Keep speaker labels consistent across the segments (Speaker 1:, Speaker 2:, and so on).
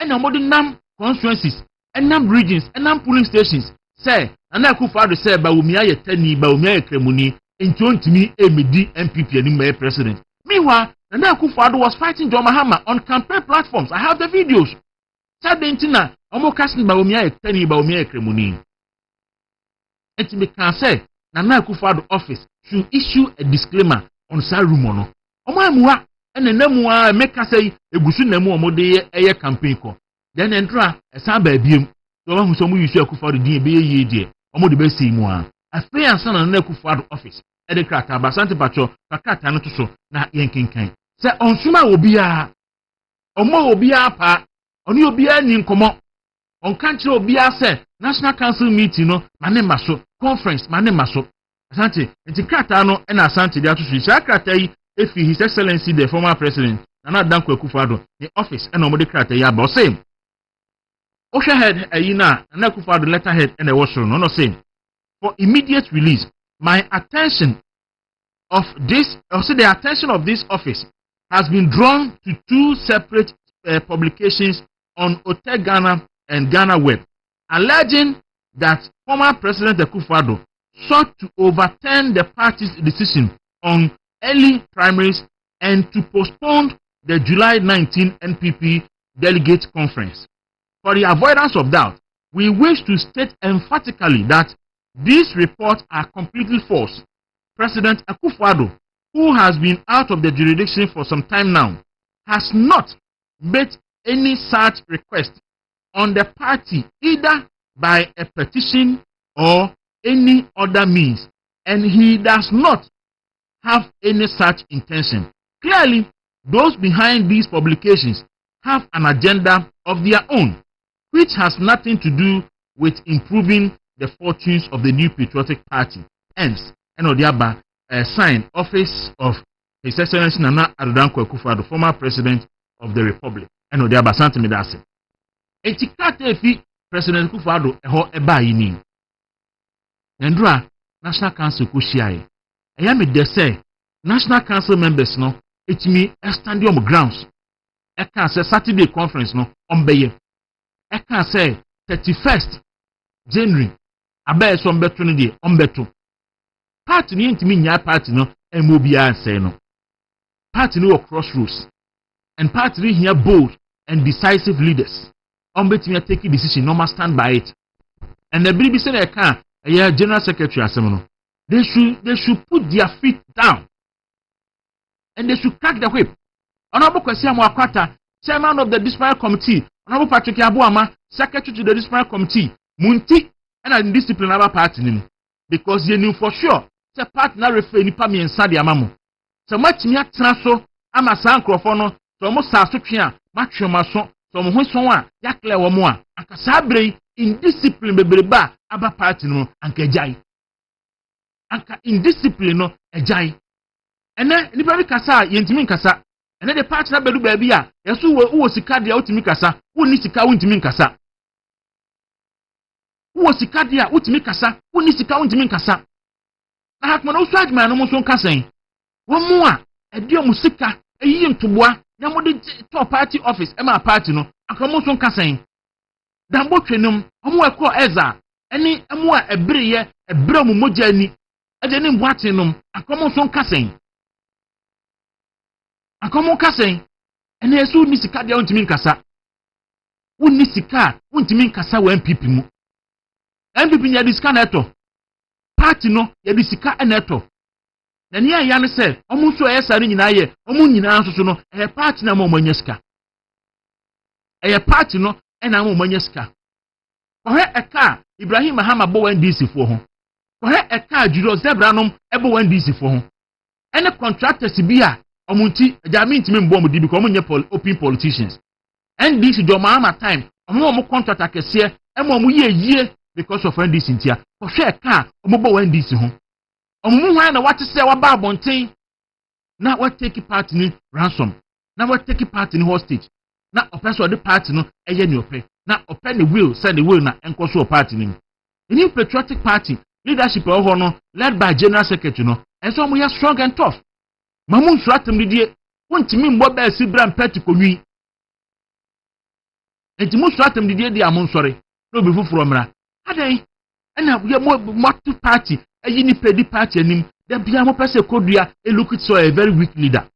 Speaker 1: and modern constituencies, and regions, and polling stations. Say, and I could father say, Baumia Teni, Baumia Kremuni, and joined to me MD MPP and my president. Meanwhile, and I could father was fighting John Mahama on campaign platforms. I have the videos. Said the Intina, Omo casting Baumia Teni, Baumia Kremuni. And to me can say, Nana Akufo-Addo office should issue a disclaimer on Sarumono. Omamua, and the Nemua make us say, a Busu Nemu Omode a campaign call. Then enter a Saba Bium. The one who some use Akufo-Addo DBA, Omode Bessi Mua. A free and son of Akufo-Addo office. Edekata, Basante Pacho, Pakata Notuso, na Yankin Kain. Say, on Suma will be a Omo will be a pa, on you be a Ninkomo. On country will be a say, National Council meeting, no, Manemaso. Conference manemaso asante nti krata no na asante dia to sha krata yi efi his excellency the former president Nana Akufo-Addo the office and omode krata yi aba same o hwe head ayi na Nana Akufo-Addo letterhead and was no same for immediate release my attention of this also the attention of this office has been drawn to two separate publications on Hotel Ghana and Ghana Web alleging that former President Akufo-Addo sought to overturn the party's decision on early primaries and to postpone the July 19 NPP delegate conference. For the avoidance of doubt, we wish to state emphatically that these reports are completely false. President Akufo-Addo, who has been out of the jurisdiction for some time now, has not made any such request on the party either by a petition or any other means, and he does not have any such intention. Clearly, those behind these publications have an agenda of their own, which has nothing to do with improving the fortunes of the new patriotic party. Hence, and Odiaba signed office of His Excellency Nana Akufo-Addo, former President of the Republic. And Odiaba Santimidasi. Etikate President Akufo-Addo eho eba yini. Nendra National Council kushiaye. Eya me de say National Council members no etimi stand on grounds. Eka say Saturday conference no ombeye. Eka say 31st January abaye so mbeto no de ombeto. Party ni ntimi nya party no emobi ansay no. Party no crossroads. And party ni here bold and decisive leaders. Ombetimi take a decision, no must stand by it. And the baby said, a general secretary assembly. They should put their feet down. And they should crack the whip. Honorable Kwesi Amoakwata, chairman of the disciplinary committee, Honorable Patrick Abuama, secretary to the disciplinary committee, Munti, and a disciplinary party. Because they knew for sure, the party now refer ni pami and Sadi Amamu. So much near transfer, ama Sankrofono, so most Sasukia, Matthew Mason. So mo so wa yakle wo mo a anka sabre indiscipline bebreba aba party no anka ejai anka indiscipline no ejai ene nipa bi kasa yentimi nkasa ene the party na bedu ba bi a yeso wo sika dia utimi kasa woni sika wontimi nkasa wo sika dia utimi kasa woni sika wontimi nkasa na hakma no so adman no mo so nkasan wo mo a edio mo sika eyi ntoboa Namodi top party office, Emma party no, Akamoson Kassane. Dambo Trenum, Omo Eko Eza, any Amwa a Brie, a Bromu Mojani, a Denim Watinum, Akamoson Kassane. Akomo Kassane, and there's who Nisika de Untimin Who Nisika, Untimin Kassa when people. And people Yadiscaneto. Party no, Yadisika and Neto. Na nia ya ne se omu so esare nyina ye omu nyina nsoso no party na mo manyeska party no na mo manyeska ohe eka Ibrahim Mahama bo NDC fo ho ohe eka Juro Zebranom ebo NDC fo ho ene contractors bi a omunti ajami ntimi mbo mo di bi ko omunye open politicians NDC do Mahama time omo contract akese emo mo ye because of NDC ntia ohe eka omo bo NDC ho omumu hwan na wate se waba abonten na what take part ni ransom na what take part ni hostage na opeso the party no eye ni ope na ope ni will send the will na enkoso party ni new patriotic party leadership of no led by general secretary no and so we are strong and tough mamun suratem ni die wontimi mbo ba si bram party konwi enti mo so atam didi amon sori no be fufuro mra adan ena ye mo party ayi ni pedi party anim da bia mo pese kodua e look it so a very weak leader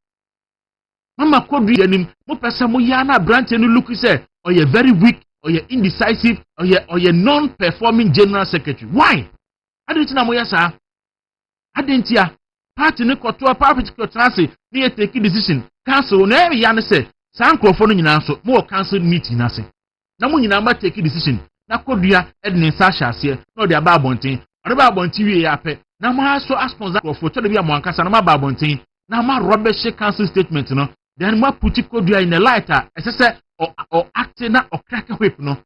Speaker 1: mama kodua anim mo pese mo ya na branch no look say or you very weak or you indecisive or you non-performing general secretary why adenti na mo yesa adentia party ne koto party kotrase ne take decision council na ya ne say san krofo no nyina so mo council meeting na se na mo nyina ma take decision na kodua edne sa hyase na de aba abonten ode ba abonten wie ya pe na mo aso sponsor krofo to de bia mo ankasa na ma ba abonten na ma rubbish council statement no then mo put kodua in a lighter esese o acting na o crack whip no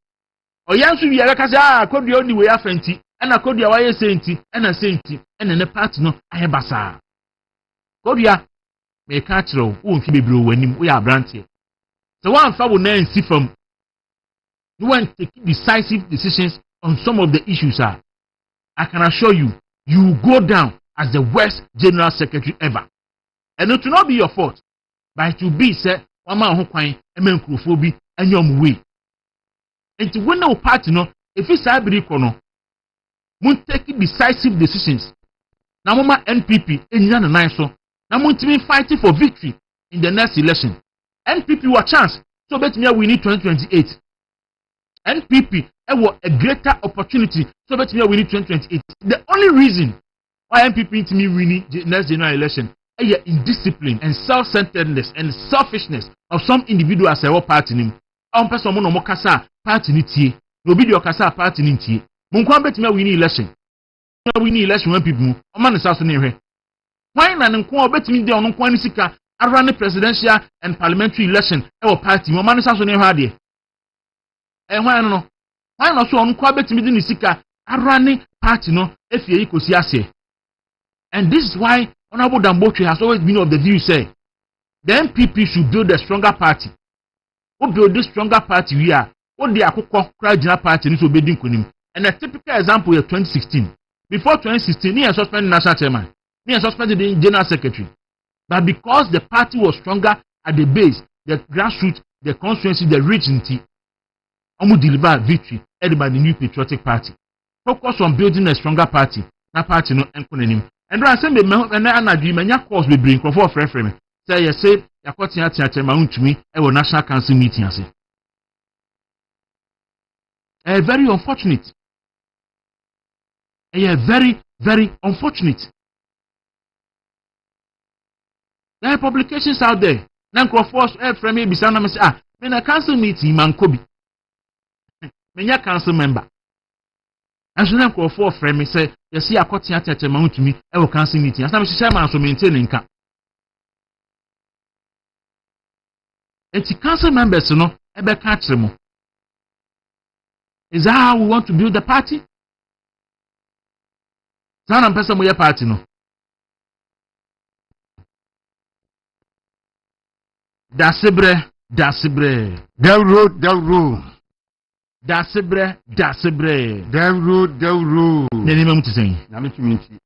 Speaker 1: o yansu wie ya kasa kodua oni we afenti na kodua wa ye senti na senti na ne party no aye basa kodua me ka kire wo mfi bebro wanim wo ya abrantie so one fa wo na nsi from you want to take decisive decisions on some of the issues I can assure you you will go down as the worst general secretary ever and it will not be your fault but it will be say one man ho kwan emenkrofo bi anyom we enti when no party no if it's abiri kono mun take decisive decisions na mama NPP enya na nan so na mun timi fighting for victory in the next election NPP wa chance so bet me we need 2028 NPP a greater opportunity so bet me we need 2028 the only reason why NPP intimi win next general election is indiscipline and self-centeredness and selfishness of some individuals as a party nim on person mo no mo kasa party ni tie no bi de kasa party ni tie mun kwa bet me win election when people mu o man sa so ne hwe why na nko obet me de on nko ani sika ara ne presidential and parliamentary election e party mo man sa so ne hwe ade why no why no so on nko obet me de ni sika ara ne party no efie ikosi ase and this is why Honorable Dambotwe has always been of the view say the NPP should build a stronger party. Who build this stronger party we are? What the Akoko Krajina party needs to be doing. And a typical example is 2016. Before 2016, he suspended national chairman. He suspended the general secretary. But because the party was stronger at the base, the grassroots, the constituency, the region, Omu deliver victory headed by the new patriotic party. Focus on building a stronger party. Na party no enkonenim. And I say me na dream anya course we bring for frame. Say you say yakotia tia ma untumi e wo national council meeting ase. Very unfortunate. Very unfortunate. There are publications out there. Na force frame me bisa na me say me na council meeting man kobi. Me nya council member. And so then call for frame me say you see akotia tia ma untumi e wo council meeting. As na me say man so maintain nka. Eti council members no ebe ka kire mo. Is that how we want to build the party? Sana mpesa mo ye party no. Dasibre. Dawuro. Dasibre. Dawuro. Neni me muti sen.
Speaker 2: Na me tumi nti.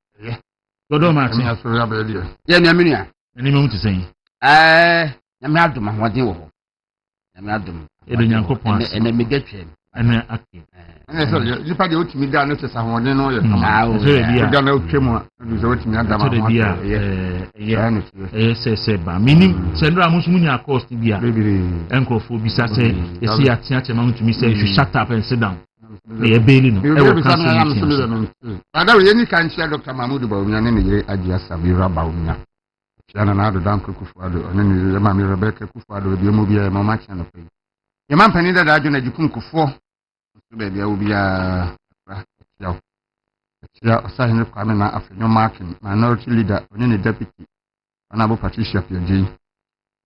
Speaker 1: Dodo ma ti.
Speaker 2: Me aso ya ba dia. Ye na me nia.
Speaker 1: Neni me muti sen.
Speaker 2: Na me adom ahoden wo ho. Na me adom.
Speaker 1: Edo Nyankopon ase.
Speaker 2: Na me getwe.
Speaker 1: Ana okay.
Speaker 2: Ana so jipa de otumi da no tesa ahoden no ye kama.
Speaker 1: So bia.
Speaker 2: Da na otwemu a do so otumi adama
Speaker 1: ahoden. Se ba. Minim sendra amusu munya cost bia. Enkofo bisa say esi atia chema ntumi say you should shut up and sit down. Na beli no. E wo cancel.
Speaker 2: Ada we ni kan share Dr. Mahmoud Bawumia ne yire Agia Sabira Bawumia. Yana na do dan Kufuado ne ni ma mi Rebecca Kufuado bi mo bia ma ma cha no pe. Ye man pani da adwo na jikun kufo. So be bia wo bia ya osahin kwa me na afenyo marking minority leader onye deputy Honorable Patricia Piaji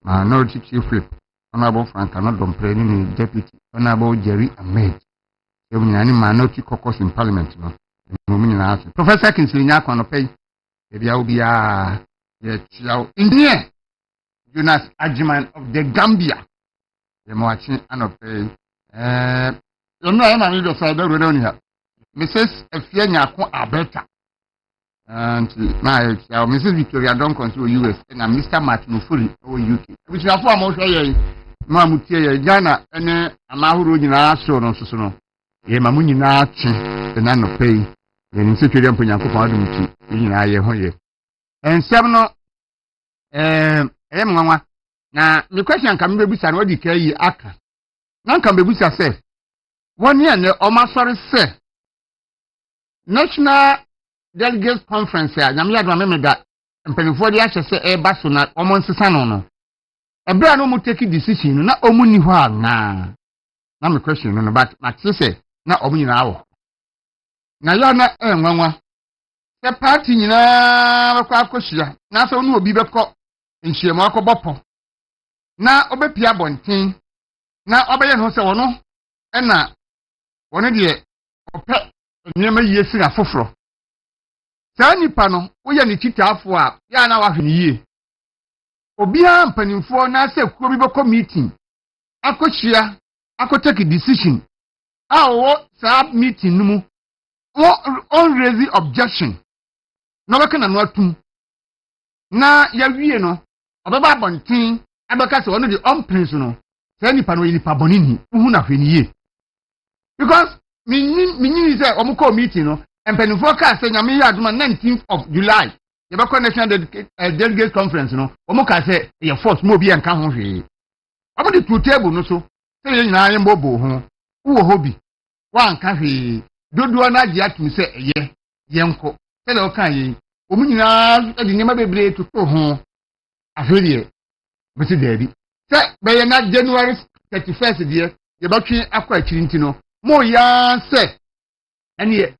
Speaker 2: minority chief whip Honorable Frank Anodompre ni deputy Honorable Jerry Ahmed yemi ni minority caucus in parliament no mo mi na afi Professor Kinsley Nyakwa no pay e bia wo bia ye chiao engineer Jonas Ajiman of the Gambia ye mo achi anope yo no ya na ni do fa da ro ni ha Mrs. Efia Nyako Abeta and my Mrs. Victoria Duncan to US and Mr. Martin Ofuri over UK. Which are for most ma mutie ye Ghana ene amahuru nyina so no so no ye ma munyina atwe na no pay ye ni se twere mponyankopon adum ti nyina ye ho ye ensem no mwanwa na me question kan me busa na odi kai aka na kan me busa se woni ene o ma sori se National Delegates Conference ya nyamya do me da mpanifo de ahye se e ba so na o mo nsesa no ebra no mu take decision na o mu ni ho ana na me question no but se na o mu nyina awo na ya na nwanwa se party nyina bakwa akohia na so no obi bekọ nhyiemu akọbọpọ na obepia bonten na obeye no se wono na wono de opẹ nyema yesi na foforo saa nipa no woyɛ ne titaafo a ya na wahwe ne yie obia mpanimfo na sɛ kuo bi bɛkɔ meeting akohia akotake decision a wo saa meeting no mu on raise objection na bɛka na no atum na ya wie no obɛba abɔnten abɛka sɛ ɔno de ɔmpene so no saa nipa no yɛ nipa bɔne ni wohu na hwe ne yie because minyi sɛ ɔmo meeting no mpanimfo ka sɛ nyame yɛ adoma 19th of July yɛbɛkɔ National Delegates Conference no ɔmo ka sɛ yɛ force mo obi nka ho hwee ɔmo de two table no so sɛ yɛ nyinaa yɛ mbɔbɔ ho wo ho bi wa nka hwee dodoɔ na agye atum sɛ ɛyɛ yɛnko sɛ dɛ ɔka yɛ ɔmo nyinaa de nneɛma bebree toto ho ahwɛdeɛ bɛsi daabi sɛ bɛyɛ na January 31st deɛ yɛbɛtwe akɔ akyiri nti no mo ya sɛ ɛneɛ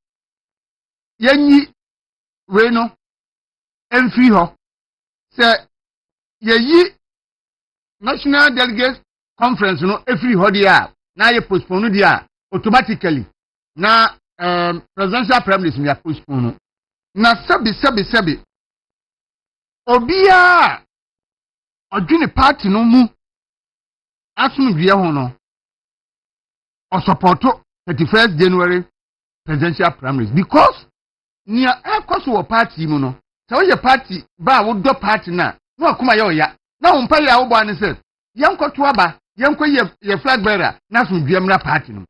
Speaker 2: yanyi we no emfiri hɔ sɛ yeyi National Delegates Conference no efiri hɔ dia na ye postpone dia automatically na presidential primaries ya postpone na sabi obia odwene party no mu asumdue ho no o support 31st January presidential primaries because nia ekoso wo party mu no se wo ye party ba wo do party na akoma ye oya na wo mpa ya wo bo ane se yenkoto aba yenko ye flag bearer na so duamra party no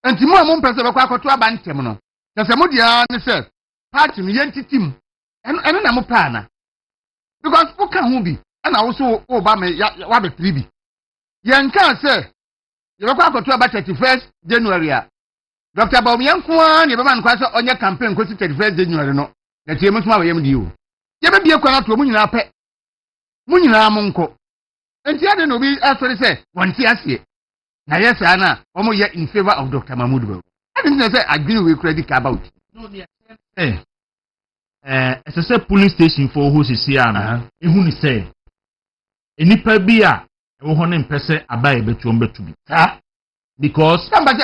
Speaker 2: enti mo mo mpese be kwa akoto aba ntem no se mo dia ne se party no yentitim eno na mo pa na because wo ka ho bi na wo so wo ba me wa be tribi yenka se ye be kwa akoto aba 31st January a Dr. Bawumia ne baba nkwa so onye campaign ko 31st January no na tie mo suma wayem di o ye be bie kwa na to mo nyina pɛ mo nyina mo nko enti ade no bi asori se wonti ase na yes ana omo ye in favor of Dr. Mahmoud Bawu ade ne se adwene we credit about no ne say
Speaker 1: police station for who sisi ana ehu ni say enipa bi a wo ho ne mpese abaye betu ombetu bi because
Speaker 2: somebody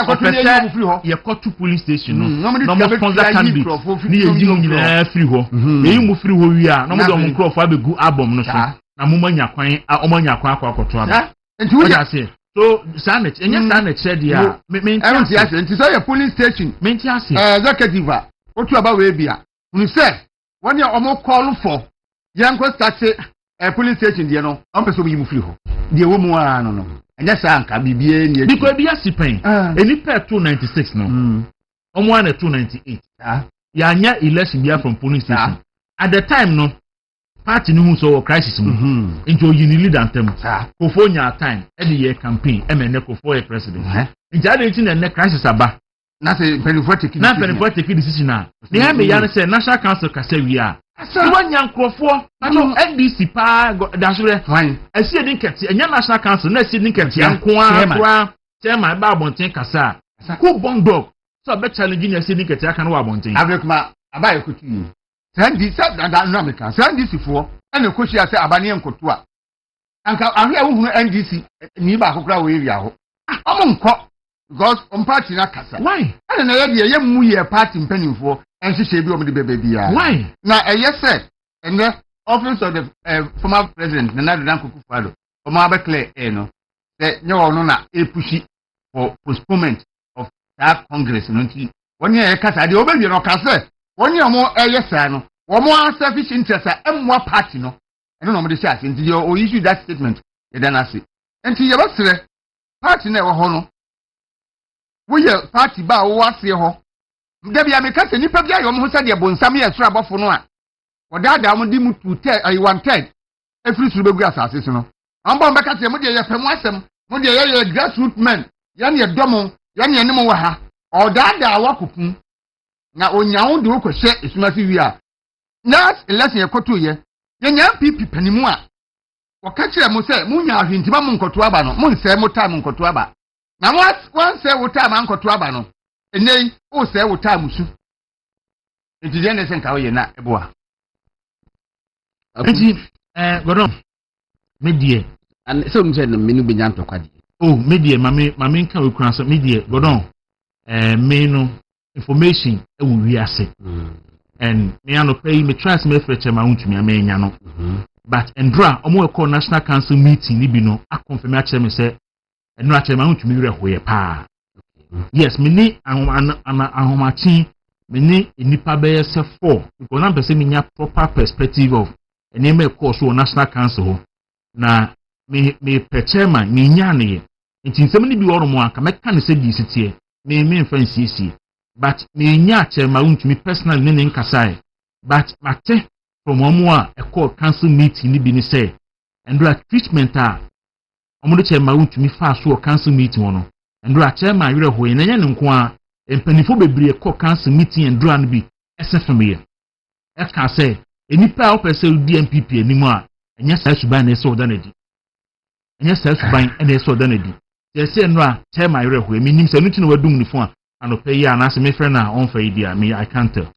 Speaker 1: ye got to police station no mo sponsor candidate ni ye yi nyina free ho ye mu free ho wi a no mo do mo crop abegu album no so na mo manya kwan omanya kwan akoto aba
Speaker 2: enti wo
Speaker 1: ya say so sanet enya sanet said dia me
Speaker 2: enti ase enti so ye police station
Speaker 1: me enti ase
Speaker 2: executive otu aba we bia unu say won ye omo call for yanko start police station dia no on person yi mu free ho dia wo mu a no enya sa anka bibie ni
Speaker 1: because bia sipen enipa 296 no omo ana 298 ya anya election bia from police station at the time no party no so crisis mu into yini leader antem kofo nya time e dey year campaign e mene kofo ye president into ade nti na crisis aba
Speaker 2: na say penifo take
Speaker 1: decision na ya me ya na say national council kasa wi a wanya nkrofo na no NDC pa dasure asi edin kete enya national council na asi edin kete anko akwa chairman ba abonten kasa ko bondog so be challenge ni asi edin kete aka no wa abonten
Speaker 2: abrekuma abaye kutu yi sandi sada na America sandi sifo ene koshi ase abane enkoto a anka ahwe a wohunu NDC ni ba akokra wo area ho omo nko because on party na kasa
Speaker 1: why
Speaker 2: ene na ye mu ye party mpanimfo enhyehyɛ bi omo de bebe bia
Speaker 1: why
Speaker 2: na eyese ene office of the former president Nana Dankukufado omo abekle no se nye wono na epushi for postponement of that congress no nti woni ye kasa de obewie no kasa woni omo eyese no omo selfish interest emwa party no eno no omo de say nti o issue that statement e dan ase enti ye basere party na ewo ho no wo ye party ba wo ase ho da bia me ka se nipa bia yo mo se de bonsam ye sura bofo no a odada mo di mu 1/3 every suru begu asase so no ambo mbeka se mo de ye pemu asem mo de ye grassroots men ya ne domo ya ne ne mo wa ha odada awakopum na onyawo de okɔhye esumasi wi a last election yekoto ye nya PP panimu a wɔka kyerɛ mo sɛ mo nya ahwentima mo nkoto aba no mo nsɛ mo time nkoto aba na wan sɛ wo time nkoto aba no enei o sɛ wo time su ntije ne sɛ nka wo ye na eboa
Speaker 1: enti godon medie
Speaker 3: and so mo sɛ no menu benya ntɔkwadi
Speaker 1: medie mame nka okura so medie godon me no information e wo wi ase and me ano pay me trust me freche ma untumi amenya no but endra omo e call national council meeting ni bi no a confirm a me say eno a ma untumi were hoye pa yes me ni ahomachi me ni enipa be se 4 because na person me nya proper perspective of ene me call so national council ho na me per chairman me nya ne nti nsem ni bi woro mo aka me ka ne se di sitie me fancy but me nya chairman untumi personal ne nkasai but mate from omo a call council meeting ni bi ni say endra treatment a omo de chairman untumi fa so council meeting wono endra chairman were ho yen nya ne nko a empanifo bebre call council meeting endra no bi esefem ye e ka say enipa a opese udi MPP animu a enya sa suban na eso danadi enya sa suban na eso danadi je say endra chairman were ho emi nim se nuti no wadum ni fo a anope ya na se me friend na on fa idea me I can't tell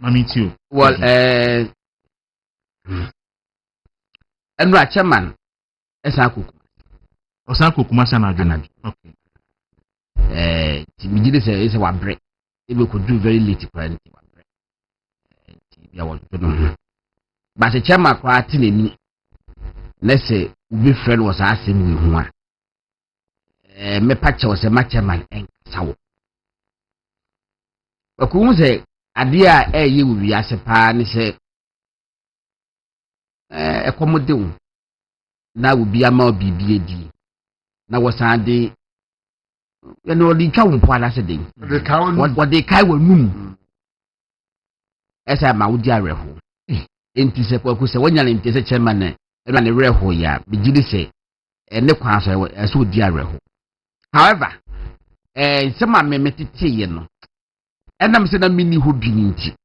Speaker 1: mami too
Speaker 3: well endra chairman esa kuku
Speaker 1: osan kokuma sa na adwena okay
Speaker 3: ti mi gide say wa bre e be ko do very late parent wa bre ti bia wa to no but the chairman kwa ati ni na say ubi friend was asem we hu a me pacha was ma chairman en sawo Kwaku say ade a ye wi ase pa ni say ekomodewu na ubi ama bibie di na wasan de no di ka won po ala se de what they kai wa num esa ma wudi areho enti se Kwaku se wonya enti se chairman e na ne reho ya bigidi se ne kwa so eso di areho however se ma metete ye no enam se na mini ho bi nti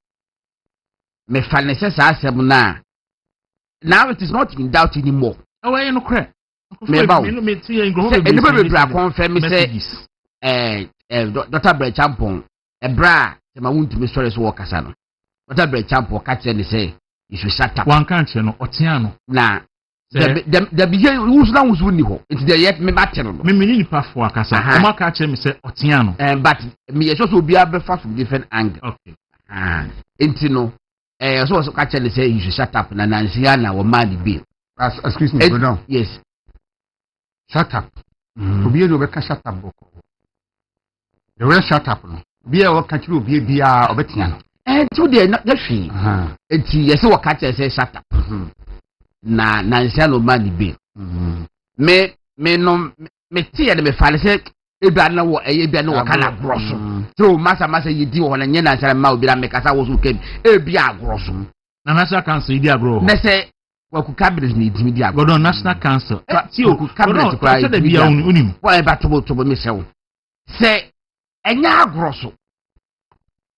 Speaker 3: me fa ne se sa asem na now it is not in doubt anymore
Speaker 1: away no cre
Speaker 3: me ba me
Speaker 1: ti en go
Speaker 3: be bra confirm say Dr. Bre Champon bra se ma wuntumi story so work asa no Dr. Bre Champon ka tell me say you should shut up
Speaker 1: one country no otiano
Speaker 3: na the begin who's now who's winning ho it dey yet me battle no
Speaker 1: me ni pa fo akasa o ma ka tell me say otiano
Speaker 3: but me so obi abefa from different angle
Speaker 1: okay
Speaker 3: enti no so ka tell say you should shut up na nansia na wo man the bill
Speaker 2: excuse me go down
Speaker 3: yes
Speaker 2: shut up obi e do be ka shut up boko the way shut up no obi e wo ka kiri obi bia obetia no
Speaker 3: to dey not the free enti yes wo ka tell say shut up na nansia no man the bill me no me tie de me fale say ebia na wo ebia na wo kana grosso so masa yidi wo na nye nansia ma obi na me kasa wo so kem ebia grosso
Speaker 1: na national council idi agro
Speaker 3: na say Kwaku cabinet ni dimi di agro
Speaker 1: godon national council
Speaker 3: ti o cabinet kwa
Speaker 1: say be ya unim
Speaker 3: wa e ba tobo me sewo say enya agrosso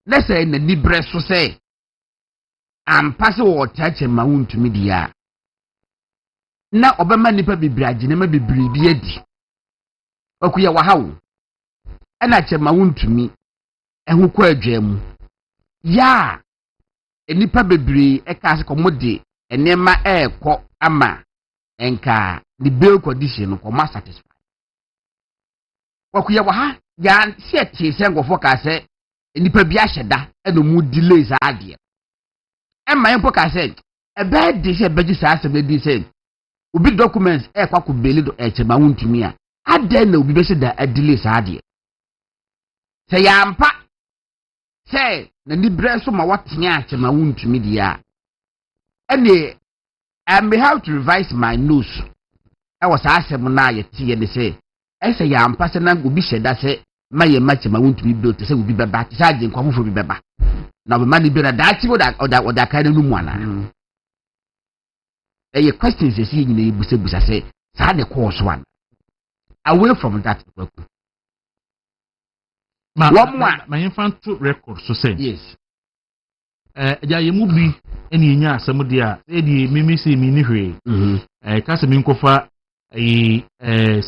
Speaker 3: na say na libre so say am pass wo tache ma wuntumi dia na obema nipa bibraje na ma bibiri bi adi Kwaku ya wahawo na che ma wuntumi ehu kwa adwamu ya enipa bibiri eka se komode enema ekọ ama enka the bail condition no come satisfy Kwaku ya waha ya se ngofo ka se enipa bi ahyeda eno mu delay sa ade emma yempo ka se ebe de se beji sa asem di se obi documents Kwaku bail do echema wuntumi a ade na obi be se da delay sa ade se ya mpa se na ni bre so ma watenya echema wuntumi dia and I may have to revise my notes was asem na ye tie ne say ese ya ampa se na obi hyeda se ma ye match ma won't be built to say obi beba ti say nkwa fofo bi beba na be mani be na dachi oda kan no mu ana questions you see nyina busa say sa the course one away from that
Speaker 1: my infant record so say
Speaker 3: yes
Speaker 1: ja ye mu bi eni nya asem de a e di mimi se mi ni hwe ka se mi nkofa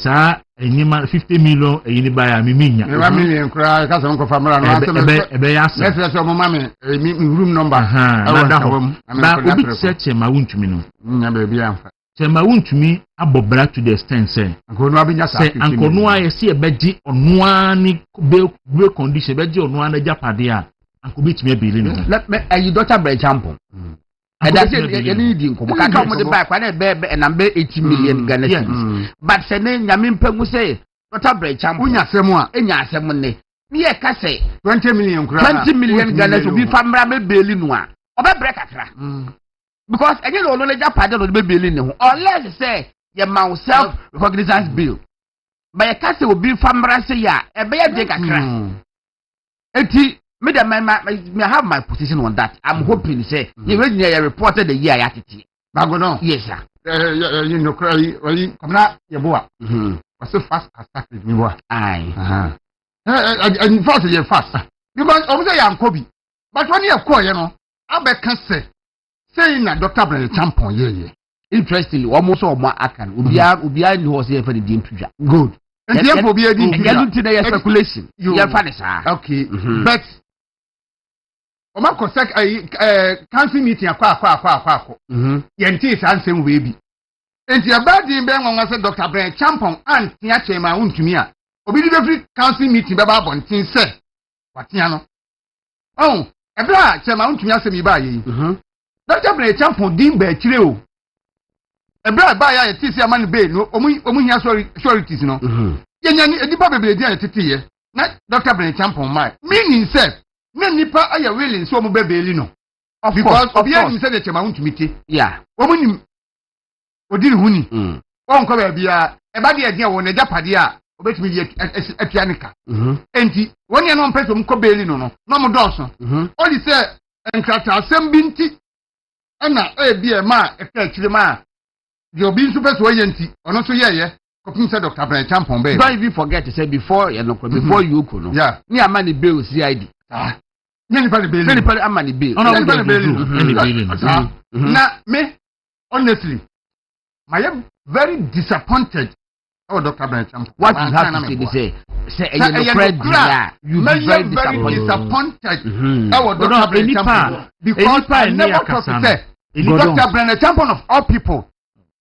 Speaker 1: sa enyima 50 million eyini ba ya mimi nya
Speaker 2: 1 million kura ka se nkofa mra no asem
Speaker 1: ebe ya se
Speaker 2: let's say mo mama mi room number
Speaker 1: ba obi search ma wuntumi no
Speaker 2: nya ba bi amfa
Speaker 1: se ma wuntumi abobra to the extent say
Speaker 2: ankono abinya sa
Speaker 1: ankono aye se ebeji onu ani be condition ebeji onu ana japade a ankobi timi abili no
Speaker 3: let me you daughter break champion that's you need inko kaka mo de buy kwa na be na be 80 million Ghana cedis but se ne nyame mpangu say daughter break champion
Speaker 2: unya asem a
Speaker 3: enya asem ne ye ka say
Speaker 2: 20 million kura
Speaker 3: 20 million Ghana cedis bi famra be beli no a obe break akra because enye no no japade no be beli ne ho unless say your man self recognizance bill but ye ka say obi famra say ya ebe ye break akra eti me have my position on that. I'm hoping say you reported the year I attitude.
Speaker 2: Bagono.
Speaker 3: Yes, sir.
Speaker 2: You know, come now, your boy. Was so fast as that with me.
Speaker 3: Aye.
Speaker 2: And first, you're fast. Because over there, I'm Kobe. But when you're quiet, you know, I bet can saying that Dr. Brandon Champon, yeah.
Speaker 3: Interestingly, almost all my akan. Ubia who was here for the dean preacher.
Speaker 2: Good. And therefore, be a dean.
Speaker 3: And get into the speculation. You're funny, sir.
Speaker 2: Okay. But Oma kosek council meeting akwa yenti sa nsem we bi enti abadi be nwanwa se Dr. Brian Champon antia chema untumi a obi di be council meeting be ba bontin se watia no ebra chema untumi asemi ba yi Dr. Brian Champon din ba kire o ebra ba ya yeti se amani be no omu hia sureties no yenya ni edipa bebere dia yetete ye na Dr. Brian Champon mai meaning se na nipa aya willing so mo bebeli no because obi anim say the chema untumi te
Speaker 3: yeah
Speaker 2: omunim odiri huni onko ba bia e ba de dia wo na japade a obetumi di atuanika enti woni no mpeso mko beli no no mo doso odi say enkrata asem bi nti na e bia ma e ka kire ma di obi nso peso yenti ono so yeye kopim say Dr. Brian Champon be
Speaker 3: don't even forget to say before you know before you ko no
Speaker 2: yeah
Speaker 3: ni amani bill CID
Speaker 2: Nani pale beli.
Speaker 3: Nani pale amani bill.
Speaker 2: Nani pale beli. Na me honestly, I am very disappointed. Oh, Dr. Brian Champon.
Speaker 3: What you have to say you are very disappointed. Oh, Dr. Brian Champon. Because I never thought to say Dr. Brian Champon of all people.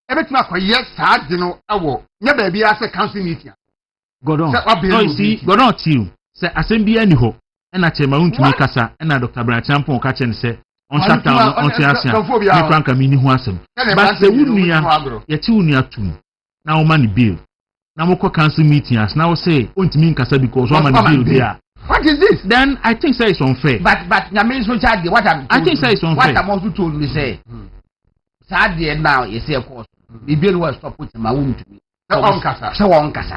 Speaker 3: Everything I yes, sad, you know, I will never be as a council meeting.
Speaker 1: Go on. No, you see, go on to you. Say, assembly anyhow. Na chema untumi kasa na Dr. Brian Champon ka chen se on shut down on tiasia me franka mi ni ho asem but se wunia ye ti wunia tum na o man bill na mo ko council meeting as now say untumi nkasa because o man bill there.
Speaker 2: What is this?
Speaker 1: Then I think say it's unfair.
Speaker 3: But nyame so charge what
Speaker 1: I think say it's unfair.
Speaker 3: What I'm also told me say sad there now you say of course the bill was stop put my untumi
Speaker 2: so on kasa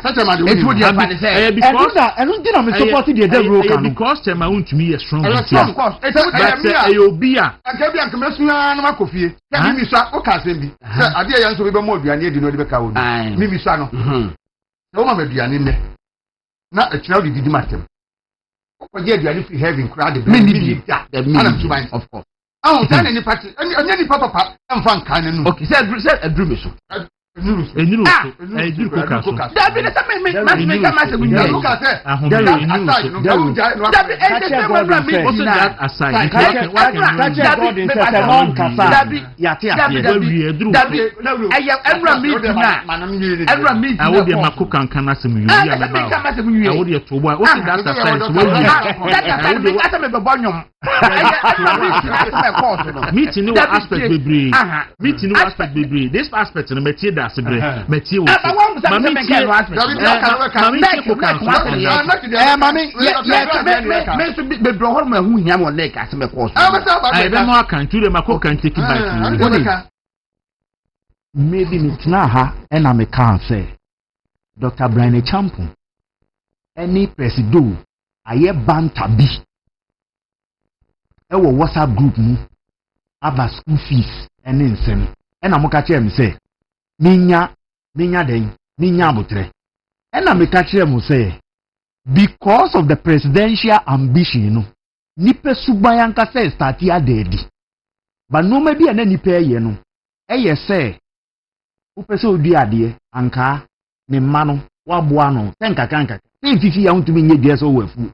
Speaker 3: such a man it would have been say
Speaker 1: because
Speaker 4: and don't me support the devil
Speaker 1: because chema untumi is strong
Speaker 2: of course it's
Speaker 1: but obia
Speaker 2: akabi ankamesua na makofie ya mimi swa o ka sembi say ade ya nso be mo aduane edi no de be ka wo mimi swa no so ma aduane ne na akina de didi matem o je aduane fi heaven crowd de mimi da
Speaker 3: of course
Speaker 2: tell any party any papa amfan kan nu
Speaker 3: okay say adru me so
Speaker 1: Enuru koka.
Speaker 3: Dabi na me me kama se bunya.
Speaker 2: Koka se.
Speaker 1: This aspect no metie da sebre metie wo
Speaker 4: maybe me tnaha ena me kan say Dr. Brian Champon any presido aye banta bi ewo WhatsApp group mu aba school fees ene nsem ena mo ka kire me say minya abotre ena me ka kire mo say because of the presidential ambition no nipa suban anka say start ya dedi but no maybe ena nipa ye no eye say upese odi ade anka ne mma no waboa no tenka kanka fifi ya ntumi nye dua so wafu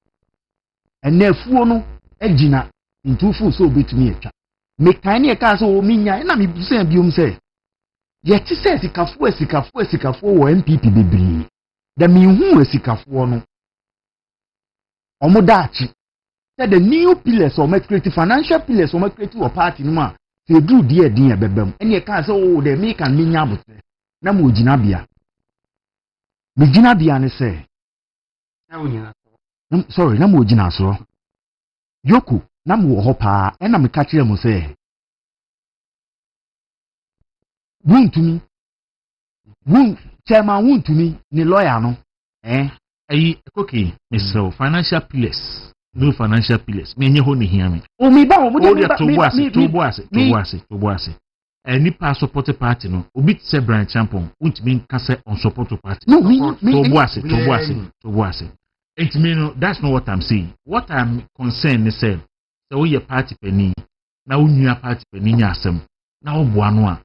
Speaker 4: ena afuo no agina ntufu so obetumi atwa me kan ne ka so minya na me busa biom say ye ti say sikafo wo MPP bebri da me hu asikafo no omodachi say the new pillars or create financial pillars or create or party no ma say do die din ya bebam ene ka so o de me kan minya abotre na mo gina bia me gina bia ne say sorry na mo gina so yoko na mo ho pa ena me ka kire mo say chairman wuntumi ni lawyer no
Speaker 1: okay Mr. financial pillars no financial pillars me nye ho ne hia me
Speaker 4: o mi ba o mo
Speaker 1: de to boase any pa support party no obi se branch champion wuntumi nka se on support party
Speaker 4: no
Speaker 1: to boase it mean no that's not what I'm saying. What I'm concerned is say so we party penny na unua party penny nya asem na wo boa no a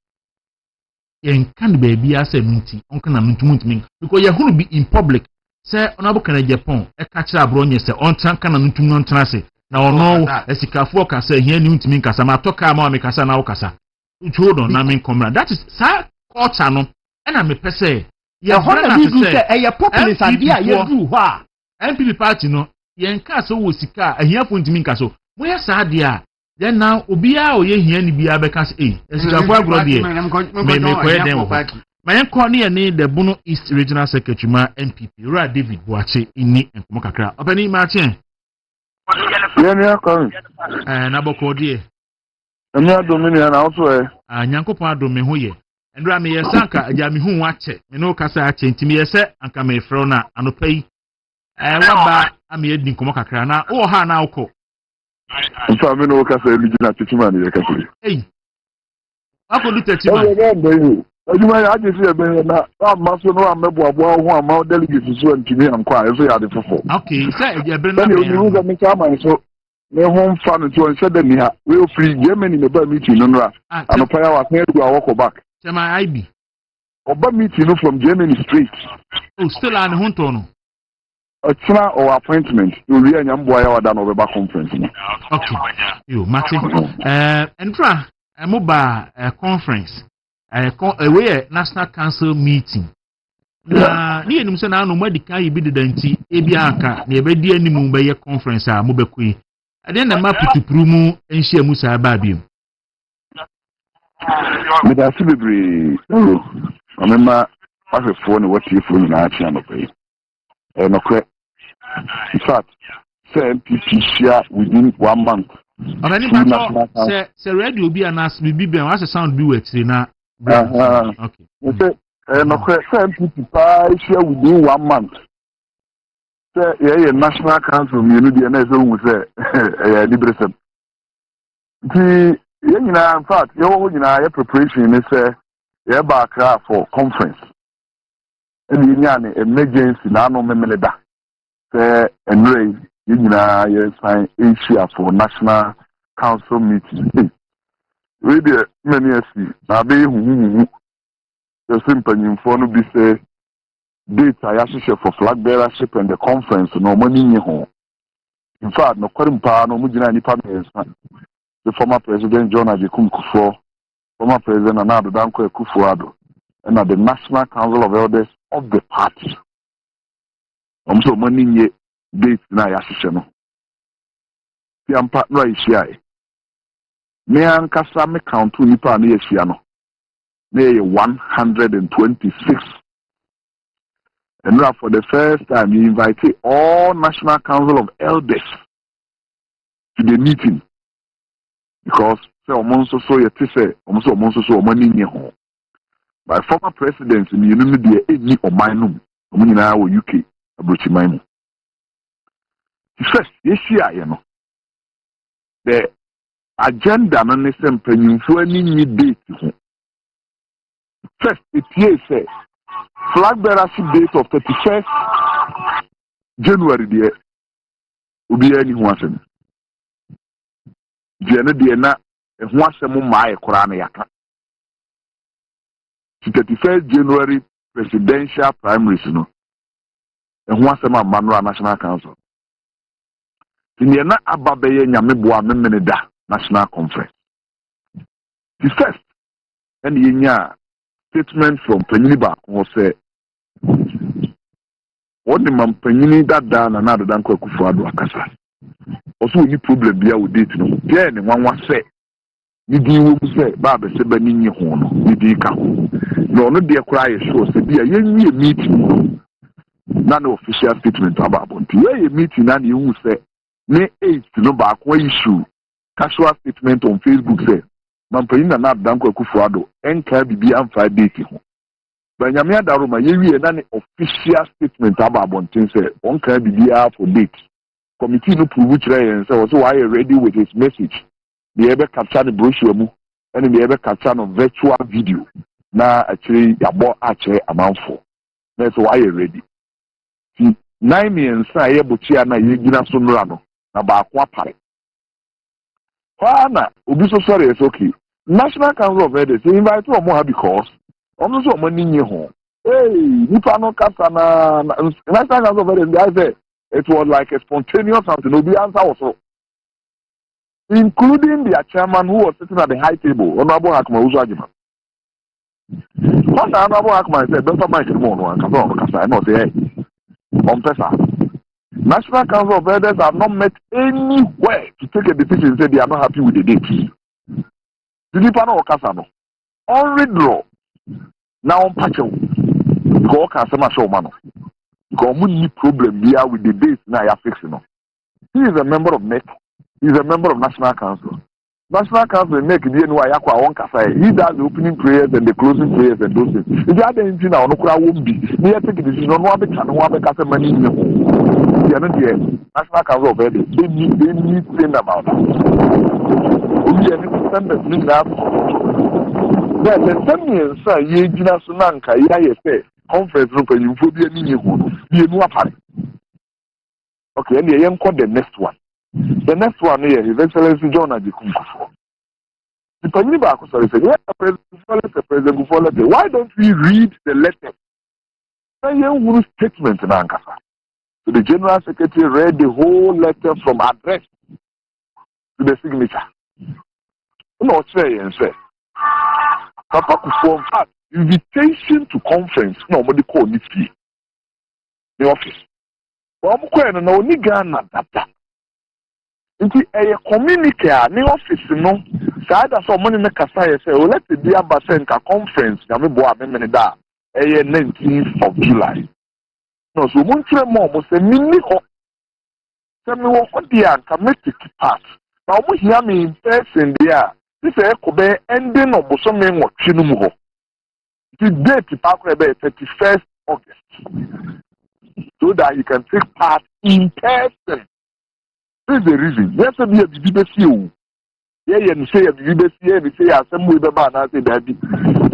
Speaker 1: yen kan baby asem nti onka na ntumuntumi because you gonna be in public say onabo kana Japan e ka kira abro nye say on tran kana ntumu on tran say na ono esikafo ka say hia ni ntumi nkasa ma toka ma me kasa na wo kasa hold on na me komra that is sa culture no e na me pese ye
Speaker 4: hona bi du say e ye populist adia ye du ho a
Speaker 1: MPP party no yen ka so wo sika ahia fo ntumi nkasa mo ye sa dia then now obia o ye hia ni bia be ka say esikafo agro de me ko ye den wo my corner ne the Bono East Regional Secretary ma MPP Ra David Boache ini enkomo kakra obani ma chen na boko die
Speaker 5: emi adomini na oso
Speaker 1: nyankopon adome ho ye ndra me yesanka aja me hu ache me no kasa ache ntimi yese anka me frɛ na anopai waba ame edi enkomo kakra na wo ha na ukọ
Speaker 5: nfa me no kasa eligina titima ne yakafiri
Speaker 1: akodu titima
Speaker 5: Ojuma ya aje fi ebe na amaso no ameboabo ho ama delegates so ntimi ankwa eso ya de fofo.
Speaker 1: Okay, say ebe na
Speaker 5: me. Oni go me chama so me ho mfa no to nse de ni ha. We free Germany me ba meeting no nra. Anopa ya wa kan do awoko back.
Speaker 1: Chama IB.
Speaker 5: Oba meeting no from Germany straight.
Speaker 1: Oh, still an hunto no.
Speaker 5: Otsina or appointment. You ri anyambo ya wada no be back conference no.
Speaker 1: Okay. Yo, Mati. Entra moba conference. A National Council meeting. Na ni enum se na no madika yi bi dedanti ebi aka na ebe di animu be ye conference a mo bekui. Ade na ma putupuru mu enhia mu sa ba biem.
Speaker 5: Me da si bebre. Amema afefo ne watifo ni na achi anope. No kwe. In fact, say MPP share within 1 month.
Speaker 1: Obani ba se radio bi anas bi be wa se sound bi wetire na
Speaker 5: okay. No MPP share within 1 month. Say yeah, National Council me no dey na so we say liberation. The in fact, you nyina preparation is say yeah back for conference. And you emergency na no memeleda. Say enray you nyina sign Asia for National Council meeting. We dey many see na be hu the simple info no be say date ayahye for flag bearership and the conference no money nye ho. In fact no kwarimpa no mugina nipa me the former president John Ajekum Kufuor, former president Nana Danko Akufo-Addo, and the National Council of Elders of the party. So money nye date na ayahye no. Ti ampa no ayhia me ankasa me count to nipa na yeshia no na 126. And now for the first time he invited all National Council of Elders to the meeting because say omonso so yeti say omonso so omani nye ho by former presidents in the United States or Minum, Omunina or UK, Abrochimainu. First, yes, you know, the agenda on the same penny for any date. First, it is flag bearership date of 31st January, there will be any one. Diana, if one some my Koraniaka. 31st January presidential primaries, you know, and one some Manual National Council. Diana Ababe Yamibwa Memeneda National Conference. The first, and the statement from Peniba was say, what the man Penini that down another than Kwaku Akasa. Also, any problem there with it, no. Then one was say, Nidi will say, Baba Sebani Hono, Nidi Kahu. No, no, dear cry show, said, dear, you meeting. None official statement about it. You meeting, and you will say, May 8th, no back issue. Casual statement on Facebook say, Mampayina not Danko Kufuado, and Kabi and 5 days. But Yamia Daruma, you an official statement about Bontin say, on Kabi for date. Committee no prove which and so why ready with his message. Be able to capture the brochure and be able to capture a virtual video. Now actually about actually amount for. That's why you're ready. See, 9 million say Butia na Yigina Sunrano, Nabakwa Pare. Fana, Ubi so sorry, it's okay. National Council of Elders invite to more because almost money in your home. Hey, Nipano Kasana, National Council of Elders, I say it was like a spontaneous something. No, the answer also, including their chairman who was sitting at the high table, Honorable Hakma Uzajima. What Honorable Hakma said, don't mind him on I know, say, National Council of Elders have not met anywhere to take a decision and say they are not happy with the date. Dilipano Okasano. On redraw. Now on patcho. Go Kasama Showmano. Go money problem here with the dates now you're fixing. He is a member of NEC. He is a member of National Council. National Council NEC he does the opening prayers and the closing prayers and those things. If you had anything now, no crowd won't be. We have to take a decision on one because money in the home. National Council of Elders. They need thing about that. We have to send the thing up. Then the same year, sir, Yegina Sunanka, say, conference room for you, phobia in your home. You know what? Okay, and you call the next one. The next one here, His Excellency John Ajikumufo. The Paniba President Gufo, why don't we read the letter? The statement in Ankasa. So the General Secretary read the whole letter from address to the signature. No, say and say. Papa Kufo, invitation to conference, nobody called it fee. The office. Well, I'm no Ghana data. Nti communique ni office no saa da so money make aside say o let the abasenka conference na me bo amene da 19th of July. No so mo ntire mo say mini ho say me wo odi anka make part. Na mo hia me in person there. This ko be ending of so me nwotwe no mu ho. The date pa ko be 31st August. So that you can take part in person. This is the reason. Yes, be a BBC. Yeah, you say a BBC, you say assembly the man, I say that.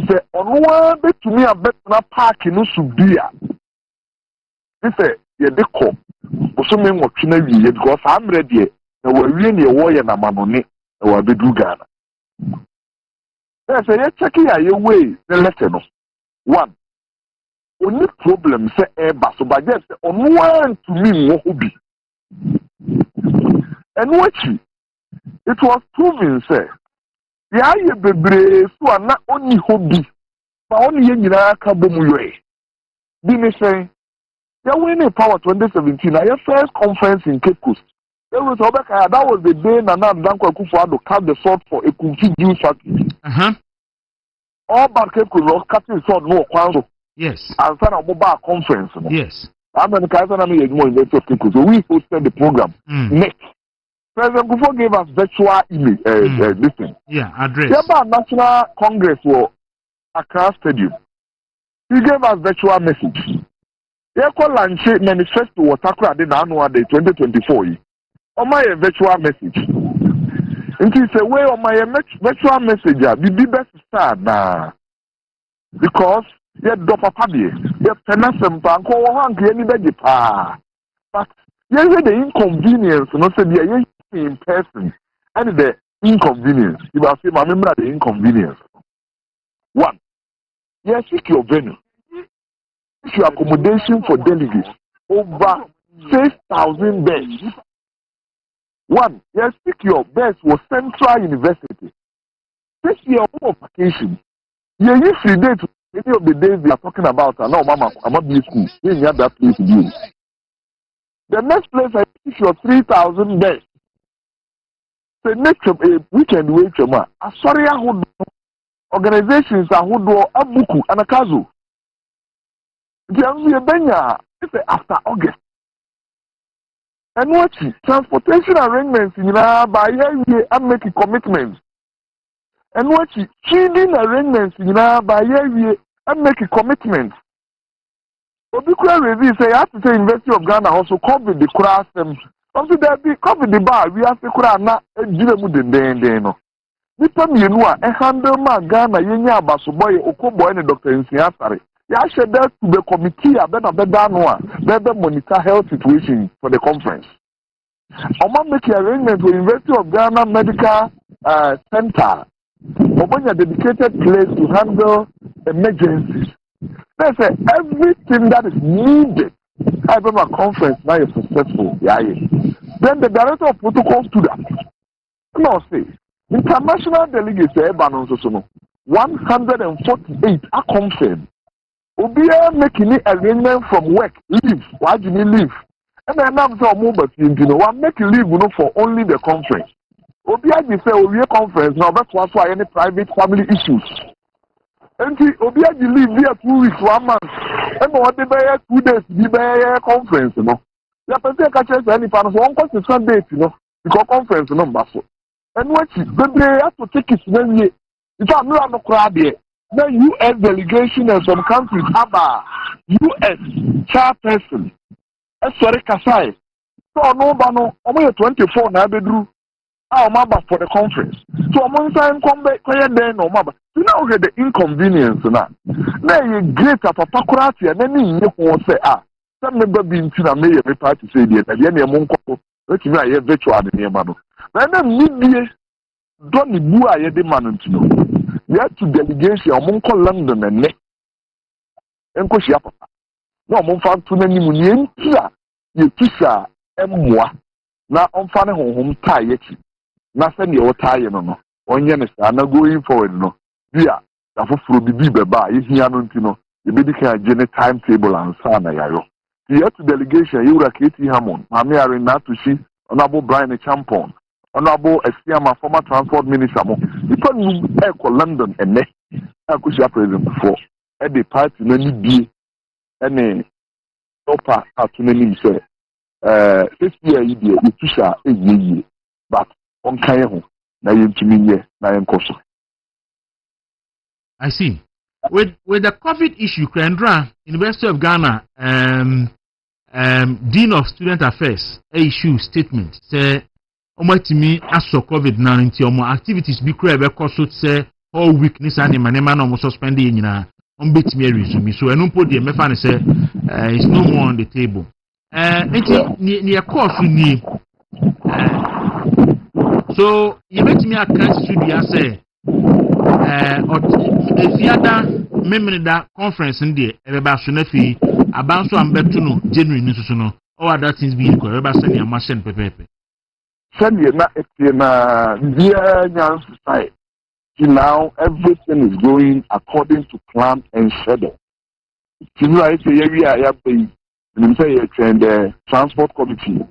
Speaker 5: Say, on one bit to me, a better park in Usubia. This say, yeah, they call. Also, men what because I'm ready. Now, we're really a warrior and a manone, and we'll be do Ghana. Yes, I check your way, the letter. One. Only problem, say, so by just on one to me, what will be. And watch it was proven, say, the eye bebre so are not only hobby, but only in Kabomuwe. Didn't say, you're winning power 2017, your first conference in Cape Coast. There was that was the day Nana Danko Kufuado cut the sword for a complete Jewish factory. All about Cape Coast was cutting sword no Kwanzo.
Speaker 1: Yes.
Speaker 5: And started a mobile conference.
Speaker 1: Yes.
Speaker 5: I'm an Kaiser more investor of Cape Coast. So we hosted the program. Next. President Gufo gave us virtual image, this thing.
Speaker 1: Yeah, address.
Speaker 5: The National Congress was Accra Stadium. He gave us virtual message. He called lunch manifesto what Takra did annual day 2024. On my virtual message. And he said, "Way on my virtual message, the best start now because you drop a paddy, you penasem bank or one anybody pa, but you the inconvenience, no say you in person, and the inconvenience. You must say, remember the inconvenience. One, you seek your venue, seek your accommodation for delegates over 6,000 beds. One, yes, pick your best was Central University. Take your home vacation. You use free day to any of the days they are talking about. And now, Mama, I'm not be school. You have that place to do. The next place I pick your 3,000 best. The next weekend wait your man. Sorry, I would organizations are who do Abuku and Akazu. It's after August. And watch it. Transportation arrangements by year and making commitments. And watch it. Feeding arrangements by year and making commitments. Obikura review say I have to say University of Ghana also cover the class also there be cover the bar we have to kura na ejire mu den no. Nipa mienu a handle ma Ghana yenya abasoboy okoboy ne Dr. Nsiasare. Ya share that to the committee better monitor health situation for the conference. Oma make arrangement with University of Ghana Medical Center. Omonya dedicated place to handle emergencies. They say everything that is needed. I remember a conference now is successful. Yeah. Then the director of protocol stood up. No say international delegates 148 are confirmed. Obia making arrangement from work, leave. Why do you leave? And then I'm so mobile, one make leave for only the conference. Obia you say Obia conference now that's why any private family issues. And Obia you leave here 2 weeks, 1 month. And what they buy 2 days, be by conference, you know. You have to catch any panels, one question Sunday, you know, because conference number so. And what you have to take it when you if I'm not a crowd here. The U.S. delegation and some countries have a U.S. chairperson. Sorry, Kasai. So, no, only 24 now bedroom. Our mother for the conference. So, one time come back, then, no, mother. You know, the inconvenience now. Then you great at a pakurati, and then you won't say, some member being to the mayor, the party say, the end of Monko, let me hear virtual in your mother. Then, midday, don't you boo, I had the man to know. We have to delegation among London and neck. And Koshiapa. No, I'm found too many million. You kisha emwa. Now I'm finding home tie. Nothing your tie, no. On Yanis, I'm not going forward, no. Yeah, that's for the Biba. If you know, the medical journey timetable and Sana Yayo. You have to delegation, you were Katie Hammond, Mammy Arena to see Honorable Brian Champon. Honorable Estiama, former transport minister, because you echo London and neck, I could share president before. At the party, many be any upper at many say, this year, you push a year, but on Kayaho, Nayan to me, Nayan Koso.
Speaker 1: I see. With the COVID issue, Kendra, University of Ghana, Dean of Student Affairs, issue statement, say, Omatimi aso COVID-19 omo activities bi kura be koso say all week ni sa ne manema na omo suspend ye nyina on betimi resume so enu po de mefa ne say it's no more on the table enti ni course ni so ye betimi aka studio say efiada memreda conference ndi e be ba so na fi abanso ambeto no January ni so no all other things be equal e be say na machine pepepe.
Speaker 5: Send you na dear young society. Now everything is going according to plan and schedule. I say we are paying the transport committee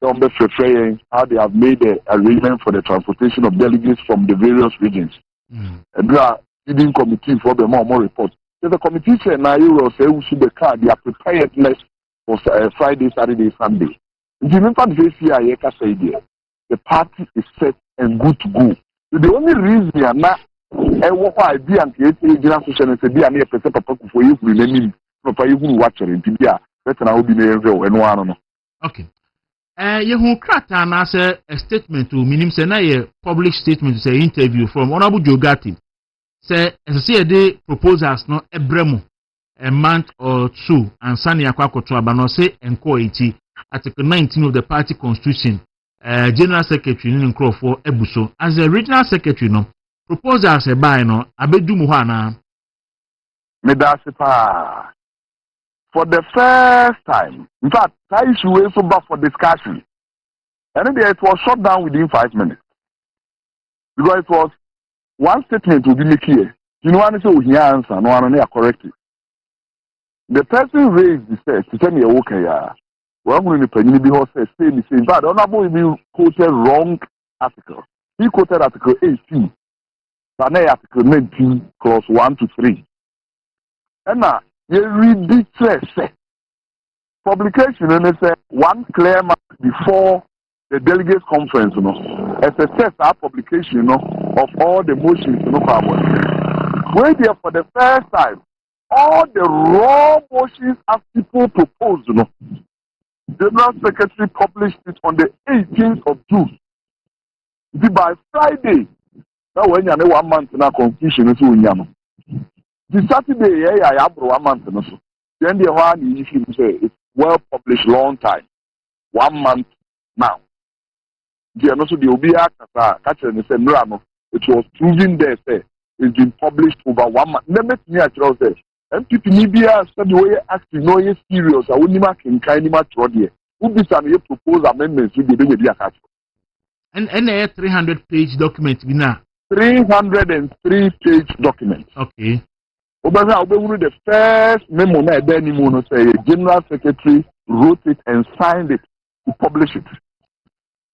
Speaker 5: on the how they have made the arrangement for the transportation of delegates from the various regions. And we are leading committee for the more report. So the committee said now you will say we should be clear their preparedness for Friday, Saturday, Sunday. The party is set and good to go. So the only reason we are not ɛwɔ hɔ a bi a nke esi gyina so hyɛ no sɛ bi a ne yɛ pɛsɛ papa kufuo yi huru n'anim papa yi huru wakyɛre nti bi a bɛtena hɔ bi na yɛhwɛ wɔ ɛno ano no.
Speaker 1: Okay. Yehu krataa na sɛ a statement o minim sɛ na yɛ public statement sɛ interview from Honorable Joe Gatti sɛ ɛsɛ sɛ yɛde proposals no ɛbrɛ mu a month or two ansa ne akɔ akɔto aba no sɛ nkɔɔ eti article 19 of the party constitution general secretary ne nkurɔfoɔ abu so as a regional secretary no proposals ɛbae no abɛdu mu hɔ anaa.
Speaker 5: Medase paa. For the first time, in fact, that issue is over for discussion. And then it was shut down within 5 minutes. Because it was one statement to be made here. You know, I say, we answer, no one are correct. The person raised the said, to tell me, okay, well, when the penny be horse says, say the same, but honorable, you quoted wrong article. He quoted article 18, but article 19, clause 1 to 3. And now, you read this publication and they say 1 clear month before the delegates conference, you know, as a test our publication, you know, of all the motions, you know, where there for the first time, all the raw motions as people proposed, you know, the General Secretary published it on the 18th of June. By Friday, now when you have 1 month in our confusion, it's the Saturday, I have 1 month. Then the one you say it's well published long time, 1 month now. The also the Obia catcher and said no, it was proven there say it's been published over 1 month. Let me actually say, and people Libya said the way acting no is serious. I wouldn't make in kind of much road here. Who be some propose amendments with the baby catcher. And
Speaker 1: a 300-page document,
Speaker 5: 303-page document.
Speaker 1: Okay.
Speaker 5: The first memo na say General Secretary wrote it and signed it to publish it.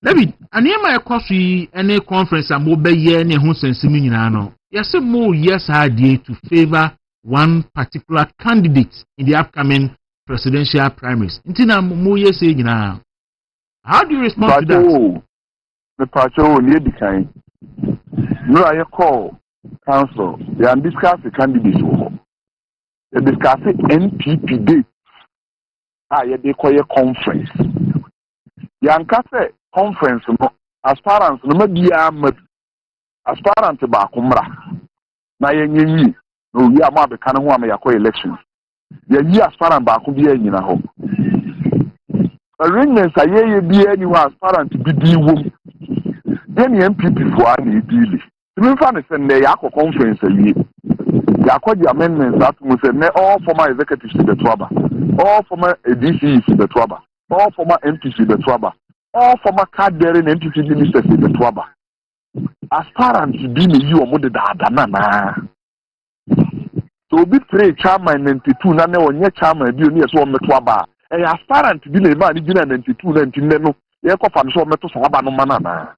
Speaker 1: David, anema ekosi any conference am obeye ne ho sensimi nyina no. Yes more yes idea to favor one particular candidate in the upcoming presidential primaries. Intina mo yes nyina. How do you respond to that?
Speaker 5: The patrol near the kind. No, I call council. They are discussing candidates. They discuss NPP date. They call a conference. The conference, aspirants, no maybe aspirant ba kumra. Na yenyi no we are ma be kan ho am yakọ elections. Yenyi aspirant ba ku bi anyina ho. Arrangements ayeye bi any aspirant bi di wom. Then the MPP for any deal. The fan is in the Yako conference a year. The amendments that we say all former executives to the Twaba, all former DCs to the Twaba, all former MPs to the Twaba, all former card bearing MPP ministers to the Twaba. As far as being a you or more than so be three chairman 92, none on your chairman, be near so on the Twaba. And as far as being a man, 92, 19, no, Yako fan so metal Sabano Manana.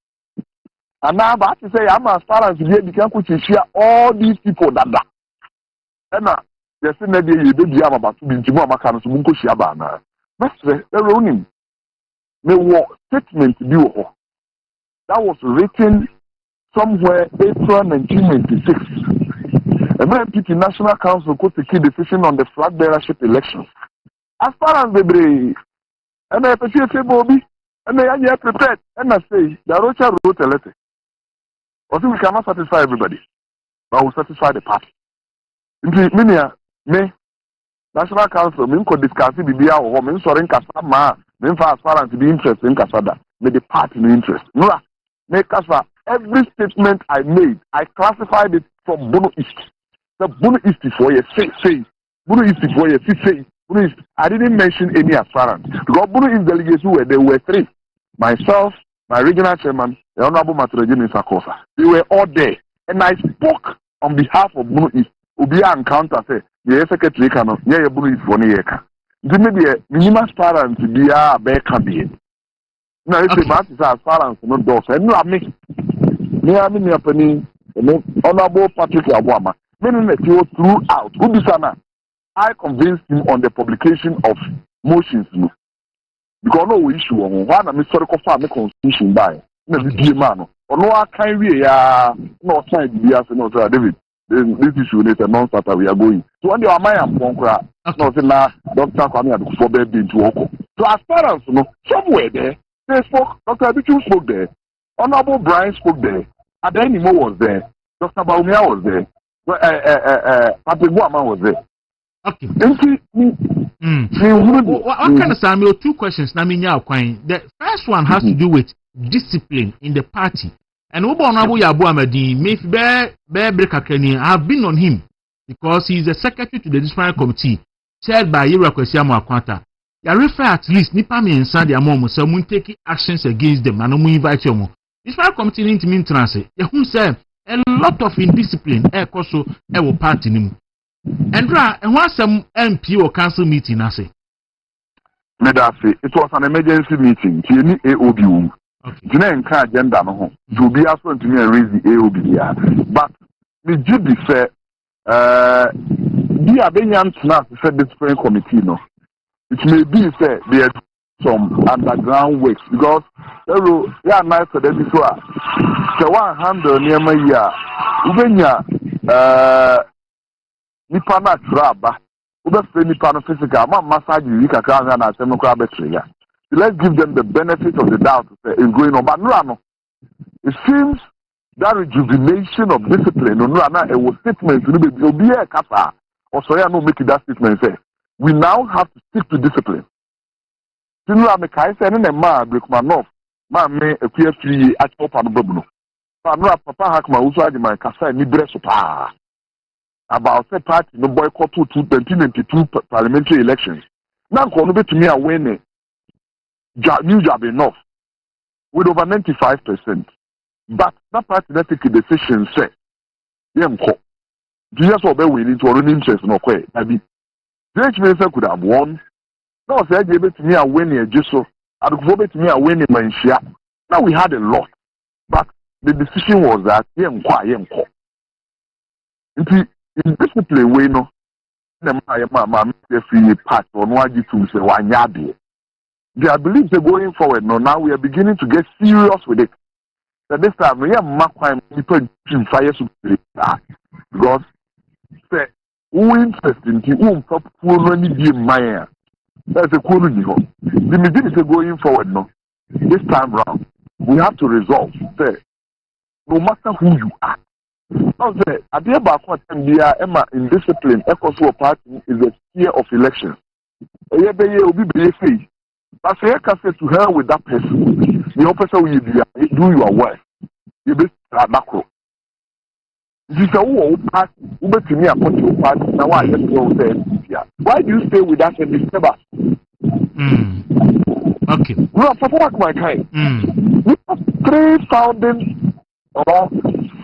Speaker 5: And now, but to say, I'm as far as you can share all these people that. And now, there's maybe you don't about to be Jimama Kanas Munko Shabana. That's the running. There was statement due. That was written somewhere April 1996. MPP National Council could take a decision on the flag bearership elections. As far as the brave, and I say, Bobby, and they are prepared, and I say, the Rocha wrote a letter. Also, we cannot satisfy everybody, but we satisfy the party. Me, National Council, me could discuss the BBA or me sorry in Kasama, me for as far as the interest in Kasada, me the party in interest. No, me Kasa, every statement I made, I classified it from Bono East. The Bono East is for you say, Bono East is for you say, Bono East. I didn't mention any aspirant because Bono East delegates who were there were 3. Myself, my regional chairman, the Honorable Matrojin Sakosa. They were all there. And I spoke on behalf of Bono East. Ubia encounter say, the secretary cannot, yeah, Bono East for Nieka. Maybe a minimum aspirant to be a bear can be. Now, if the mass is aspirant, not those. And no, I mean, me happening, Honorable Patrick Abwama, meaning that you throughout. Ubisana, I convinced him on the publication of motions. Because no issue on one historical family constitution by the man. ono akan wie ya no sign bi ase no so David this issue is a non-starter we are going so when the amaya mponkra no say na Dr. Kwame Adukufo be be into oko so as far as no somewhere there they spoke Dr. Abichu spoke there Honorable Brian spoke there Adenimo was there Dr. Baumia was there Patrick Guama was there.
Speaker 1: Okay. What kind of Samuel? Two questions. The first one has to do with discipline in the party. And Obonabu Yabu Amadi, maybe Bear Brekakeni, I have been on him because he is the secretary to the disciplinary committee chaired by Yura Kwesiamu Akwanta. You refer at least Nipami and Sandy Amomo, so we take actions against them and we invite you. Disciplinary committee didn't mean transit. Who said a lot of indiscipline, also, will party him. And once some MP or council meeting, I say.
Speaker 5: Medasi, it was an emergency meeting. Any AOB. Jina enka agenda no ho. To be aso ntumi raise the AOB ya. But me jibi say bi abenya ntna say disciplinary committee no. It may be say there some underground works because yeah nice for them so say one handle niema ya ubenya nipa na traba ube fe nipa no physical ma massage yi kakra na asem ko abetri ya. Let's give them the benefit of the doubt to say it's going on. But no, it seems that rejuvenation of discipline, no, it was statement to be a kasa, or so no make that statement say, we now have to stick to discipline. Sinu America say na ma break man off, man me a queer free at top and bubble. But no, Papa Hakma also had my kasa ni breast pa about the party no boycott to 2022 parliamentary elections. Now, kono be to me away new job enough with over 95%. But that party that take a decision say, Jesus will be willing to run interest no way. I mean, the minister could have won. No, say I gave it to me a win a Jesus. I could go to me a win in Manchia. Now we had a lot, but the decision was that in discipline way no. My free part on what you to say one yard. I believe they're going forward. Now we are beginning to get serious with it. So this time, we have more people in fire because who interesting to whom only be my that's a cool. The meeting is going forward now. This time round, we have to resolve. Say, no matter who you are. Now, say, at the about what Emma in discipline, ECOSO party is a fear of elections. But say to her with that person, the person will do your work. You be macro. This is a party, to me, a party. Now, I just go there. Why do you stay with us and disturb us?
Speaker 1: Okay.
Speaker 5: No, support my kind. We have 3,000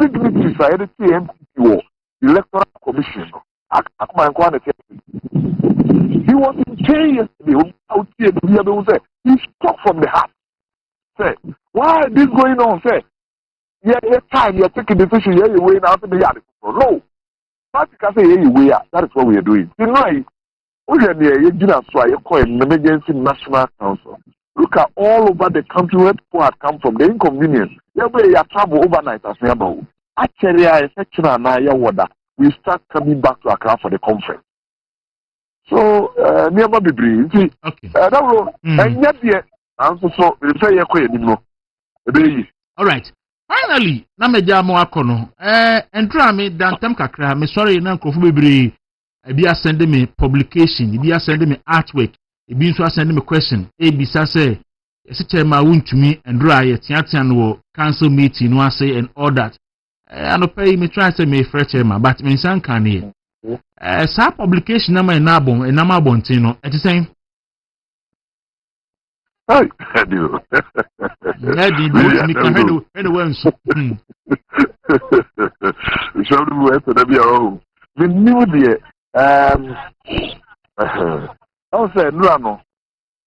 Speaker 5: signatories for the MPO, Electoral Commission. He was in jail yesterday. Out here, he spoke from the heart. Say, why is this going on? Say, time you're taking decision, you're way now to the yard. No. Practically say, that is what we are doing. You know, we are near an emergency national council. Look at all over the country where people have come from, the inconvenience. You travel overnight as well. Actually, I said, we start coming back to Accra for the conference. So, never be brave.
Speaker 1: Okay.
Speaker 5: And yet, so say
Speaker 1: all right. Finally, na meja mo akono. Entra me dantem kakra. Me sorry na nkrofo bebre. Ebi send me publication. Ebi send me artwork. Ebi nso send me question. Ebisa say, ese chairman wuntumi endra ye tiatian wo council meeting no say and all that. No pay me try say me fresh chairman, but me san kan here. Sa publication na my nabon na ma bontin no eti sen
Speaker 5: hey do
Speaker 1: ready do me can anywhere so
Speaker 5: show them where to be oh we knew the I say no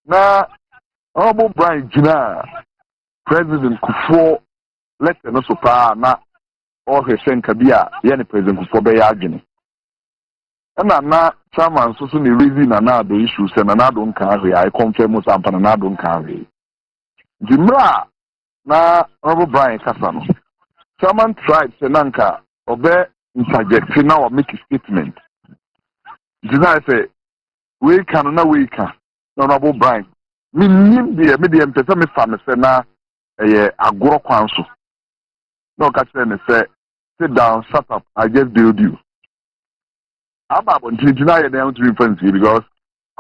Speaker 5: na Honorable Brian Jina President Kufo letter no so pa na o hwesen kabia ye ne President Kufo be ya agene na chairman so the reason na the issues and na do nka I confirm us ampa na do nka the mra na Honorable Brian Kasano. Someone tried Senanka obey interject now or make a statement. Did I say we can no we can Honorable Brian? Me the medium person me family say na agro kwanso. No catch them say sit down, shut up, I just build you. About deny the difference because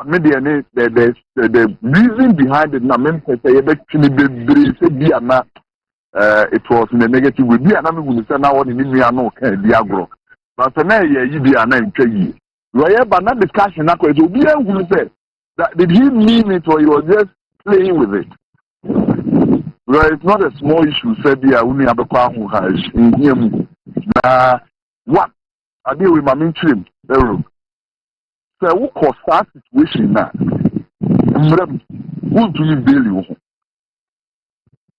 Speaker 5: media the reason behind it na men say it was in a negative way. Be another would say now what in India no can be agro. But now you be an entry. But not discussion now because be who say that did he mean it or he was just playing with it? Well, it's not a small issue, said the only other who has in him. What I deal with my main trim, so what cause that situation now? Who do you bail?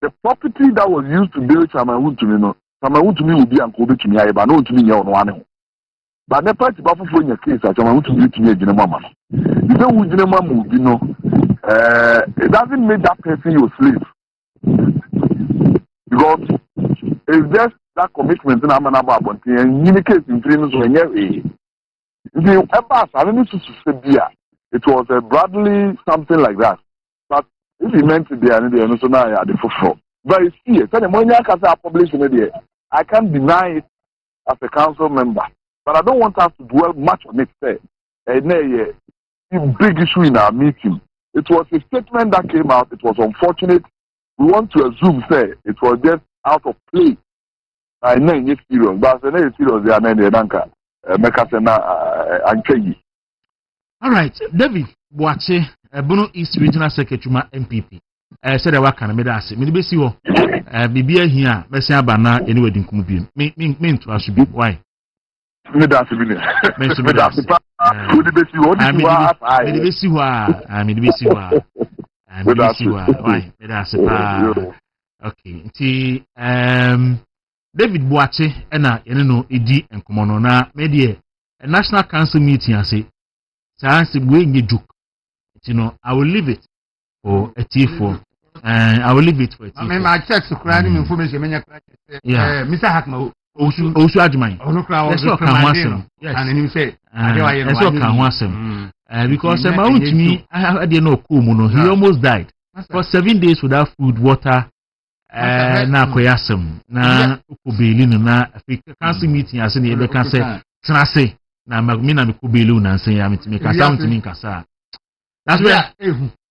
Speaker 5: The property that was used to build Samawood to me, no, Samawood to me will be uncle to me, but no to me, one. But the party buffer for your case, Samawood to me, a mama. You know, who Jinama move, you know, it doesn't make that person your slave. Because it's just that commitment in Amanaba, and in the case in dreams when you're it was a Bradley something like that. But if he meant it there, so now I had the full. But it's here. I can't deny it as a council member. But I don't want us to dwell much on it. A big issue in our meeting. It was a statement that came out. It was unfortunate. We want to assume, say, it was just out of play. I know it's serious, but I know it's serious. They are not the anchor.
Speaker 1: All right, David Boache, Bono East Regional Secretary MPP. Said I work on a medasi. Me be see wo. Bibia here. Me say abana anyway din kumu bi. Me to asu bi. Why?
Speaker 5: Medasi bi ne. Medasi pa. Wo di be see wo. Me di be see wa.
Speaker 1: Me di be see wa. Me di be see wa. Why? Medasi pa. Okay. Nti David Boache na ene no edi enkomo no na me de National Council meeting ase. Say we nye joke. You know, I will leave it for a T4. I will leave it for a T4.
Speaker 3: I mean, my check to cry information.
Speaker 1: Yeah,
Speaker 3: Mr. Hackma,
Speaker 1: also Ajmai. Let's talk on yes, and then you say, let's talk on because my own to me, I didn't know Kumuno. He almost died for 7 days without food, water. Na koyasem na ukubeli na Africa Council meeting as in the cancer. Trase na magmina mikubeli na nse ya mitimi kasa mitimi kasa. That's where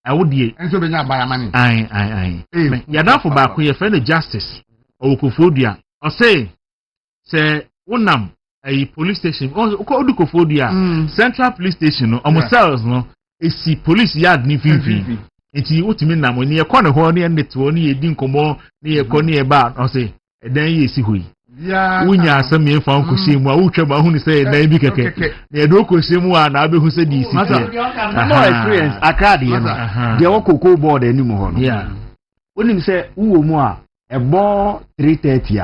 Speaker 1: I would be.
Speaker 3: And so, by money.
Speaker 1: Aye. You're down for back your friend justice or Kofodia or say, Unam, a police station or Kofodia, Central Police Station, almost cells, no, is the police yard ni fifi. It's you to me now when you're corner horny and it's only a dinkomo near corny about or say, then you see who.
Speaker 3: Yeah,
Speaker 1: when you are some me found Kushima, who say, then be keke. They do Kushima and Abu who said this. No
Speaker 4: experience, Akadi, the Oko board anymore. Yeah. When you say, Umoa, a ball 3:30.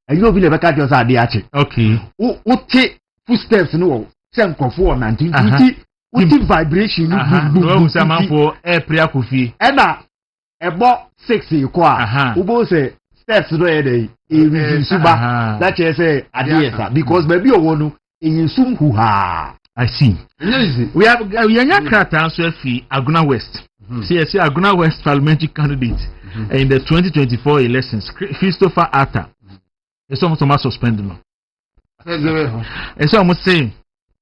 Speaker 4: And you'll be the back at your side.
Speaker 1: Okay.
Speaker 4: What take footsteps no, some for 19. What vibration?
Speaker 1: No, some for air prayer coffee.
Speaker 4: And a ball 60 qua. Ubo say, steps ready. Suba that you say adiesa because maybe you want in sum ha. I see. We are Krata answer fee Aguna West. See Aguna West parliamentary candidate in the 2024 elections. Christopher Atta. It's almost suspended now. It's almost saying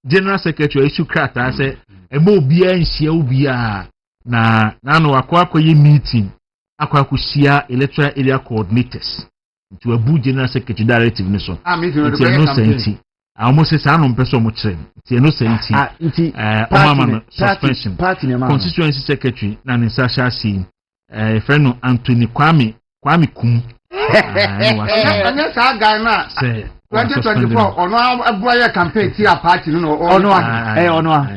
Speaker 4: General Secretary issue Krata say ebo bia nsia obia na no akwa ye meeting akwa kusia electoral area coordinators to a General Secretary directive in so. It's no senti. I almost say I don't person much. It's no senti. Suspension. Constituency Secretary Nani Sasha si friend Anthony Kwame Kum.
Speaker 3: And that's our guy now. 2024 ono aboya campaign ti a party no ono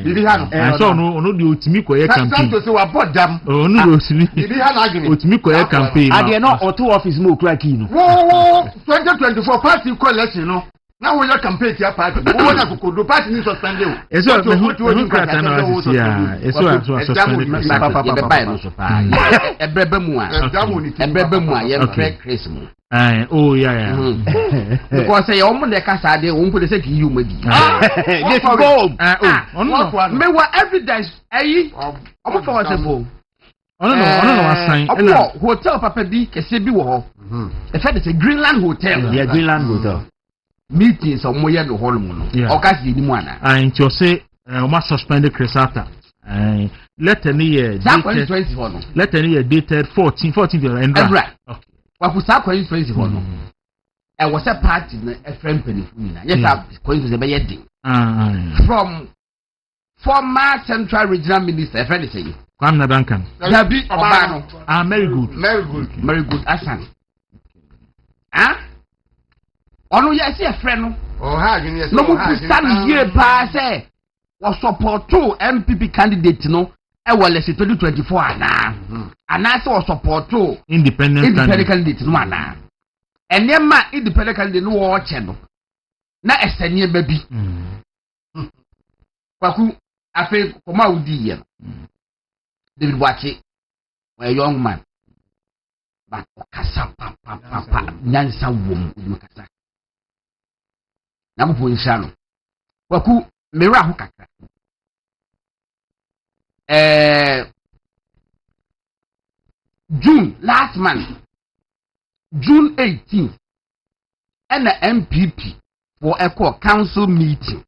Speaker 3: bibi ha no
Speaker 1: so no di otimi koye campaign
Speaker 3: so wa bodam
Speaker 1: ono do otimi
Speaker 3: bibi ha na agini
Speaker 1: otimi koye campaign
Speaker 4: ade no auto office mo kura ki no
Speaker 3: 2024 party election no
Speaker 2: Now we campaign to party. We want to go to party in suspended.
Speaker 1: It's what we got now. It's what suspended. Oh yeah.
Speaker 3: Because I almost the casa de won't put the second you maybe. This go. Me what evidence almost possible.
Speaker 1: I don't know what sign.
Speaker 3: Hotel Papa D kese bi wo ho. E said it's a Greenland hotel.
Speaker 4: Yeah, Greenland hotel.
Speaker 3: Meetings or moya no hall mu no. O ka si ni mu ana.
Speaker 1: And you say o ma suspend Cresata. Let any year. Let any year dated 14 and
Speaker 3: right. Okay. Kwaku sa kwani 20 ho no. E was a party na a friend peniful na. Yes, kwani se be ye din. From former Central Regional Minister, if anything.
Speaker 1: Kwamna Duncan.
Speaker 3: Dabi Obano.
Speaker 1: Very good.
Speaker 3: Very good. Asan. Ono yes a friend.
Speaker 2: Oh, ha, yes.
Speaker 3: No mo stand here pa say was support to MPP candidate no e wole 2024 ana. Ana say was support to
Speaker 1: independent
Speaker 3: candidate no ana. Enema independent candidate no wo che no. Na esenie ba bi. Kwaku afi koma udi ye. David Wachi, a young man, but Okasa papa, Nansa wom, Mukasa. Namu Puishano. Kwaku, Mira Hukaka. June, last month, June 18th, and the MPP for a council meeting.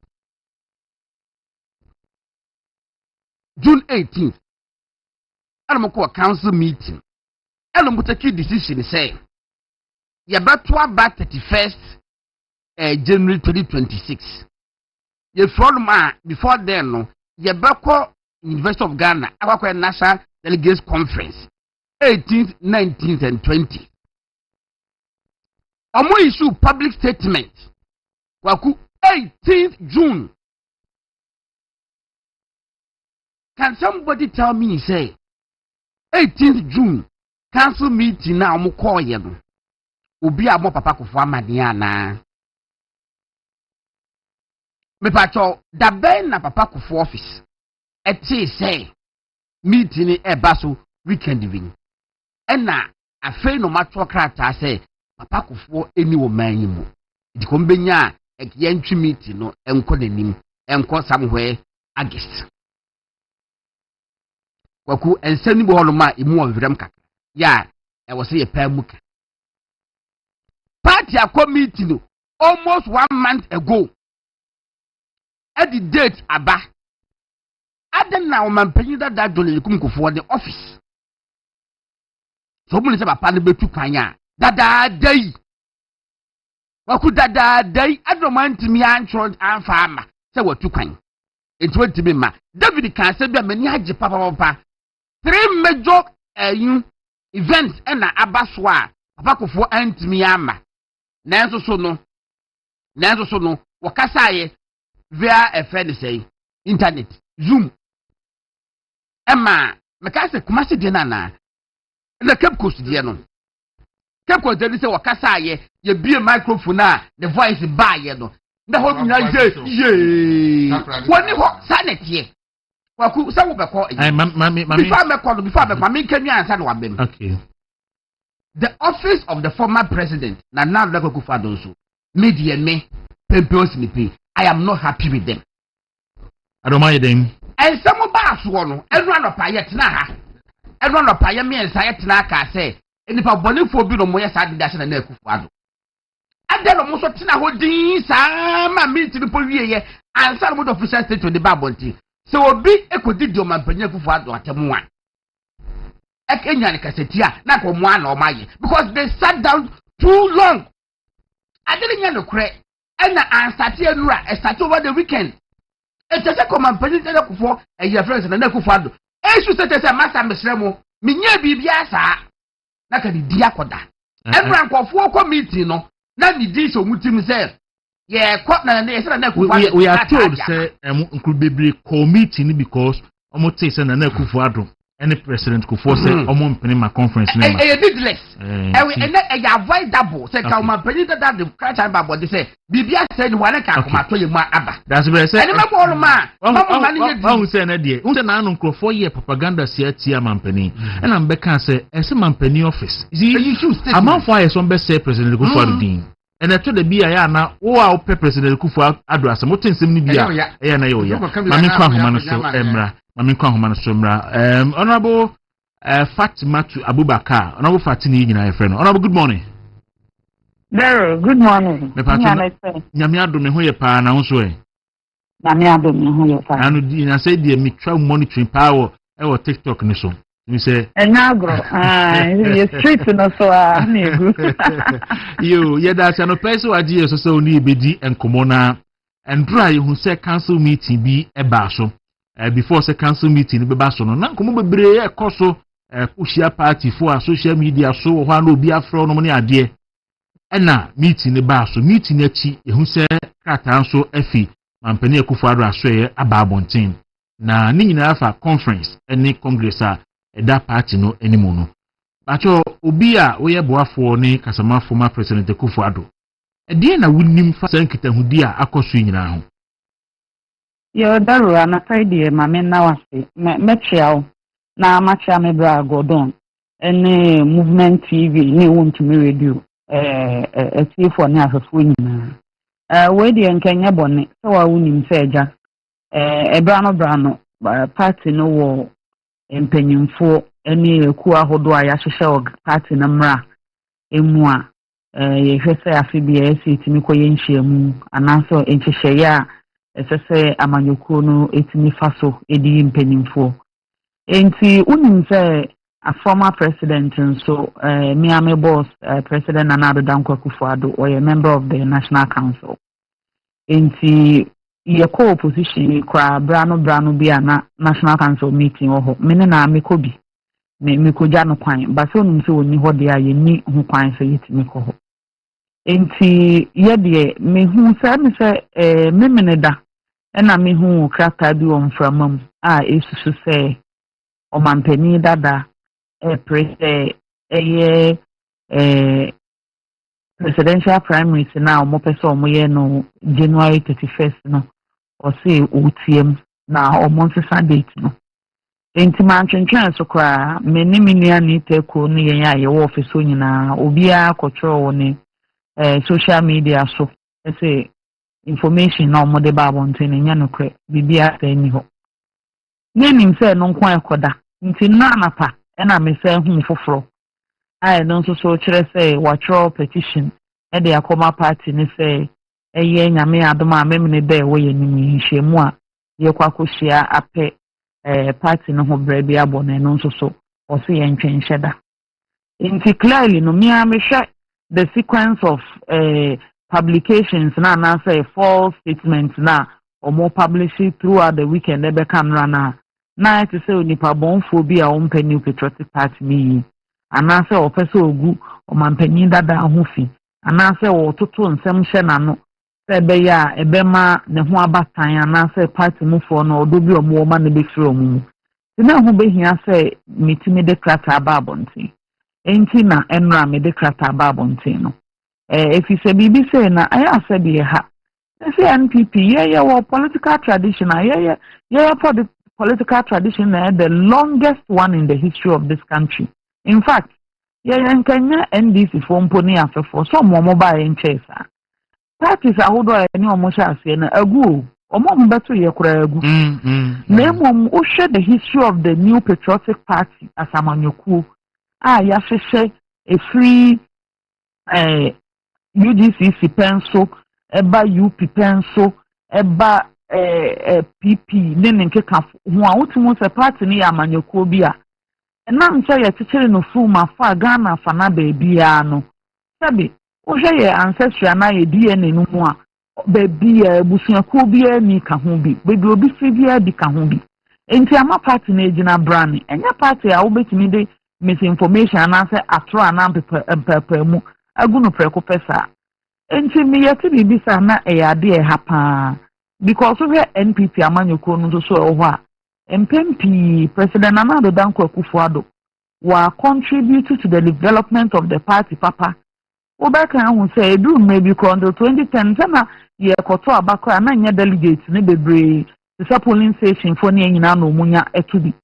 Speaker 3: June 18th. I'm a council meeting. And I'm take decision say, you better about 31st January 2026. You from before then, no, you better University of Ghana, our National Delegates Conference, 18th, 19th, and 20th. I'm going to issue public statement. Kwaku 18th June. Can somebody tell me, say, 18th June, council meeting now, I'm calling you. Ubi a mo papa kufu amadiana. Me pacho, da ben na papa kufu office. Eti say, meeting e baso weekend evening. Ena, afe no matwa krata say, papa kufu eni wo manyi mu. Iti kombenya, ekiyentwi meeting no, enko nenim, enko somewhere, August. Kwaku ensani bo holoma imu onvrem kaka ya e wo se ye pa muka party a committee almost 1 month ago at the date aba adan na o man panyin da dole yikum kofo the office so mun se papa ne betu kwanya dada dai kwaku dada dai adomanti antro anfa ama se watu kwan enti wantimi ma David kan se bia mani age papa 3 major events and abaswa apakofo antimi ama nanso so no wakasaye via a friend say internet Zoom Emma mekase kumasi de na Cape Coast de no Cape Coast de say wakasaye ye bie microphone the voice ba ye no na ho nya say ye woni ho sanete Kwaku sa wo beko before me can you answer no abem.
Speaker 1: Okay.
Speaker 3: The office of the former president na now Kwaku Fadonso media me pempos ni pay. I am not happy with them.
Speaker 1: I don't mind them.
Speaker 3: And some of us no everyone of payet na ha. Everyone of payet me and sayet na ka say enipa boni fo bi no mo yesa de dash na Kwaku Fado. Adelo mo so tina ho din sa ma meeting po wiye answer mo official state the babonti. So obi ekodi di o mampanya Kufu Ado atemu a ekenya ne kasetia na ko mo ana o maye because they sat down too long. Adele nya no kure na ansate anura start over the weekend. Etese ko mampanya de Kufu eye friends na Kufu Ado esu setese masa mesremo menye bibia sa na ka di akoda everyone ko committee no na di di so mutim say yeah,
Speaker 1: we are told say include baby committee because almost say na Kufu Ado any president could force omo mpene ma conference
Speaker 3: name needless
Speaker 1: and
Speaker 3: avoidable say ka ma peni that the crash and babo they say bibia say ni wane ka kuma to ye ma aba
Speaker 1: that's what I say
Speaker 3: and me ko ma
Speaker 1: who say na de who say na anu for year propaganda sia tia ma mpene and am be kan say ese ma mpene office amount for year some be say president go for din and I told the bia ya na wo a pe president kufu ado asem wo tensem ni bia e na yo ya ma me kwa homa no so emra Mami kwa homa so mra honorable Fatima to Abubakar honorable Fatima nyina ye friend honorable good morning
Speaker 6: There good morning
Speaker 1: nyame ado me ho ye pa na ho so e
Speaker 6: nyame ado me ho ye pa
Speaker 1: anu di na say dey me twa monitoring power e wo TikTok ni so me say
Speaker 6: enagro you street no so na egu
Speaker 1: yo ye da se no person waje so so oni ebedi enkomo na endra ye hu say council meeting bi e ba so before the council meeting be ba so no na nkomo bebre e koso pushia party for social media so ho na obi afro no ne ade e na meeting ne ba so meeting achi ehu se krata so afi mampani akufo ado aso ye aba abonten na ni nyina afa conference any congress a da party no animo no bacho obi a wo ye boafo ne kasama former president akufo ado e de na wunim fa sankita hudi a akoso nyina ho
Speaker 6: Yo Dawuro na Friday mame na wase mechiao na machia me bra godon ene movement TV ne wontumi radio for na afafo nyina we de nkenya bone so wa wonim se eja bra no party no wo empanyimfo ene eku ahodo a ya hwehwe party na mra emu a ye hwese afi bia esi timi koye nhyiamu anaso enhyehyɛ ya esese amanyokuo no etimi faso edi mpanimfo enti unim se a former president so me am boss president Nana Kwaku or a member of the National Council enti ye co opposition kwa brano bia na National Council meeting oho me na me ko bi me ko ja no kwan ba so unim se oni ho de aye ni ho kwan se yetimi ko ho enti ye de me hu se me se memeneda ena me hu krata bi won framam a esusu se o mampani dada presidential primaries na o mo pese o mo ye no January 31st no o se otiem na o mo nsa date no enti man twentwen so kwa meni minia ni teko no yen ya ye wo office nyina obi a kotro wo ni social media so say information na omo de ba bonten nya no kre bibia ta ni ho nenim se no nkwa ekoda nti na anapa na me se hu foforo ai no so kire se watro petition e de akoma party ni se eye nyame adoma memne be wo ye ni nhyiemu a ye kwakohia ape party no ho bra bi abone no so o se ye ntwenhyeda nti clearly no me hwe the sequence of publications na say false statements na or more publishing throughout the weekend ebe camera na it say onipa bonfo bi a ompani patriotic party ni ana say opese ogu o mampani dada ahofi ana say o toto nsem hye na no say be ya ebe ma ne ho abatan ana say party mufo no odo bi omo ma na be firi omu na ho be hia say mitimi de krata babonti enti na enra me de krata babonti no if you say bibi say na aya say be ha say NPP yeah political tradition yeah political tradition the longest one in the history of this country. In fact in Kenya NDC for mponi afefo so mo mobile in chase parties ahodo any omo sha ase na agu omo mbeto ye kura agu na mom o share the history of the new patriotic party as amanyokuo ya hwehwe a free UGCC penso eba UP penso eba PP nene nkeka ho a wotumu se party ni amanyokuo bi a na nche ye tikere no fu ma fa Ghana fa na baby a no sabi o hwe ye ancestry na ye DNA no mu a baby busuakuo bi ani ka ho bi baby obi fi bi a bi ka ho bi enti ama party na ejina brand enya party a wo betimi de misinformation na say atro ana pepe mu aguno preko pesa enti mi yeti bibisa na eyade hapa because we NPP amanyoko no so ho a MPP President Nana Addo Dankwa Akufo-Addo were contributed to the development of the party papa. Obaka who say do maybe until 2010 sana ye koto abakra na nya delegates ne bebre the polling station for ne nyina no munya etudi.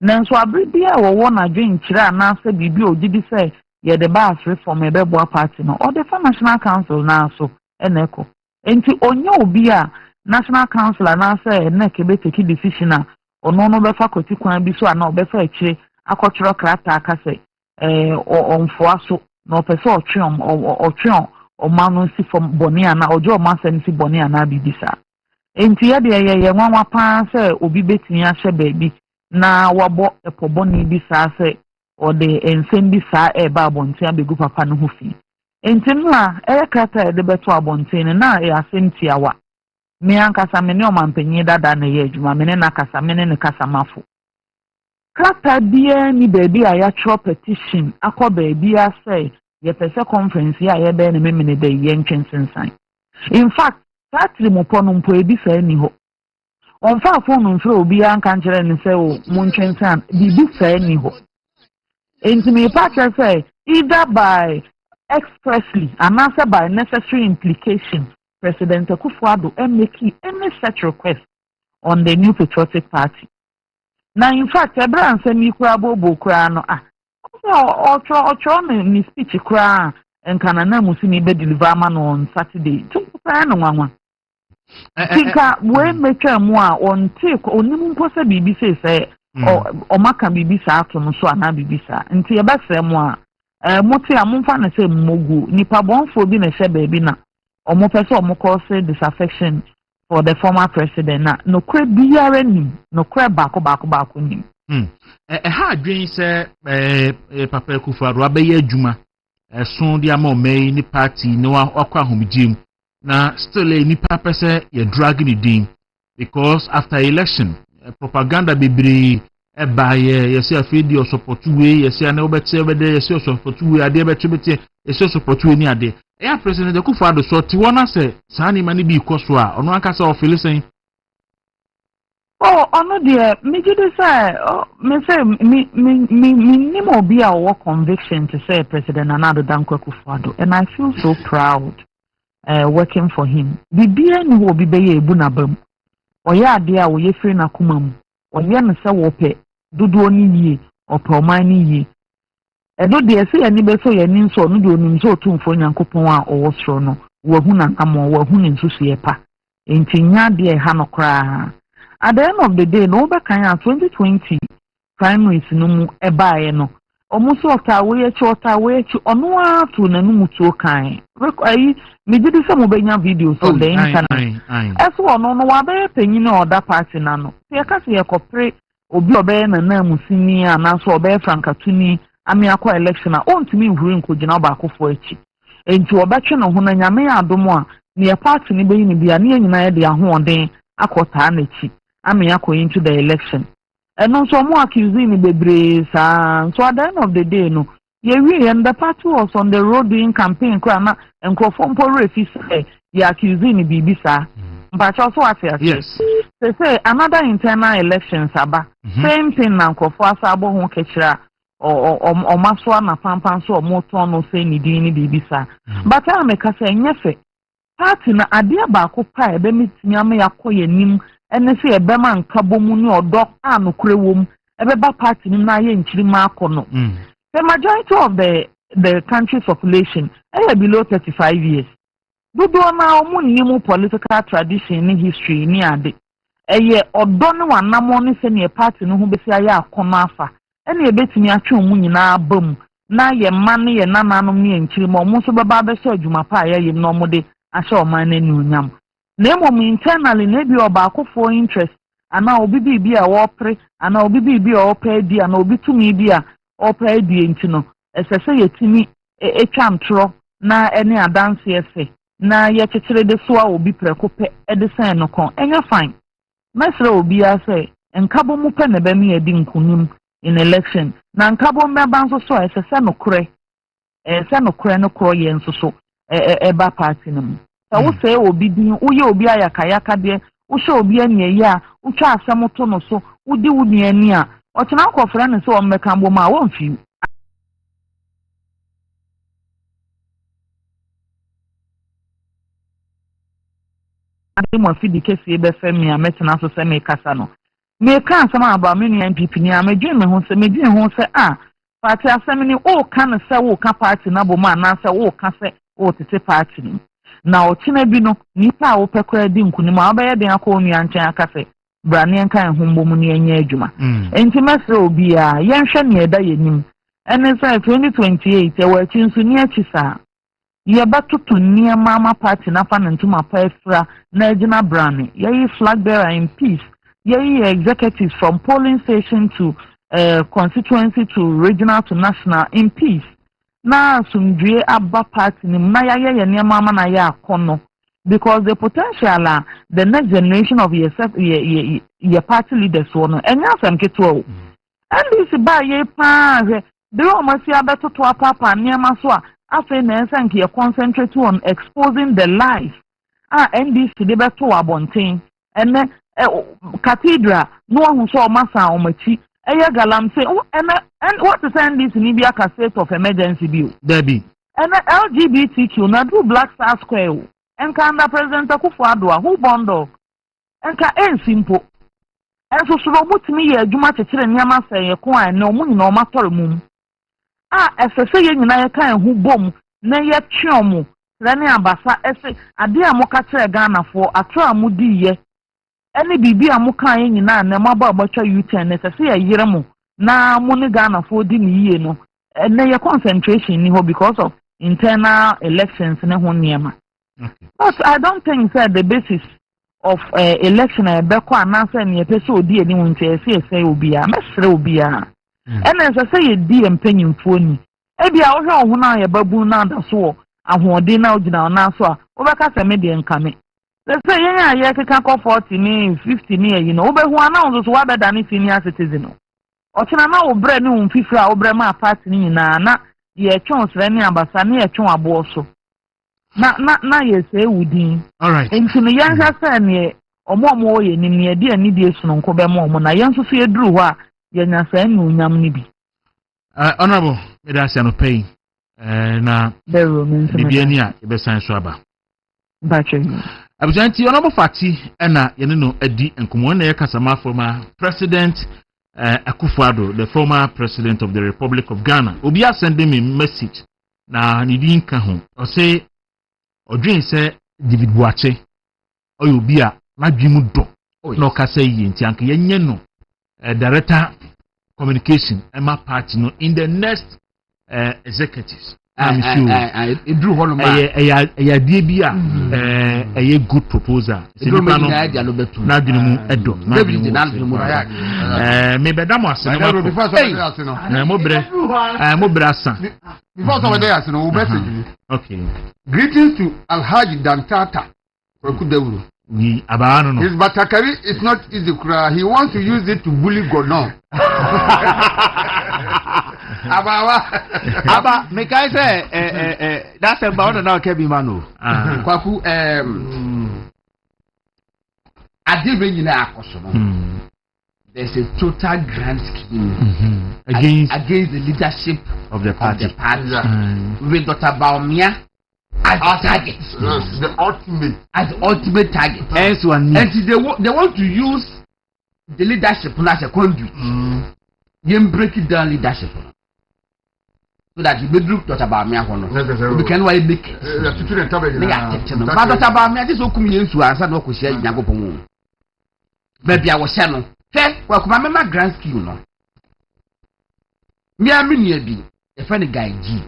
Speaker 6: Nanso abrebia wo na dwen kira na se bibi ogidi say ye the bas reform ebebo party no or the national council na so eneko. Enti onye obi a national council na say na kebe take decision a ono no be fa koti kwan bi so ana obefa akire akotro krata aka say onfo aso no person otwe omanu si from bonia na ojo omasen si bonia na bibisa enti ya de nwanwa pa se obi betini ahye baabi na wabo epoboni bisa se ode ensem bisa eba abonte abegu papa no hofi enti no a krata de beto abonte na asenti awa me ankasa me ne omampanyi dada na ye adwuma me ne na kasa me ne kasa mafo krata bia ni baabi a ya tro petition akọ baabi a say ye pese conference ya ye be na memene de ye ntwensensan in fact that remopo no mpo ebi fa ni ho on fa phone no mfre obi an kan kire ni say o mu ntwensan bibi fa ni ho enti me pa say either by expressly and also by necessary implication President Akufo-Addo make any such request on the New Patriotic Party. Now, in fact, Abraham said, "Me crabo kura no ocho ni speech kura and kanana musimi be deliver man on Saturday. Tukura no mama. Tinka we make mo a on take onimu mposa bibi say o maka bibi sa ato no so ana bibi sa. Nti e ba se mo a moti amumfa na say mogu nipa bonfo bi na hye baabi na omo pese omo cause disaffection for the former president na no kre biara ni no kre bako ni
Speaker 1: ha adwen se papa Akufo-Addo abeye adwuma so dia ma omei ni party ni wakwa ahomjim na still ni papa se ye dragging the din because after election propaganda bebre ye say afedi o support we ye say na obete obede ye say support we ade betebete ye say support we ni ade ya President Akufo-Addo so ti wona say sani mani bi ikoso a ono aka say o feel saying
Speaker 6: ono de me jide say me say me mo be a work conviction to say President Nana Dankwa Akufo-Addo and I feel so proud working for him bibia ni wo bi be ye ebu na bam oya ade a wo ye free na kuma mu oye no say wo pe dodo ni yie ope oman ni yie edo de ese ani be so ye ni nso no de onim so otumfo nyankopon a owo soro no wo hu na nkamo wo hu ni nsusu ye pa enti nya de ha no kra at the end of the day no be kan ya 2020 primaries no mu ebaaye no omuso otawe echi ono atu na nu mutuo kan ayi me gidi se mo benya videos on the internet eso ono no wa be panyin na oda party na no se ka se ye kopre obi obe na na musini ana so obe frankatuni ami akwa election a ontimi nhuri nkogina ba akofo echi enti obetwe no ho na nyame adomo a ne party ni beyin bia ne nyina ye de ahoɔden akɔtaa na echi ami akɔ into the election eno so mo accuse ni bebre sa so at the end of the day no ye wi and the party was on the road doing campaign kra na enkrofo mpo refi say ye accuse ni bibi sa mpacha so afi
Speaker 1: yes
Speaker 6: say another internal elections aba same thing na enkrofo asabo ho kechira o maso na pampan so mo to no say ni din ni bibi sa but I make say nyefe party na ade ba ko pa ebe mitimi am yakoye nim ene se ebe ma nkabo mu ni odo anokure wom ebe ba party ni na ye nchiri ma akono the majority of the country's population below 35 years dudu na omu ni mu political tradition ni history ni ade odo ni wanamo ni se ni party no ho besi aye akono afa ene ebetimi atwe omu nyina abam na ye ma ne ye nananom ni nchiri ma omu so beba be sha adwuma pa aye yim no mode asha oman na ni onyam na emo internally na bi oba akofo interest ana obi bi a wopre ana obi bi a opa di ana obi tumi bi a opa di entino esese yetimi etwantro na ene adanse efe na ye kekere de so a obi prekope edesen no kon enya fine mesre obi a say nkabo mu pe na be me edi nkunim in election na nkabo mmeba nso so esese no kure no kro ye nso so eba party no mu so wo say obi din wo ye obi ayakayaka de wo show obi ani ya wo twa asem to no so wo di wo ni ani a o tena akofra ne so o mmeka mbo ma wo mfi ade mo fi di kesi be fami a metena so se me kasa no me kan sama aba me nu MPP ni a medwen me ho se party asem ni o kan se wo ka party na bo ma na se wo ka se o tete party ni na o tena bi no nipa wo pekora di nkunim a obaye den akọ onu anchen aka se brane nkan hombo mu ni enya adwuma enti mesre obi a yenhwe ne eda yenim ene say 2028 e wa chinsu ni achisa ye batutu niema ma party na fa ntuma pa efra na agina brane ye flag bearer in peace ye executives from polling station to constituency to regional to national in peace na sumdue abba party ni na ye niema ma na ya akono because the potential the next generation of your party leaders won enya asem keto and this ba ye pa the almost ya betoto papa niema so a afi na ensank ye concentrate on exposing the lies NDC de beto abonten ene cathedral no hu so masa omachi eye galam say and what is NDC ni bi aka state of emergency bill
Speaker 1: Debbie
Speaker 6: ene LGBTQ na do Black Star Square enka under President Akufo-Addo who bondo enka simple enso so mutimi ye adwuma kekere niama say ye ko an no mu nyina o matore mum efese ye nyina ye kan hu bom na ye twiomo rene abasa ese ade a moka kire Ghana fo atro amudi ye ene bibi a moka ye nyina na maba abatwa U10 na efese ye yire mo na mo ne Ghana fo di ni ye no na ye concentration ni ho because of internal elections ne ho niema. But I don't think that the basis of election beko anasa ne pese odi eni wonte ese obi a mesre obi a ene se ye di empanyimfo ni ebia wo hwe wo na ye babu na da so ahode na ogina na so a wo beka se me de nkame se ye nya ye keka ko 40 ni 50 ni yi no wo be hu ana wo so wa be da ni senior citizen no o tena na wo bre ni wo mfifira wo bre ma party ni na ye twon sre ni abasa ni ye twon abo so na ye say wudin
Speaker 1: all right
Speaker 6: enti me yan hwa se ne omo ye ni ne de ani de sunu nko be mo na yan so ye duru ho a ye nya sa ni onyam ni bi
Speaker 1: honorable me da sia no pay na bibia ni a be san so aba
Speaker 6: bache
Speaker 1: abujanti honorable fati na ye no adi enkomo na ye kasama former president Akufo-Addo, the former president of the Republic of Ghana obi sending me message na ni din ka ho o say odwin say David Buache obi a madwimu do na o ka say yi nti anka ye nye no director communication Emma party no in the next executives
Speaker 3: edru ho no ma
Speaker 1: ya die bi a good proposal
Speaker 3: nipa no
Speaker 1: na adwene mu edo
Speaker 3: na adwene mu
Speaker 1: me beda mo ase no mo bre asa
Speaker 2: before so we ase no message
Speaker 1: okay
Speaker 2: greetings to Alhaji Dantata Kwaku Dawuro
Speaker 1: ni abano no
Speaker 2: his batakari is not easy kura he wants to use it to bully Godon
Speaker 3: Aba me kai say that's about now kebi mano Kwaku adibe nyina akoso no there's a total grand scheme against the leadership
Speaker 1: of the party
Speaker 3: with Dr. Baumia as target
Speaker 2: the
Speaker 3: ultimate target and they want to use the leadership as a conduit you break it down leadership so that you be group Dr. Baumia hono we can why make but Dr. Baumia this okum yensu ansa no ko share nyagopon baby a wo hye no hwe kwa mema grand scheme no me amini abi e fa ne guy G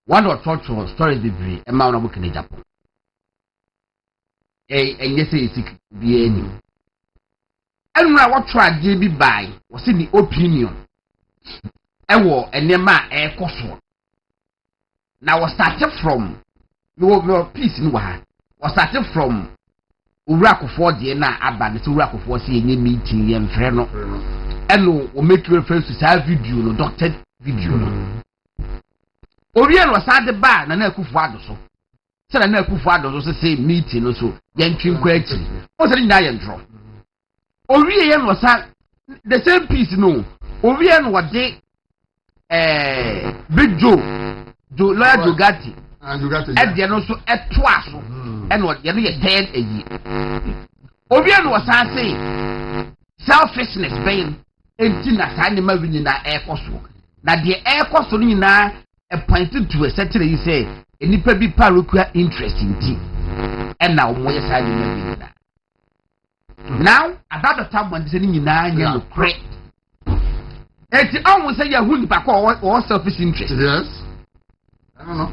Speaker 3: one or two stories degree e ma no book in Japan enye say it be any enra what try bi buy was in the opinion ewo enema e koso now we started from no peace ni wa we started from Urakofo de na aba ne Urakofo se enye meeting ye mfre no eno we make reference to that video no doctored video no Oriel was at the bar na Akufo-Addo so say na Akufo Addo so say meeting no so yentwi nkwa achi o say na yentro owie ye no sa the same piece no owie no wode Big Joe lawyer Jogati e no so eto aso e no ye no ye 10 eyi owie no sa say selfishness being enti na sa ne ma wini na ekoso na de ekoso ni na pointed to a certain you say enipa bi pa require interest in tea and now mo ye side na wini na now about the time when say ni na nya no cre enti on say ya hu nipa ko selfish interest.
Speaker 2: Yes, I don't know.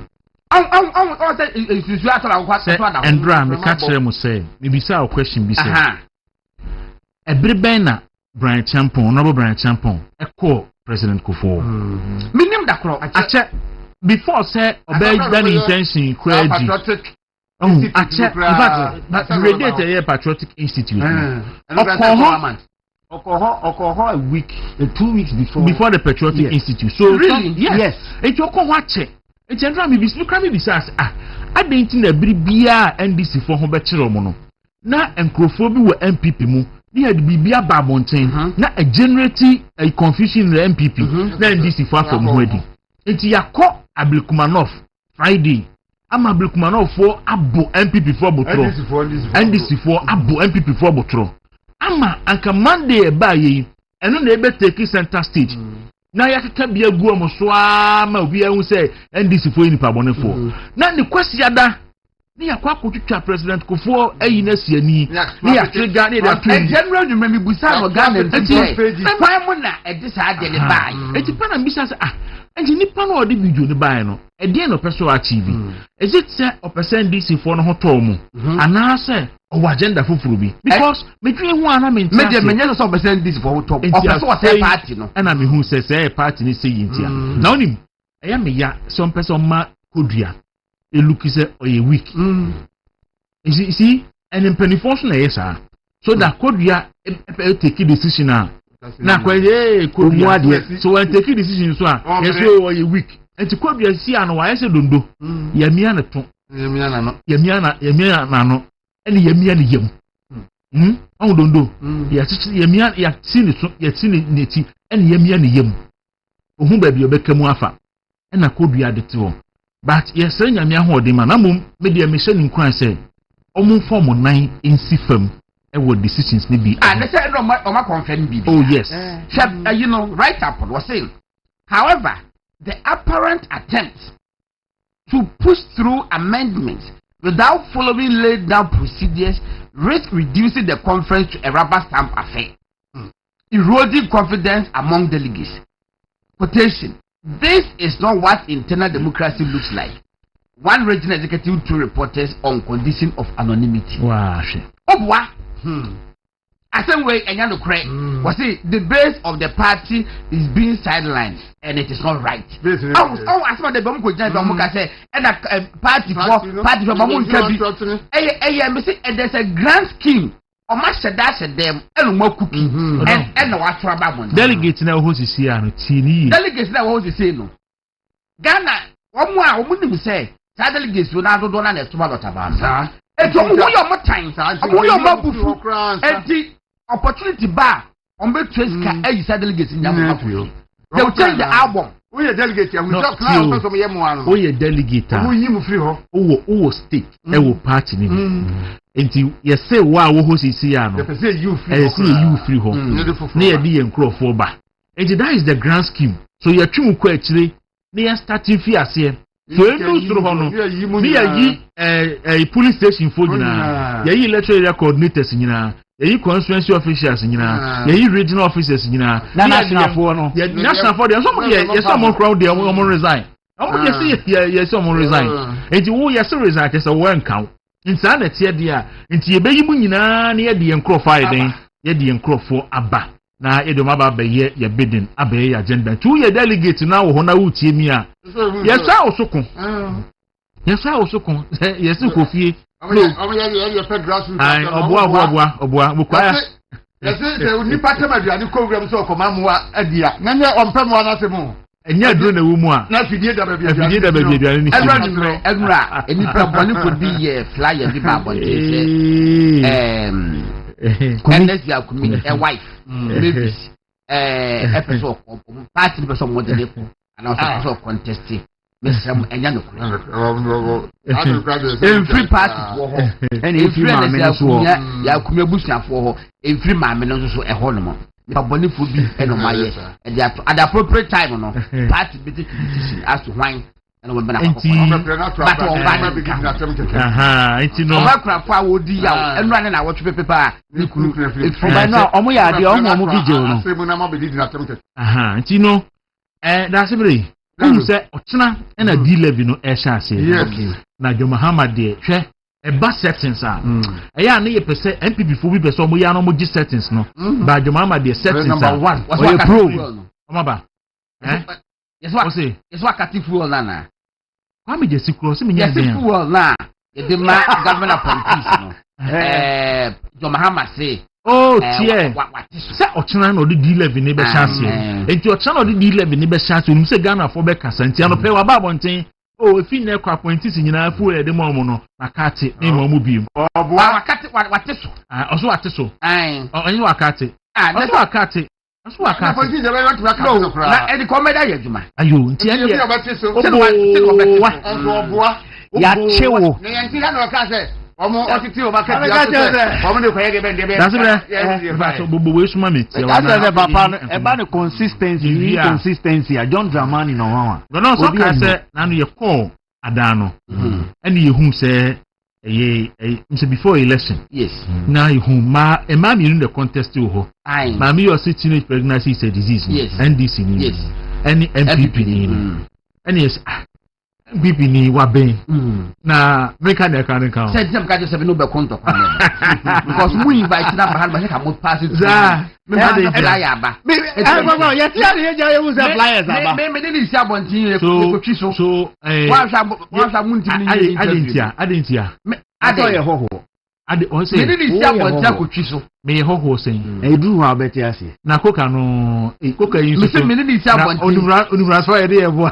Speaker 3: On say isusu atara kwa
Speaker 1: so Andra me catch them say me be say a question be say every na Brian Champon honorable Brian Champon echo President Kufuor
Speaker 3: minim da kro
Speaker 1: ache before say obey that intention credit
Speaker 2: Patriotic
Speaker 1: ache in fact relate a patriotic institute
Speaker 4: Okoho a week 2 weeks
Speaker 1: before the patriotic institute so
Speaker 3: really
Speaker 1: yes it okoho ache it Andra me be be say adentin na bibia NDC for ho be kire mo no na enkrofo bi wo MPP mu ni had bibia ba mountain na a generate a confusion in the MPP na NDC for from Wedi enti yakọ Ablikumanov Friday ama Ablikumanov for abo MPP for botro NDC for abo MPP for botro ama anka Monday ba yi eno na ebe take center stage na yakeka bia gu omo so ama obi ehun say NDC for nipa bonefo na ni kwasi ada ni yakwa akotwitwa President Kufuor ayi na siani ni yatrega ni da
Speaker 3: general you me busa no Ghana na mo na e dis ade ne bai
Speaker 1: eti pa na mbisa say enti nipa no odi video ne bai no e dey no person achieve is it say o% DC for no hoto mu ana say o agenda fufuru bi because medwe hu ana me
Speaker 3: me dey menye no so o% DC for hoto o person o say party no
Speaker 1: ana me hu say party ni say yintia na onim eya me ya some person ma kodua e look say or a week you see and in penny function yes so that kodua take a decision na kwa kodua so when take a decision so yes or a week and to kodua see an wa yes dondo yamia na to yamia na no and yamia na yam on dondo yamia ya tini so ya tini neti and yamia na yam ohun ba bi obekamu afa na kodua de te ho but yes nyame ahode ma na mum media me shani nkran say omun form 9 insi fam e wo decisions ni bi
Speaker 3: they say no ma confirm bi
Speaker 1: oh yes
Speaker 3: you know right up was saying however the apparent attempt to push through amendments without following laid down procedures risk reducing the conference to a rubber stamp affair eroding confidence among delegates. Quotation: this is not what internal democracy looks like. One regional executive told reporters on condition of anonymity.
Speaker 1: Wow.
Speaker 3: Obwa. I said, wait, and you know, correct. Was it the base of the party is being sidelined and it is not right. I saw the bomb could say, and a party for Mamun Kabi. And there's a grand scheme. O ma sheda them and more cooking and what trouble.
Speaker 1: Delegates now who is here no tini.
Speaker 3: Delegates now who is saying no. Ghana, one more woman say, delegates will not do on a tomorrow tabasa. It's all your time, all your mabu and the opportunity bar on the trace can delegates in Yamaha. They will change the album.
Speaker 2: We are delegate and we talk now from Yamuan.
Speaker 1: We are delegate.
Speaker 2: We free ho.
Speaker 1: Oh, state. I will party. Enti you say wa wo ho sisi ya no
Speaker 2: say you
Speaker 1: free ho na ye di enkrofo ba enti that is the grand scheme so you twum ko akire na you starting fi ase so enu suru ho no me yi police station for nyina ye yi electoral area coordinators nyina ye yi constituency officials nyina ye yi regional officers nyina
Speaker 4: na national for no
Speaker 1: ye national for dey so mo ye some crowd dey mo resign ye some resign enti wo ye so resign say wo enkan nsa na tie dia nti yebeyi mu nyina na ye de enkrofo ayeden ye de enkrofo aba na ye de maba ba ye bidden aba ye agenda tu ye delegate na wo na wo tie mi a ye sa osokun ye si ko fie
Speaker 2: ye federal
Speaker 1: ai oboa bukwa
Speaker 2: ye say ni patam aduane program so ko mamuwa adia na nye ompem wa na se mu
Speaker 1: enya duro na wo mu a
Speaker 2: na fidie da ba bi
Speaker 1: afidie da ba bi aduane ni
Speaker 3: Enra enipa boni ko bi ye flyer bi ba bonte NS Yakumi a wife maybe episode party person mo de ko and also contest mesem enya no ko free party for ho
Speaker 4: and free ma me so
Speaker 3: Yakumi abusuafo ho free ma me no so e ho no mo boni fo bi eno maye e at the appropriate time no party be take decision as to why and we been
Speaker 1: enti no
Speaker 3: makra fa wodi ya enu ane na wotwe pepa ni kuru
Speaker 4: for no omo ya de omo vigil no
Speaker 1: enti no da sebre se otena na D11 no e sha ase na Jo Muhammad de hwe eba settings a eya na ye pese MPP fo bi pese omo ya no mo gi settings no ba Jo Muhammad de settings
Speaker 3: number 1
Speaker 1: was pro omo ba
Speaker 3: yes what katifu na
Speaker 1: Kwame je sikuro se me nya
Speaker 3: den. Yes fuel na e de ma government appointees no. Jo Muhammad say
Speaker 1: oh tie. Se ochena na odi D11 ne be chance. Enti ochena na odi D11 ne be chance nim se Ghana fo be kasa nti ano pe wa ba bonten. Oh efi na kwa appointees nyina fu e de mo mo no na kate e mo mu bi.
Speaker 3: Wa kate wate so.
Speaker 1: Oso wate so. Onyi wa kate.
Speaker 3: Oso wa kate.
Speaker 1: Aso aka.
Speaker 3: Na edi komeda ye djuma.
Speaker 1: Ayo, nti ene ye.
Speaker 4: Ya chewo.
Speaker 2: Na yanti na no ka se. Omo otiti o market ya se. Omo ne koye ge ben de ben.
Speaker 1: That's it. Ba so bobo we suma me.
Speaker 4: That's the papa e ba ne consistency, inconsistency. John Dramani no wan.
Speaker 1: No so ka se na no ye call adano. Ene ye hu se nse before election.
Speaker 3: Yes.
Speaker 1: Now you ma mi in the contest ho. Ma mi your teenage pregnancy is a disease.
Speaker 3: Yes.
Speaker 1: NDC ni.
Speaker 3: Yes.
Speaker 1: Any MPP ni. Any yes. MPP ni wa ben. Na make an account.
Speaker 3: Said them ka just no be contact. Because we invite na bahal ba ka mo pass it.
Speaker 1: Za.
Speaker 3: Me ma dey flyer ba.
Speaker 4: No, yet ya use flyers aba.
Speaker 3: Me dey see abontin e ko twi so.
Speaker 1: So
Speaker 3: wa sha munti ni.
Speaker 1: Adentia.
Speaker 4: Aso ye hoho.
Speaker 1: Ade on say.
Speaker 3: Me dey see abontin ko twi so.
Speaker 1: Me hoho sen.
Speaker 4: E duru ha beti ase.
Speaker 1: Na koka no koka yin so.
Speaker 3: Me dey see abontin.
Speaker 1: Onimra so ye dey e bo.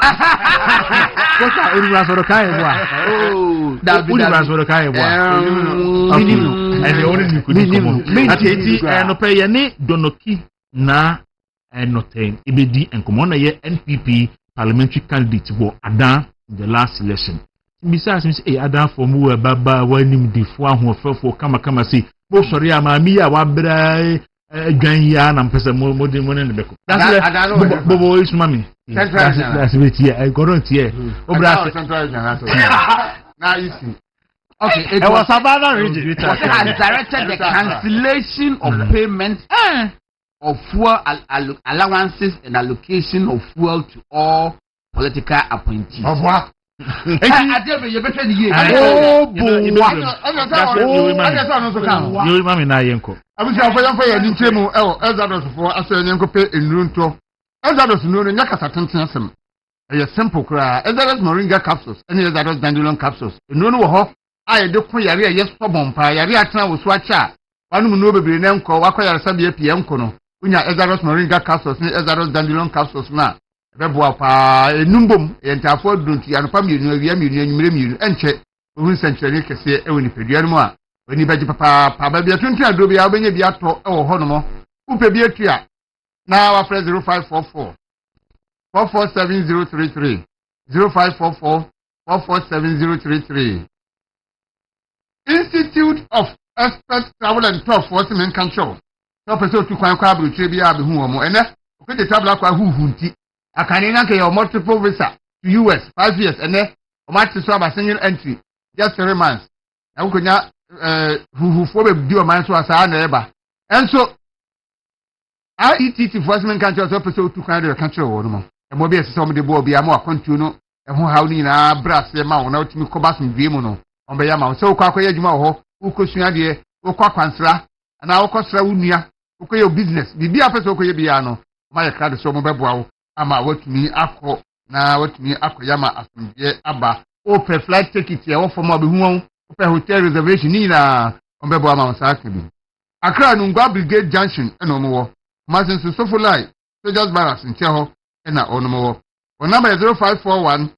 Speaker 1: Koka onimra so do kai e bo.
Speaker 3: Oh,
Speaker 1: onimra so do kai e bo. Minimum. And the only you could come. Ati no pay ye ne donoki na nothing. Ibedi enkomo na ye NPP parliamentary candidate bo adan in the last election. Besides me adan for mu baba wanim defo ahofefo kama say mo sori amami ya wabra adwan ya na mpese mo de mo ne beko. That's bobo is mami. That's it here. I got it here. Obra
Speaker 2: now you see.
Speaker 3: Okay,
Speaker 4: it was Savannah region.
Speaker 3: It has directed the cancellation of payment of fuel allowances and allocation of fuel to all political appointees.
Speaker 2: Of what?
Speaker 1: You mami na yenko.
Speaker 2: Abuja for ya nchemu Ezados for aso yenko pe enrunto. Ezados no nya kasa tenten asem. E simple kra. Ezados moringa capsules, any Ezados dandelion capsules. No no ho aye de ko yare ye sobon pa yare atena wo so acha. Wanu no bebre na nko wakoyare sabe apie nko no. Unya Ezados moringa capsules ni Ezados dandelion capsules na. Beboa pa enumbom entafo dunti anopa mienu awia mienu anyumre mienu enche ohun senchene kese e woni pedua no a oni beji papa pa ba bia tuntu adro bia obenye bia to e wo ho no mo upe bia tua na wa frɛ 0544 447033 0544 447033 Institute of Expert Travel and Tour for Semen Control so person tu kwan kwa abrotre bia abehu wo mo ene okete travel akwa huhunti akane na ke your multiple visa to US 5 years and then o so aba single entry just 3 months na ukonya huhufo be di o man so asa na eba enso IETT enforcement country so person tu kan de country wo no mo e mo be ese so mo de bo bia mo akontu no e ho haw ni na brass e ma wo na otimi koba so dwie mu no on be ya ma so kwa akoya adwuma wo ukosua de ukwa kwansra na ukosra unua ukoye business bibia person ukoye bia no ma ye card so mo beboa wo ama watumi akọ na watumi akọ yama asumdie aba o pre flight ticket ya wo fo mo behu won o pre hotel reservation ni na on bebo ama sa akabi Accra Nungwa Brigade Junction ena omo wo Masin Sosofo Lai Soldiers Barracks nche ho ena onomo wo Phone number is 0541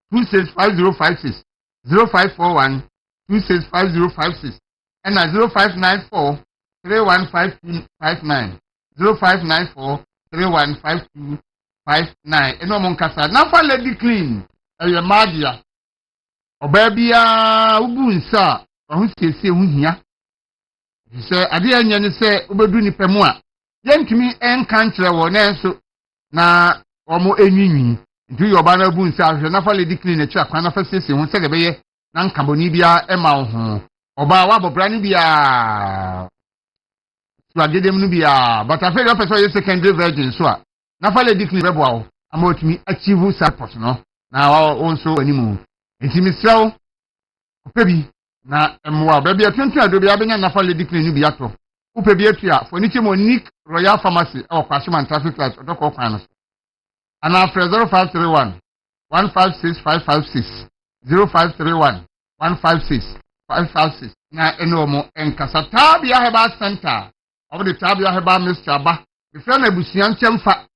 Speaker 2: 265056. 0541 265056. And 0594 315259. 0594 315259. And no monkasa. Now for lady clean. Eye madia. Obabia ubu nsa. Ohun siesie hu hia. Sɛ ade anya ne sɛ obedu nipa mu a yɛntumi enka nkyerɛ wɔ na nso na ɔmo enwinwi nti yɛ ɔba na bu nsa ahwɛ na fa lady clean na kyerɛ kwan na fa siesie hu sɛ de bɛyɛ na nkaboni bia ɛma wo ho ɔba wa bɔbra ne bia suagedem no bia but afɛ de ɔpɛ sɛ ɔyɛ secondary virgin so a na fa lady clean bɛboa wo ama otumi achieve support no na wo nso animu nti misrɛw ɔpɛ bi na mwa baby atwentwe adobe abenya nafa lady clean bi ato upe bi atua for niche Monique Royal Pharmacy or Kwashman traffic light odoko kwan no ana afre 0531 156556 0531 156556 na enomo enkasa tabia heba center of the tabia heba Mr. Ba ifra na busuan nkyemfa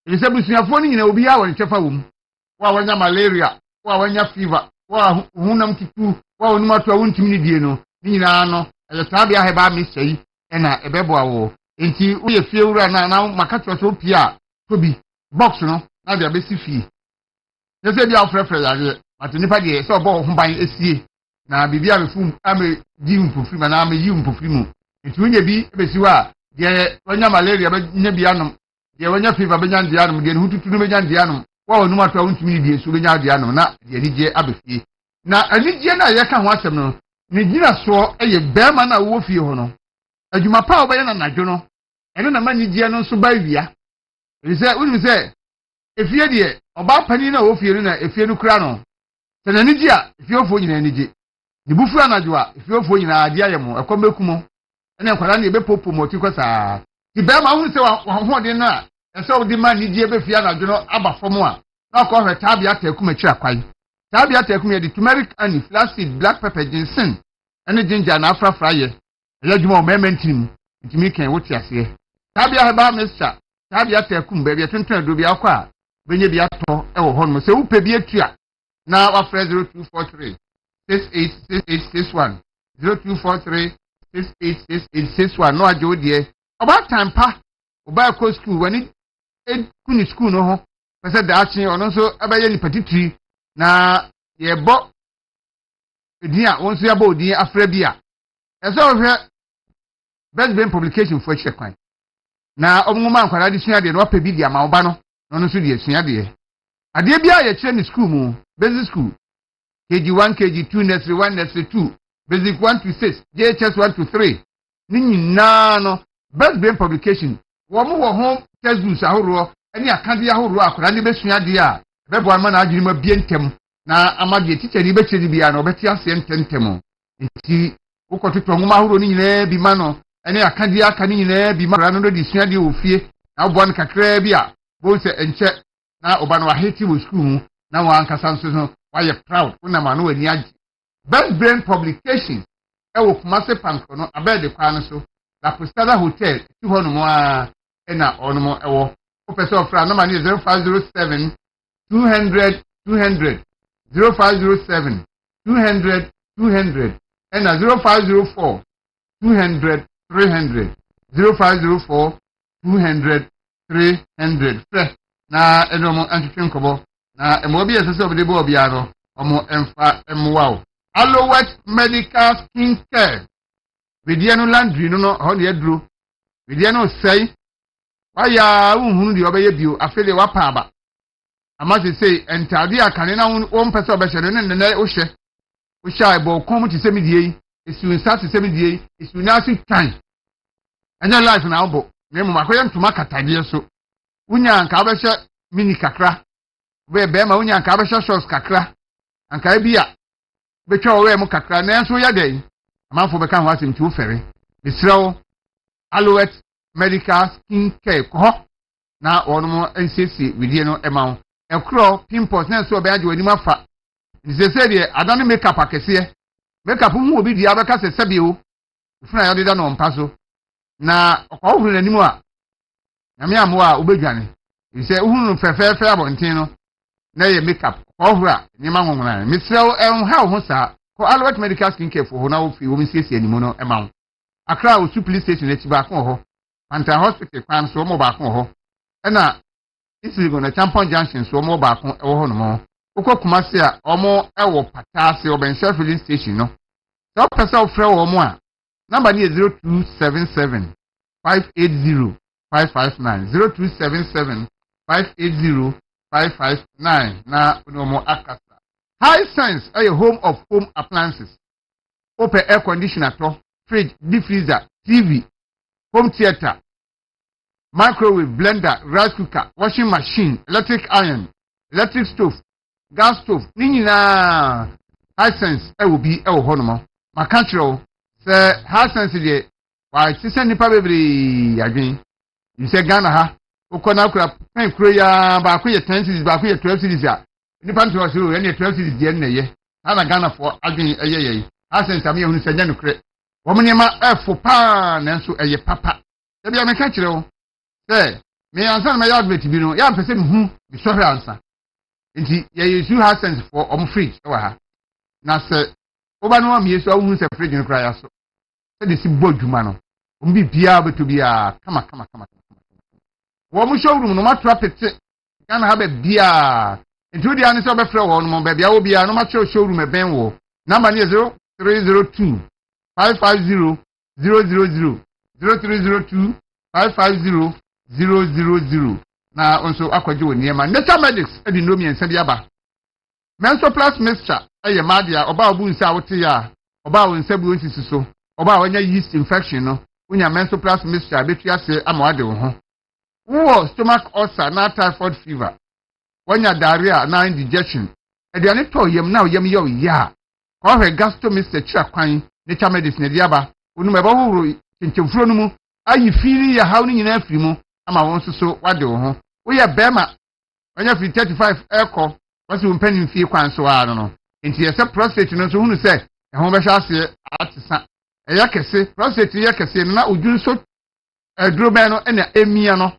Speaker 2: elise busuafo ni nyina obi a won nkyemfa wom wa wanya malaria wa wanya fever wa hunam tutu wa onuma to wontimi ni die no ni nyina no ele tabia heba mesai ena ebebo awo enti wo ye fie wura na maka to pia tobi box no na dia besi fie yese bia frefre yare but nipa de se obo ho ban esie na bibia befum ame di mpofiri ma na ame yi mpofiri mu enti wonye bi ebesi wa de wanya malaria be nya bia no de wanya fever be nya dia no de hututu no be nya dia no wa onuma to wontimi ni die so be nya dia no na de ni je abefie na anigye na ye ka ho asem no ne gina so eye bema na wo fie ho no adwuma pa obeye na nadwo no ene na manigye no so ba wia elise unu se efie de oba pani na wo fie no na efie no kura no se na nigye a efie ofo nyina nigye ne bufu anadwo a efie ofo nyina ade ayemo ekomekumo ene nkwara na ebepopo mo tiko saa ti bema unu se wa ho de na ese wo de manigye be fie anadwo no aba fomo a na ko hwe tabia takum akyi akwai tabia takum ye de turmeric and flaxseed black pepper ginseng ene ginger na afrafra ye yadwuma o mementim ntimi kan wote ase tabia heba mister tabia takum ba bia tonton do bia kwa benye bia to e wo hono se wo pe bia tua na wa frɛ 0243 686861 0243 686861 no ajo die oba tampa oba ko school wani kuni school no ho pese da achi ono so abaye ni patitri na ye bo dia wonso ya bo odin afra bia eso hwe best brain publication for check kwan na omuma nkwara de sua de no pa bi dia ma oba no no so de sua de ade bia ye kire ni school mu basic school KG1 KG2 nursery 1 nursery 2 basic 1 to 6 JHS 1 to 3 ni nyina no best brain publication wo mo wo ho textbooks ahoro ani akade ahoro akora ne besua de a bebo ama na adwiri ma bie ntem na amade teacher ni bekyedi bia na obeti ase ntem nti ukototo nwoma ahoro ni nyina bi ma no ene akade aka ni nyina bi ma no de sua de ofie na obo an kakra bi a bo se enche na oba no aheti wo school hu na wa ankasa nso no wa ye proud una ma no ani agi best brain publication e wo Kumase Panko no abede kwa no so la Procedural hotel ti ho no mo a ena ono mo ewo opese ofra no ma ni 0507 200 200 0507 200 200 and 0504 200 300 0504 200 300 fresh na enomo antwetwe nkobo na emobi esese obide bo obia no omo emfa emwao Allowet medical skin care vidie no landry no ho ne aduro vidie no sei waya unhunu de obeye bio afele wapa aba amase sei entade akane na won pese obehye no ne wo hye wo hye bo kom ti semidie esu nsa ti semidie esu na si twan anya life na obo me mo makoye ntuma katade so unya anka obehye mini kakra be ma unya anka obehye shorts kakra anka bia betwa owe mu kakra na enso ya den amanfo beka ho asem ti wo fere esrew Allowet medical skin care ko na onomo nsesi widie no ema ekro pimples na so be age wani mafa nsese de adane makeup akese makeup hu obi dia beka se sebio funa ya deda no mpa so na okwo huru nanimu a na me amu a obedwane You say, who fair abontin na ye makeup ohura nyema nwonwona misrew how ho sa ko alwet medical skincare for ho na wo fi wo misiesie ni mo no ema wo akra wo su police station eti ba ko ho Panta hospital kwan so mo ba ko ho na isi go na Champon Junction so mo ba ko e wo ho no mo ukọ Kumasi a omo e wo patase obense filling station no so person ofre wo mo a number ni 0277 580 559 0277 580 559 na no akasa. High Sense are your home of home appliances. Open air conditioner, fridge, deep freezer, TV, home theater, microwave, blender, rice cooker, washing machine, electric iron, electric stove, gas stove. Nini na High Sense will be a honomo. My country say High Sense de why sister nipa bebre again. You say Ghana ha ukona kura pen kuro ya ba ko ye 10 cities ba ko ye 12 cities ya nipa nto so ye 12 cities de na ye ana Ghana for adwen ye asen sam ye hunu senya no kre wo mnyema efo pa na nso eye papa e bia me ka kire wo say me ansa na ya advert bi no ya pese me hu bi so hwe ansa nti ye yesu ha sense for om fridge wa ha na se oba no am yesu awu se fridge no kra ya so se de si bodwuma no ombi bia beto bia kama wo showroom no matra pete Ghana ha be bia nti di ani so be frɛ wo no be bia wo bia no matra showroom e ben wo number ni 0302 550 000 0302 550 000 na onso akwaje wo niema Nature Medics e di no mi ensa bia ba Menso Plus Mixture eye madia oba obu nsa wote ya oba wo nsa bu ntisi so oba wanya yeast infection no unya Menso Plus Mixture betu ase ama wade wo ho wo stomach ulcer na typhoid fever wanya diarrhea na indigestion aduane to yem na yem yo ya ko hwe gastromister tira kwan Nature Medicine diaba onum eba horo kinchemfuro no mu ayi firi ya haw ni nyina afiri mu ama won so wade wo ho wo ye bema wanya firi 35 eko wasi wo mpanin fie kwan so a no enti yese prostate no so hunu se e ho be hwa ase atisa e ya kese prostate ya kese na odwun so aduro ben no na emia no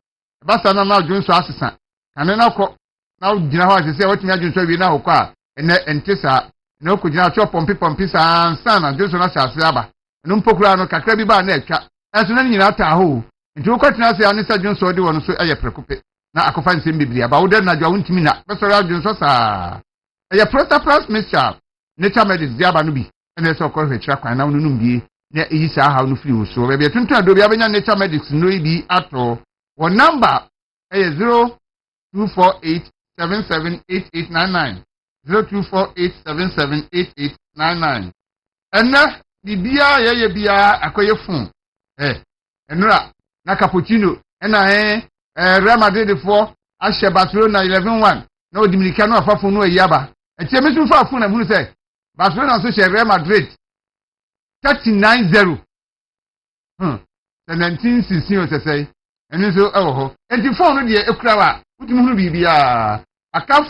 Speaker 2: basa na adwun so asesa kane na ko na gina ho asese watimi adwun so wi na hokọ a ene entisa na ko gina cho pompi sa ansa na adwun so na sase aba no mpokura no kakra bi ba na etwa enso na nyina ta ho nti wo kwatina se anisa adwun so de wono so eye prekope na akofa nsem biblia ba wo de na adwa ntimi na besoro adwun so sa eye Procedural Mixture Nature Medicine diaba no bi ene so ko hwetira kwan na wonum bi na eyi sa ha no firi wo so be tuntu ado bia benya Nature Medicine no bi ato wo number eye 0248778899 0248778899 ena bibia ye bia akoye fun enura na cappuccino ena Real Madrid for ahye Barcelona 11-1 na odiminika no afafo no ayaba etie mesu fa afo na hunu se Barcelona so hye Real Madrid 39-0 1916 osesei eni so ho enti phone no de ekura wa utimi hunu bibia akaf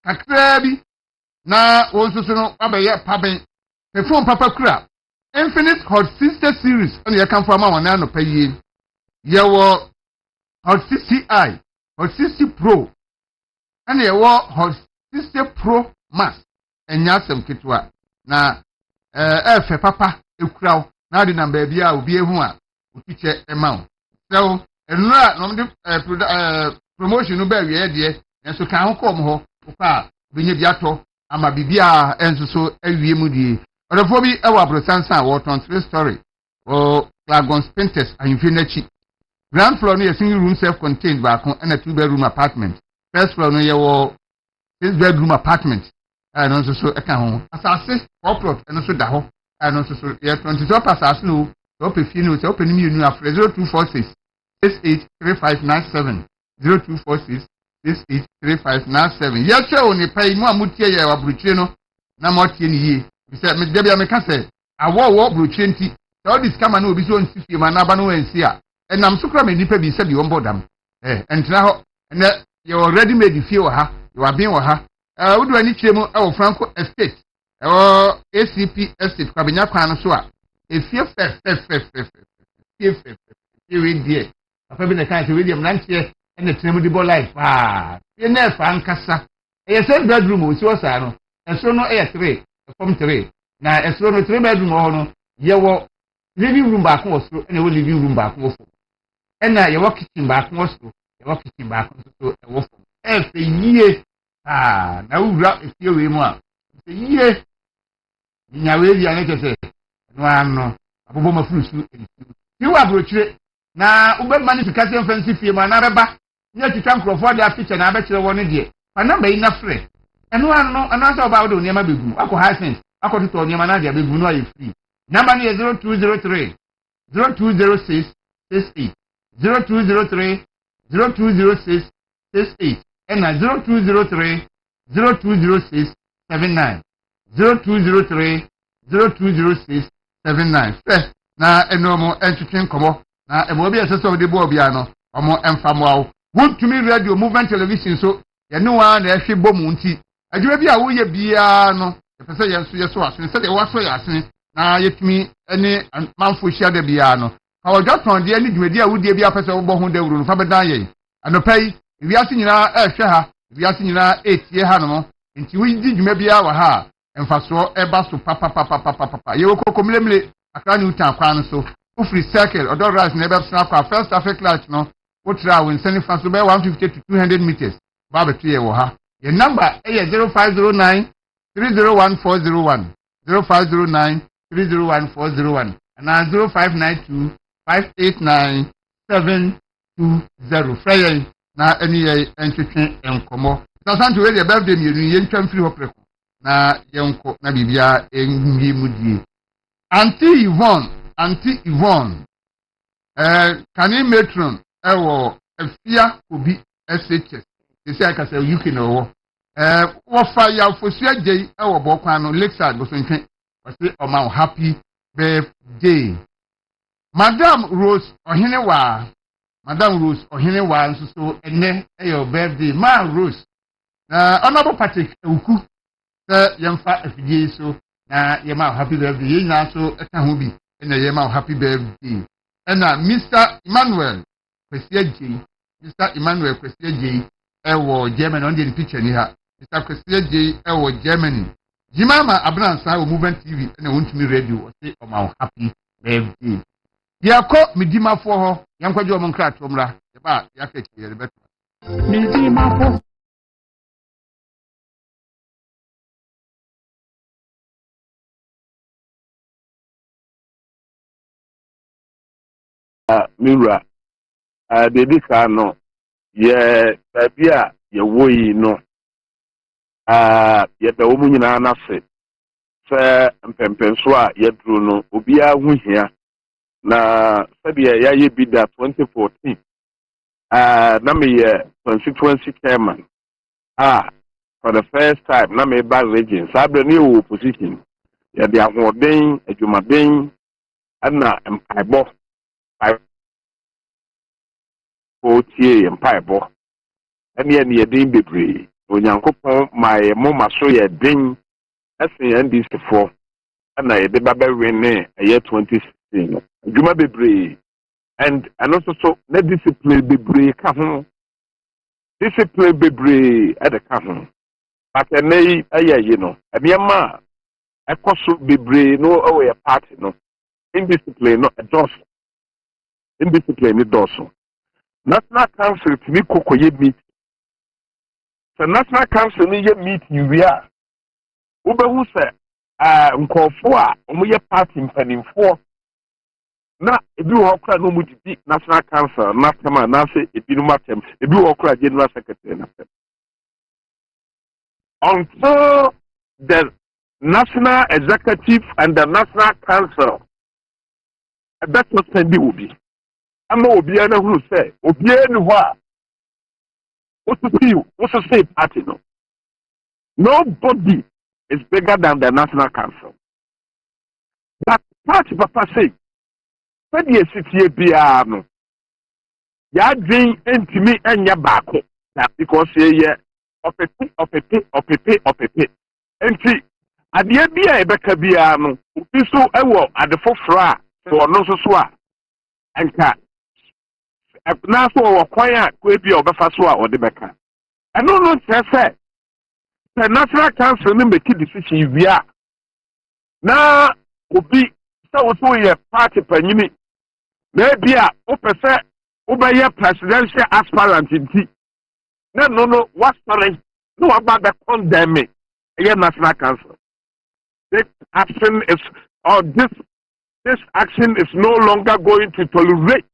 Speaker 2: kakra bi na wonso no abaye paben the phone papa kura Infinite Hot Sister series ene yekamfo ama wona no paye yewo Hot 60i Hot 60 Pro ene yewo Hot 60 Pro Max enya sem ketwa na efe papa ekura na de number bia obi ehu a otiche ema so enura no de promotion no ba wie de enso kan ho kom ho kwa benye biato ama bibia enso so awie mu die odofo bi ewa brosansa wo ton 3 story o Clagon Painters ahimfenachi ground floor no ye single room self contained ba ko and a 2 bedroom apartment first floor no ye wo 6 bedroom apartment no so eka ho asase corporate no so da ho no so ye 22 passes no so pe fi no so pe ni mi afre 0246 683597 0246 683597 yes o ni pay mu amutie ye wa bruchire no na mo tie ni ye bi se me de bia me ka se awo bruchire nti so this kama na obi so nsi fie ma na aba no ensi a enam so kra me nipa bi se bi won dam entina ho na you already made fie wa ha you are being wa ha wodu ani kire mu e wo Franco Estate ACP Estate kwa benya kwan no so a efie fe we die afa bi na kan se we die mrantie ɛna tẹnɛmu de bɔ life paa yɛn na ɛfa nkasa ɛyɛ sɛ bedroom o si wɔ saa no ɛsoro no ɛyɛ 3 ɛfɔm 3 na ɛsoro no 3 bedroom wɔ hɔ no yɛwɔ living room baako wɔ soro ɛna ɛwɔ living room baako wɔ fam ɛna yɛwɔ kitchen baako wɔ soro yɛwɔ kitchen baako nso ɛwɔ fam ɛfɛ yie paa na wura efie wei mu a ɛfɛ yie nyawe yi a ne kyɛ sɛ ɛno ano abobɔ ma furu su ɛnsu yiwu aburokyire na wobɛma ne sika sɛ mfansi fie mu anabɛba ne atwitwa nkurɔfoɔ de apicture na abɛkyerɛ wɔ no deɛ fa namba yi na frɛ ɛno ano sɛ ɔbaa wode wo nneɛma bɛgu akɔ Hisense akɔtotɔ nneɛma no ade abɛgu no ayɛ free namba no yɛ 0203 0206 68 0203 0206 68 ɛna 0203 0206 79 0203 0206 79 fɛ na ɛno mo ɛntwetwe nkɔmmɔ na ɛmɔ obi ɛsɛ sɛ ɔde bɔ obia no ɔmo ɛmfa mmoawo wontumi radio movement television so yɛne waa na ɛhwe bɔ mu nti adwuma bi a woyɛ biara no ɛpɛ sɛ yɛn so yɛ so asene sɛdeɛ wɔasɔ yɛ asene na yɛtumi ne manfo hyia da biara no ka wɔdwatɔn deɛ ne dwumadi a wodie bi apɛ sɛ wobɔ ho dawuro no fa bɛdan yɛn anɔpa yi ewiase nyinaa ɛhwɛ ha ewiase nyinaa ɛtie ha no nti woyidi dwuma biara wɔ ha a mfasoɔ ɛba so papapapapapa yɛwɔ kɔkɔmlemle akra ne utan kwan no so wofiri circle ɔdɔ rise na ɛbɛsena akɔ a first traffic light no wotra a wo nsani fa so bɛyɛ 150 to 200 meters ba bɛto yɛ wɔ ha yɛn number ɛyɛ 0509 301401 0509 301401 anaa 0592 589 720 frɛ yɛn na ɛne yɛn ɛntwetwe nkɔmmɔ sasanto wei deɛ birthday mmienu yɛntwa mfiri hɔ prɛko na yɛnkɔ na biribiara ɛnwie mu die Auntie Yvonne kane matron ɛwɔ afia obi SHS sisi akasa UK na ɔwɔ wɔfa yafosua gye ɛwɔ bɔkwan no Lakeside bosontwe wɔsi ɔma happy birthday Madam Rose Ohenewa nso so ɛnɛ ɛyɛ birthday ma Rose na Honorable Patrick Ewuku sɛ yɛmfa afidie so na yɛma happy birthday yɛn nyinaa so ɛka ho bi ɛna yɛma happy birthday ɛna Mr. Emmanuel Kwesiagye ɛwɔ Germany ɔno deɛ ne picture ni ha Mr. Kwesiagye ɛwɔ Germany Jimama Abransa wɔ Movement TV ɛna wɔntumi radio ɔse ɔma happy birthday yɛkɔ medimafoɔ hɔ yɛnkɔgye ɔmo nkratoɔ mmra yɛba yɛaka akyiri yɛde bɛto medimafo
Speaker 5: Mira, the no, yeah, Tabia, your way no, yet the woman in an asset, Sir and Pempenswa, yet Bruno, Ubia win here. Na Sabia, ya be that 2014. Nami constituency chairman. For the first time, Nami bad region, Sabra new position. Ya the Ahmodin, a Jumadin, Anna and Paibo. Otie mpaebɔ ɛne yɛ ne yɛden bebree onyankopɔn ma yɛ moma so yɛ den ɛsen NDC foɔ ɛna yɛde babɛwe ne ɛyɛ 2016 adwuma bebree and ɛno nso so na discipline bebree ka ho ɛde ka ho but ɛnɛ yi ɛyɛ yi no nneɛma a ɛkɔ so bebree no ɛwɔ yɛ party no indiscipline no ɛdɔɔso indiscipline dɔɔso National Council to be Kokoye meet. The National Council ni ye meet you where Ubehu say Nkofo omoye party mpanimfo na ebi wo kra no mu didi National Council na tema na say ebi no matem ebi wo kra General Secretary na tem until the National Executive and the National Council that was send will be ama obi ana hu say obi enu ho a what's say party no nobody is bigger than the National Council that party papa say when you sit here bia no ya dream entimi enya baako that because ye opepe enti adeɛ bi a ebeka bia no obi so ewo adefo fra a so no so a enka na so wɔ kwan a ko ebi a ɔbɛfa so a ɔde bɛka ɛno no kyerɛ sɛ national council no make decision wia na obi sɛ wo so yɛ party panyini na ebi a wopɛ sɛ wobɛyɛ presidential aspirant nti na no wasɔre na waba bɛ condemn me ɛyɛ national council this action is or this action is no longer going to tolerate.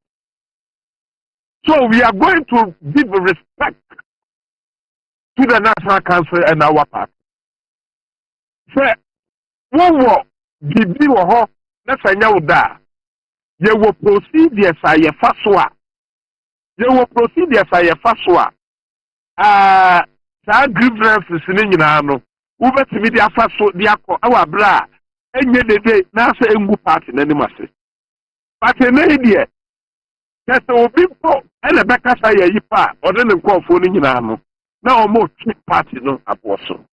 Speaker 5: So we are going to give respect to the National Council and our party. Say, wo bibi wo ho na sanya wo da. Ye wo procedures a ye fa so a. Ye wo procedures a ye fa so a. Sa grievances ni nyina no. Wo betimi di afa so di akọ awa bra enye dede na asa engu party na nim ase. Party na idie. Kese obi po ene beka sa ye yipa ode ne nkofo ni nyina no. Na omo twi party no abo so.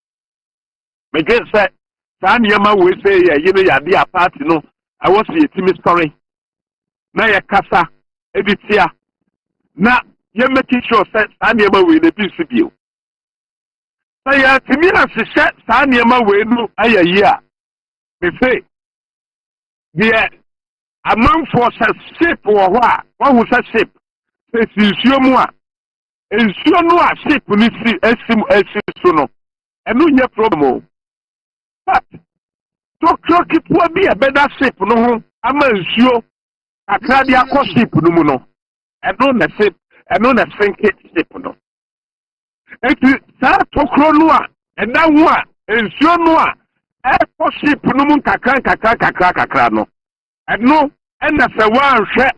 Speaker 5: Me get say saa niyama we say ye yine yade a party no I was ye timi story. Na ye kasa editia. Na ye make sure say saa niyama we ne bi sibio. Sa ya timi na sise saa niyama we no ayayi a me say the amanfo sɛ shape wɔ hɔ a wahu sɛ shape sɛ nsuo mu a nsuo no a shape no si esi so no ɛno nyɛ problem o but tokyo ketewa bi a bɛda shape no ho ama nsuo kakra de akɔ shape no mu no ɛno na sinke shape no eti saa tokyo no a ɛda ho a nsuo no a ɛkɔ shape no mu kakra no no, and that's a one share,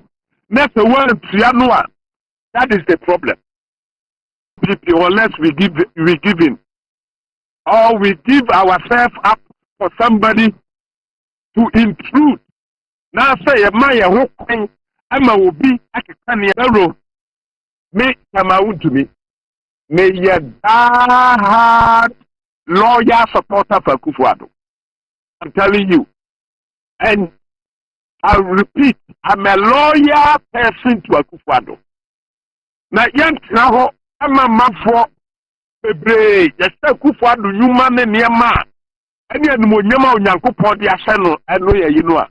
Speaker 5: that's a one trianua. That is the problem. Unless we give in, or we give ourselves up for somebody to intrude. Now say a Maya who Emma will be at a canny me come out to me. May ye hard lawyer supporter for Kufuado. I'm telling you. And I repeat, I'm a loyal person to Akufo-Addo. Na yantra ho ama mafo bebre, yesi Akufo-Addo nyuma ne niema. Eni animonyama Onyankopon de ahye no eno ye yino a.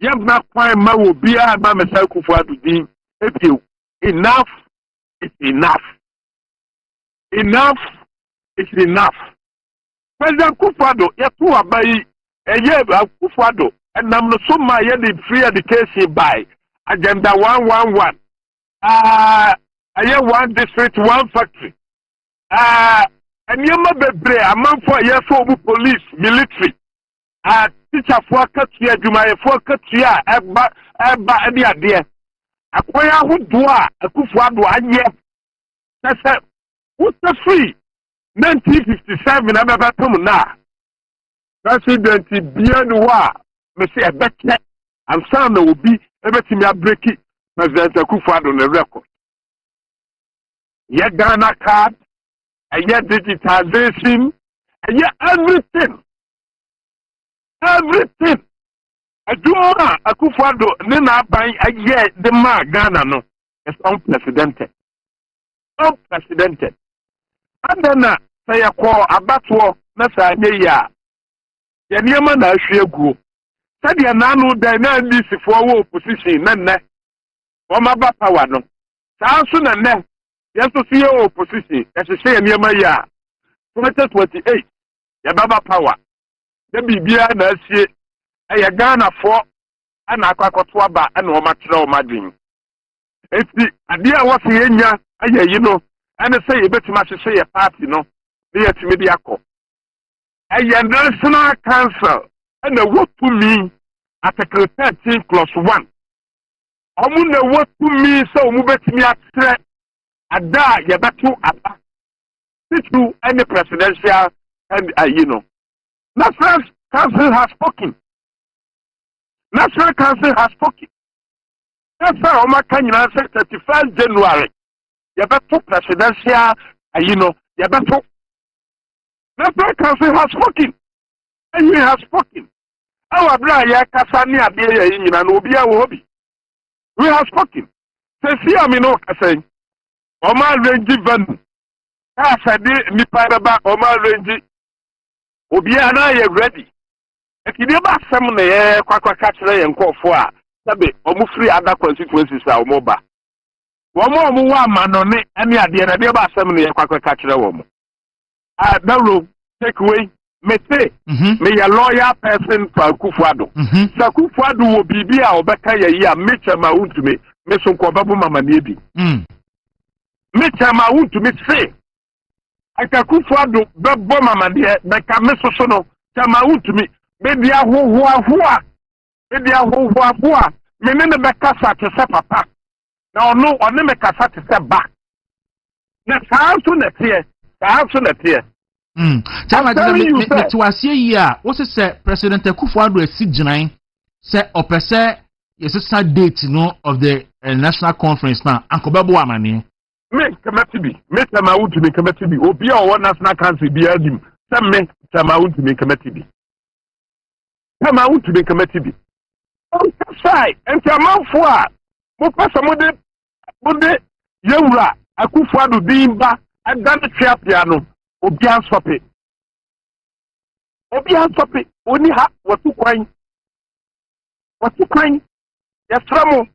Speaker 5: Yemna kwan ma wo bia ma mesa Akufo-Addo din ebio. Enough is enough. Enough is enough. President Akufo-Addo yetu abai eye Akufo-Addo and I'm not so my free education by agenda 111. I have one district, one factory. And you may be a man for a year for police, military. Teacher for Katia, Jumaya for Katia, Abba, any idea. Acquire who do a Kufuado, and yet. That's it. What's the free? 1957, I'm about to now. President Bianwa. Me say a better and sound will be everything you break it. President Akufo-Addo on the record. Yet Ghana card, and yet digitization, and yet everything. Everything. I do Akufo-Addo, Nina buying a year the ma Ghana no. It's unprecedented. Unprecedented. And then say a call about war, Nasa Neya. Yanyama na Shegu. Said the nano dynamic for opposition, none. Omaba power no. Sanson and then, yes to see opposition, as you say near my year. 2028, Yababa power. The Bibia Nasi, a Ghana for an Aquatwaba and Omatro Madin. It's the idea was here, you know, and I say you better much say a party, no, be at Mediaco. A National Council. And the what to me Article 13 clause 1. Omune what to me so mubet me at ada yabatu apa. To any presidential and you know. National Council has spoken. National Council has spoken. That's how Oma Kanyina said 31st January. Yabatu presidential you know yabatu. National Council has spoken. And we have spoken. Our brother Kasani Abia in an Obia Wobi. We have spoken. see I mean no say o ma range van ka sade nipa baba o ma range obi ana ye ready ekide ba asem na ye kwakwa ka kire ye nkofo a sabe o mu free other constituencies a o mo ba wo mo wa manone ene ade na de ba asem na ye kwakwa ka kire wo mo Dawuro take away me say me ya lawyer person for Kufuado so Kufuado wo bibi a obeka ye yi a me chama untumi me so ko babu mama na ebi me chama untumi say aka Kufuado bebo mama de beka me so no chama untumi me dia hohoa me ne beka sa te se papa na ono one me kasa te se ba na saa so na tie
Speaker 1: Chama to was here. What is President Kufuado a sit giant? Say opese yes start date of the national conference now. Uncle Babu Amani.
Speaker 5: Me committee. Me tama to me committee. Obi o national council be adim. Say me tama to me committee. Tama to me committee. Sai enti amanfo a mo pesa mo de yewura Akufuado dimba adan twa piano. Obi ansope oni ha watu kwan yasramo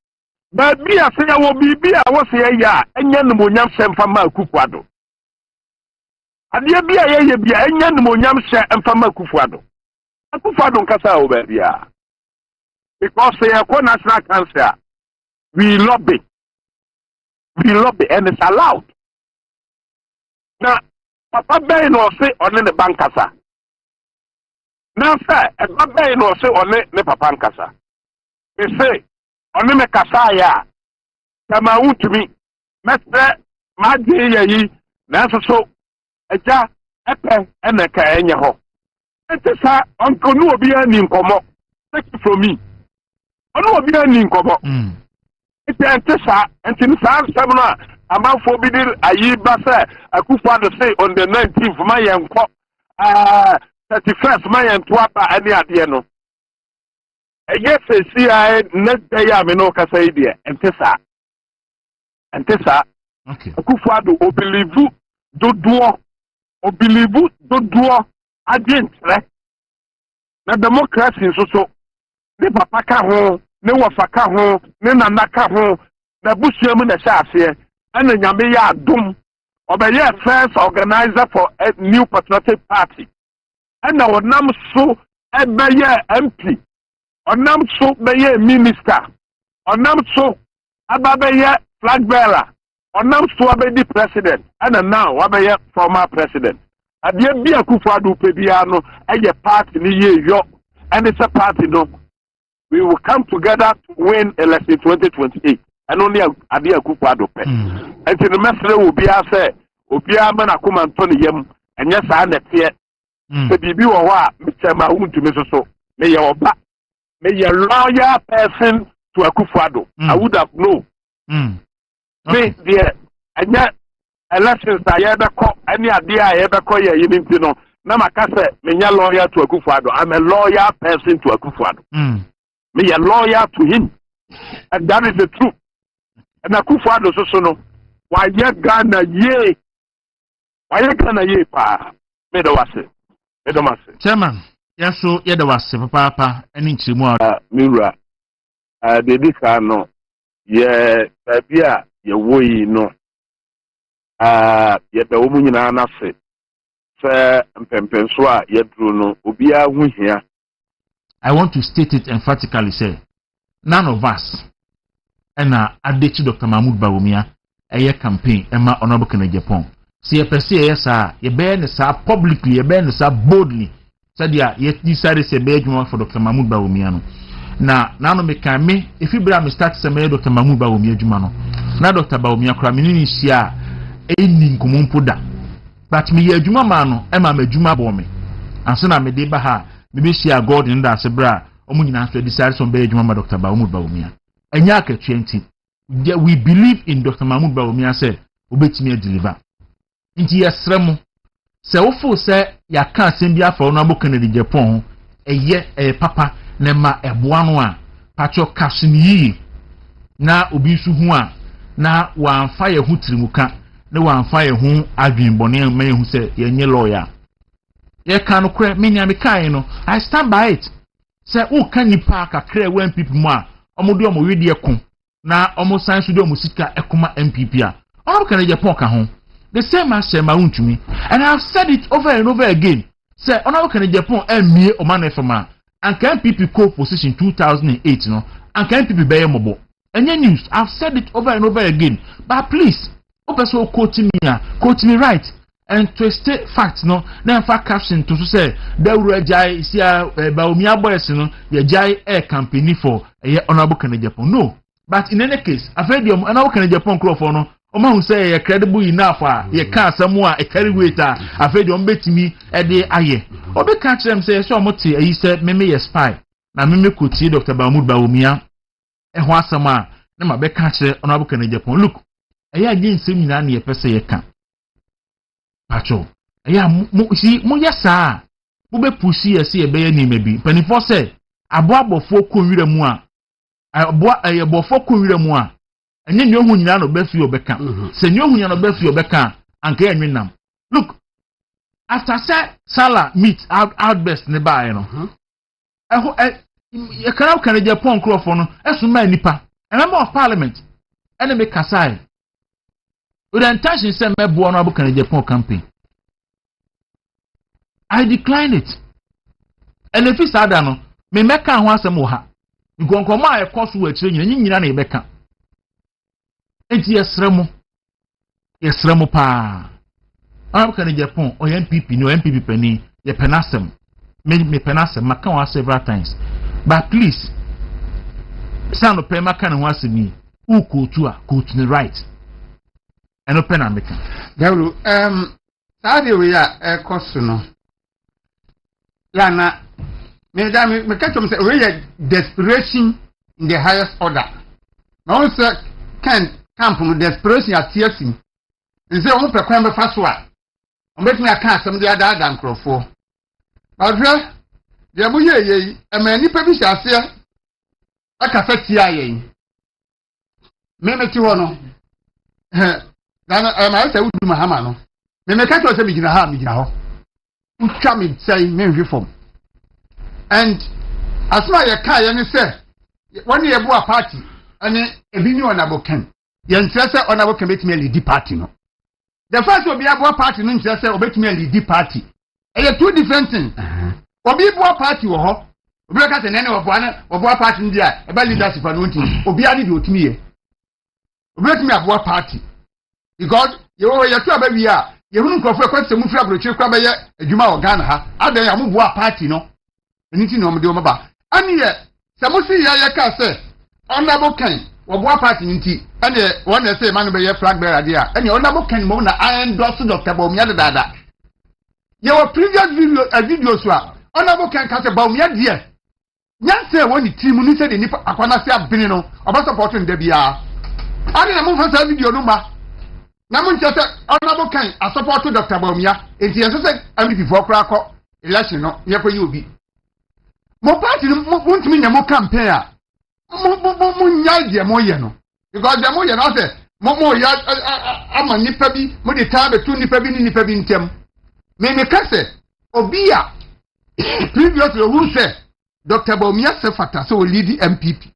Speaker 5: ba bi ase ya wo bibi a wo se ya enya numonyam semfa ma Akufuado ade bi a ye bi a enya numonyam se emfa ma Akufuado nkasa o ba bia because ya ko national council we lobby and it's allowed now Papa Bay no say on the bankasa. Now say Papa Bay no say on the papa nkasa. They say on the kasa ya. Kama to me. Mestre maji yi na so eja epe eneka enye ho. Ete sa onko no obi ani nkomo. Take it from me. Ono obi ani nkomo. Ete sa enti sa semna Ama forbidden ayi basa Akufuado say on the 19th my yanko 31st my yantuapa any ade no. Yes see next day I no kasa idea entesa.
Speaker 1: Okay.
Speaker 5: Akufuado obelieve dodo agent na democracy so ne papa ka ho ne wafa ka ho ne nana ka ho na busuamu na sha ase and nyame ya dum obeye first organizer for a new patriotic party and onam so ebeye MP onam so beye minister onam so ababeye flag bearer onam so abedi president and now wabeye former president adie bi Akufuado pe bia no eye party ni ye yo and it's a party no we will come together to win election 2028 and only ade Akufuado pe enti no mesre obi ase obi amana kuma ntoni yam enya saa nete se bibi wo ho a mechama untumi so me ye oba me ye loyal person to Akufuado I would have known me there enya elections that ye be ko any ade a ye be ko ye yinti no na makase me nya loyal to Akufuado I'm a loyal person to Akufuado me ye loyal to him and that is the truth. And Akufuado so no why ye Ghana ye pa me do wase
Speaker 1: Chairman yaso ye da wase papa ani nchimu
Speaker 5: mira de dika no ye bia ye woyi no ye da wo nyina na se mpempenso a ye duro no obia hu hia.
Speaker 1: I want to state it emphatically say none of us and Adechi Dr. Mahmoud Bawumia a campaign Emma Honorable Kennedy Japan. See a per se yes, ye bear the publicly, ye bear the boldly. Said ya, yet decided to be for Dr. Mahmoud Bawumia. Now, no me can me if you bring me start to say Dr. Mahmoud Bawumia Jumano. Now, Dr. Bawumia Cramini Sia, a Kumumpuda. But me, a Juma mano, Emma me Juma Bomi. And so I me debaha, maybe see a God in that Sebra, Omunina to decide some Bay Juma Dr. Mahmoud Bawumia. Enyake 20. We believe in Dr. Mahmoud Bawumia say obetimi deliver. Inti yesremu se wofo se ya kan sembia for no Kennedy Japan eye papa na ma eboa no a pacho kasini yi na obi su hu a na wamfa ye hu tirimuka na wamfa ye hu adwinbone ma ye hu se ye nye lawyer ye kan no kre menya me kan no I stand by it se u kan nipa kakra wan MPP mu a omo do omo wedi ekon na omo san so do omo sika ekoma MPP a ono kan je pon ka ho the same as ma untumi and I have said it over and over again say ono kan je pon amie o man efema and can MPP co position 2008 no and can MPP be mobo any news I've said it over and over again but please opeso quote me right and to state facts no na fa caption to say Dawuro jai sia ba omi aboys no ye jai air campaign for honorable kan Japan no but in any case afedium honorable kan Japan crop for no Oma hu say ye credible enough ye ka asem a e carry weight afedium betimi e de aye obi ka kire am say so omote ayi say meme ye spy na meme koti Dr. Bamud Bawumia e ho asem a na ma be ka kire honorable kan Japan look eya gye nsem nyina na ye pese ye ka pacho eya mo yesa mo be pushi ye se ye be ye ni mebi panifo say aboabofo konwire mu a aboabofo konwire mu a enye nyo hu nyina no be fi obeka se nyo hu nyina no be fi obeka anka enwinam look after say Salah meet out best ne ba no eho ye kan Japan crofo no esuma nipa a member of parliament ene me kasai with the intention say me bo no abukan Japan campaign I declined it and if it's ada no me meka ho asem wo ha nkonkoma e koso wa kire nyina na e beka enti yesremo pa abukan Japan o MPP no MPP pani ye penasem me penasem maka wa several times but please sano pe maka na ho asemi u kotu a kotu ni right and open America.
Speaker 2: Dawuro saade we ya ekoso no. Ya na me catch me say we ya desperation in the highest order. Na on say camp no desperation at TFC. Nse o pe kwan be fa so a. O betumi aka asem de ada nkrofo. Adre de mo ye ma nipa bi hyase aka fa tia ye. Me ti ho no. Dana ma say wudu mahama no me catch you say me gina ho utwa me say me hwe fom and asma ye ka ye ne say when ye bo a party and ebi ni onabo ken ye ntre say onabo ken betimi lead party no the first obi abo party no ntre say obetimi lead party e two different things obi bo party wo ho obi ka say nene obo party ndi a e ba leadership no nti obi ade de otimi ye obi betimi abo party because you to abawi a ye hunu nkofo ekwese mu fira brochi kwa ba ye adwuma o Ghana ha adan ya mu boa party no eniti no mde o maba ani ye se mo si ye ka se honorable kan wo boa party nti ane won na say man be ye flag bearer dia ane honorable kan mo na endorse Dr. Bawumia dada ye wo previous video so a honorable kan ka se Bawumia dia nyanse woni team ni se de nipa akwana se abene no oba support nda bia ani na mo fa video no ma na mun chete honorable kan a support Dr. Bawumia enti yenso se MPP for kra ko election no ye ko yobi mo party mo ntimi nya mo campaign a mo nya je mo ye no because je mo ye no se mo ya ama nipa bi mo de ta be tu nipa bi ni nipa bi ntem me ka se obi a previously who say Dr. Bawumia se fata so lead MPP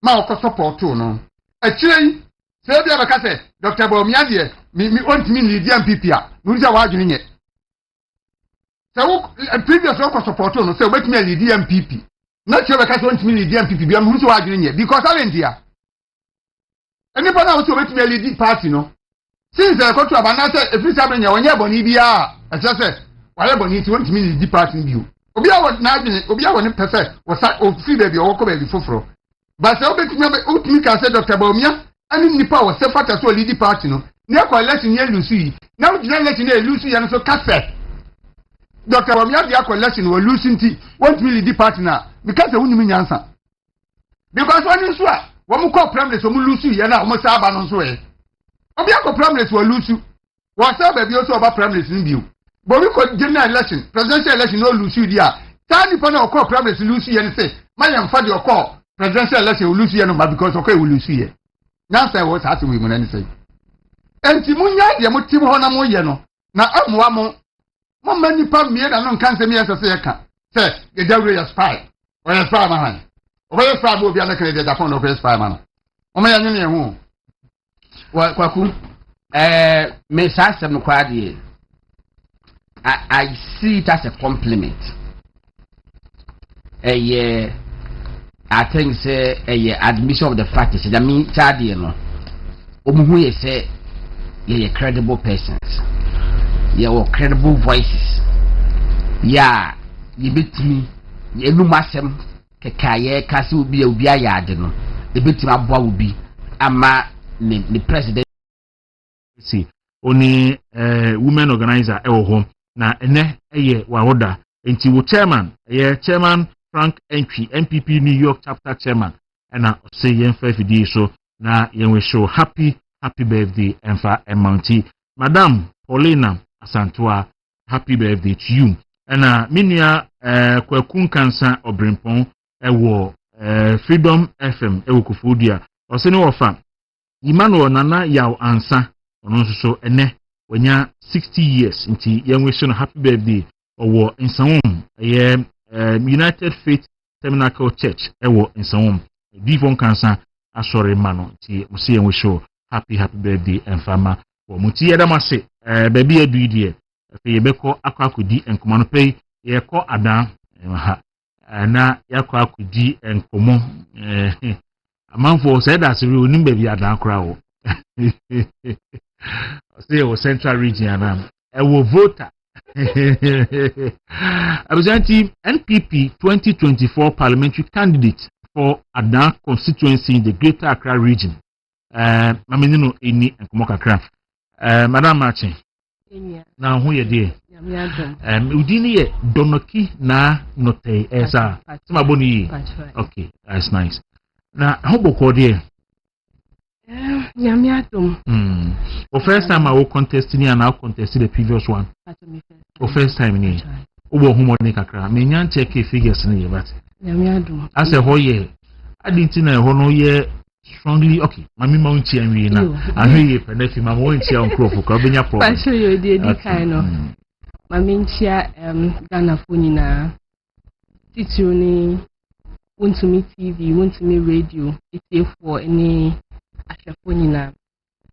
Speaker 2: ma o ko support no achire say bia baka say Dr. Bawumia de mi ontimi lead MPP a no say wa adwene nye so previous one support no say obetimi lead MPP na say baka say ontimi lead MPP bia no say wa adwene nye because alentia enipa na so obetimi lead party no since I got to abana say if you say nya wonye boni bia a say wale boni ti ontimi lead party bio obi a na adwene obi a woni pese wo sa o free baby o ko baby foforo but say obetimi ka say Dr. Bawumia ani nipa wo se fata so lead party no ne ko election ye lusu na wo gina election ye lusu ya no so cafe Dr. Bawumia dia ko election wo lusu nti want me lead party na because e wunimi nyansa because woni so a wo mu ko primaries wo mu lusu ye na wo sa aba no so e obi akọ primaries wo lusu wo sa ba bi o so oba primaries ni bio but we ko general election presidential election no lusu dia ta nipa na ko primaries lusu ye ne say ma yam fa de ko presidential election lusu ye no ma because ko e lusu ye na say wo sa we mu na ni say enti munya de mo tim ho na mo ye no na amwa mo mani pa mie na no nkan se mie se se ka se ye Dawuro ya spy o ya spy ma han o ya spy bo bia na kan de Japan no spy ma no o ma ya nyune hu
Speaker 3: Kwaku me sa asem no kwa de I see it as a compliment. I think say admission of the fact is that me chadi no omuhu ye say ye credible persons. Ye were credible voices. Yeah, ye betimi ye numasem kekaye kasi ubi ayade no. Ye betimi abwa ubi ama the president.
Speaker 1: See, only women organizer ewo home. Na ene eye wawoda enti wo chairman Frank Entry MPP New York chapter chairman and say yen fa fidi so na yen we show happy birthday emfa emanti Madam Paulina Asantua, happy birthday to you and minia Kwaku kansa obrimpon ewo Freedom FM ewo Kofodia osene wo fa Emmanuel Nana yaw ansa ono so ene wenya 60 years nti yenwe so happy birthday owo Nsawum United Faith Tabernacle Church ewo Nsawum Divon Kansa asore mano nti musi yenwe show happy birthday enfama wo muti yedamase baby edu die fe yebeko akakudi enkomo no pay yeko adan ha na yakọ akudi enkomo amanfo said that we onim baby adan kra wo say o central region na e wo voter representing NPP 2024 parliamentary candidate for Adan constituency in the Greater Accra region. Mamino eni enkomo kakra. Madam Martin. Now who you there? Udini ye donoki na note esa. Sama boni. Okay, that's nice. Now how about there? The first time I will contest ni and I contested the previous one. The first time ni. Obo humo ni kakra. Me nyan check figures ni but. As a whole year, I didn't know no year strongly. Okay, mami ma unchi anwi na. Ahwe ye penefi ma mo unchi an crop ko benya problem.
Speaker 7: Pastor you dey kind of. Mami nchia Ghana phone na. Titiri ni Wontumi TV, Wontumi radio. It's for any ashafoni na.